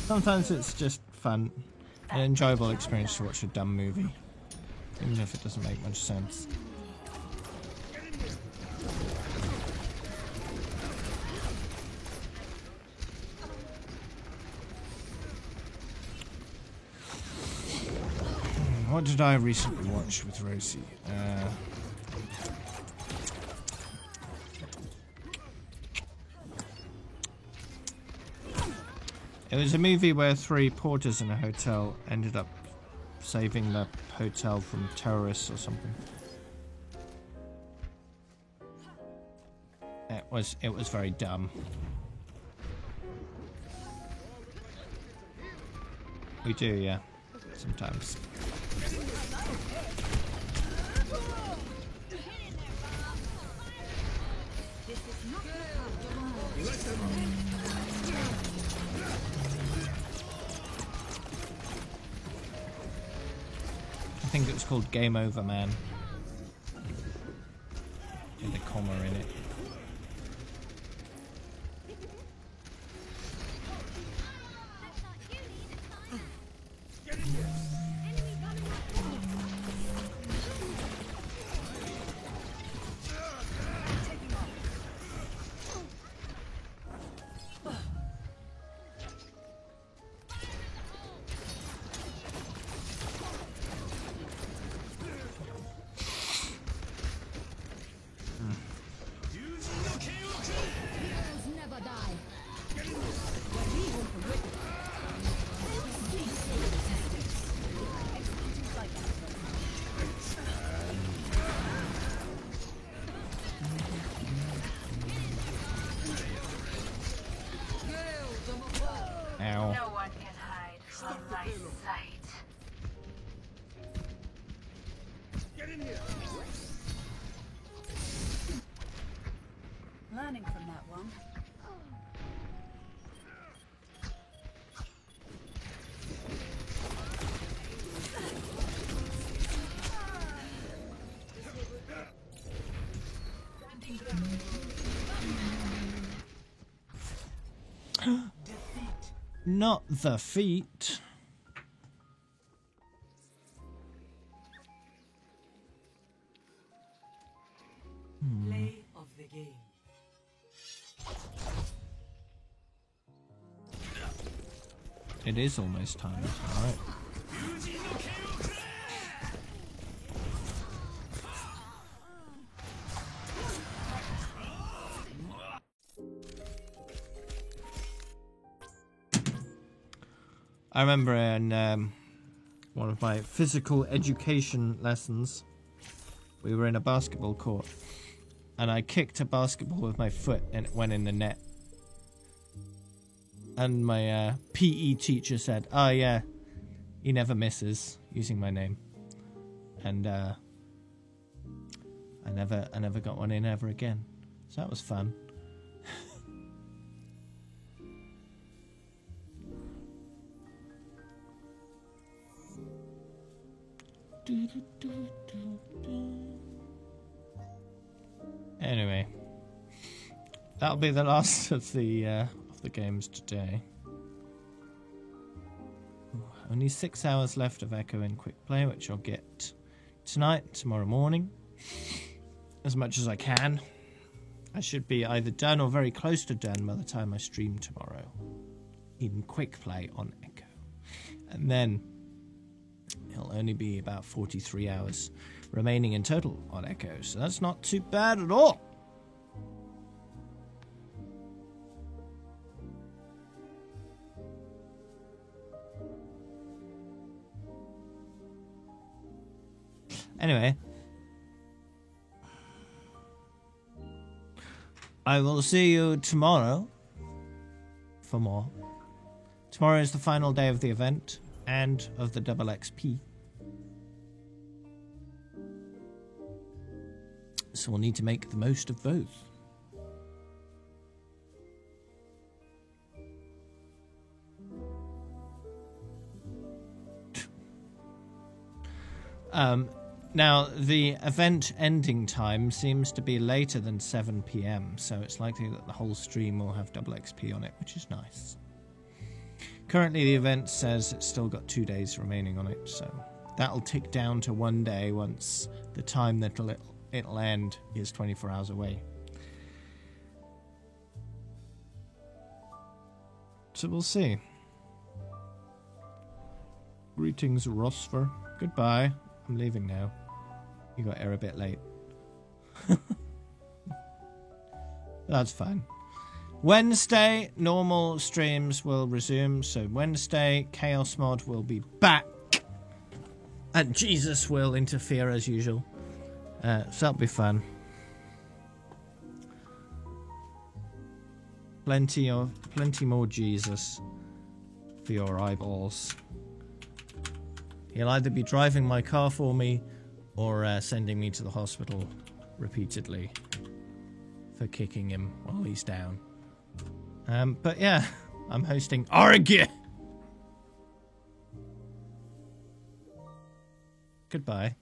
Sometimes it's just fun, an enjoyable experience to watch a dumb movie, even if it doesn't make much sense. What did I recently watch with Rosie? It was a movie where 3 porters in a hotel ended up saving the hotel from terrorists or something. It was very dumb. We do, yeah. Sometimes. I think it was called Game Over Man. With a comma in it. Ow. No one can hide from my sight. Get in here. Learning from that one. Not the feet. Play of the game. It is almost time, alright. I remember in one of my physical education lessons, we were in a basketball court, and I kicked a basketball with my foot and it went in the net. And my PE teacher said, "Oh yeah, he never misses," using my name. And I never got one in ever again. So that was fun. Anyway, that'll be the last of the games today. Only 6 hours left of Echo in Quick Play, which I'll get tonight, tomorrow morning, as much as I can. I should be either done or very close to done by the time I stream tomorrow in Quick Play on Echo. And then it'll only be about 43 hours remaining in total on Echo, so that's not too bad at all. Anyway, I will see you tomorrow for more. Tomorrow is the final day of the event and of the double XP. So we'll need to make the most of both. Now, the event ending time seems to be later than 7 PM, so it's likely that the whole stream will have double XP on it, which is nice. Currently, the event says it's still got 2 days remaining on it, so that'll tick down to 1 day once the time that it'll end is 24 hours away. So we'll see. Greetings, Rosfer. Goodbye. I'm leaving now. You got here a bit late. That's fine. Wednesday, normal streams will resume. So Wednesday, Chaos Mod will be back. And Jesus will interfere as usual. So that'll be fun. Plenty more Jesus for your eyeballs. He'll either be driving my car for me or sending me to the hospital repeatedly for kicking him while he's down. But yeah, I'm hosting Argue. Goodbye.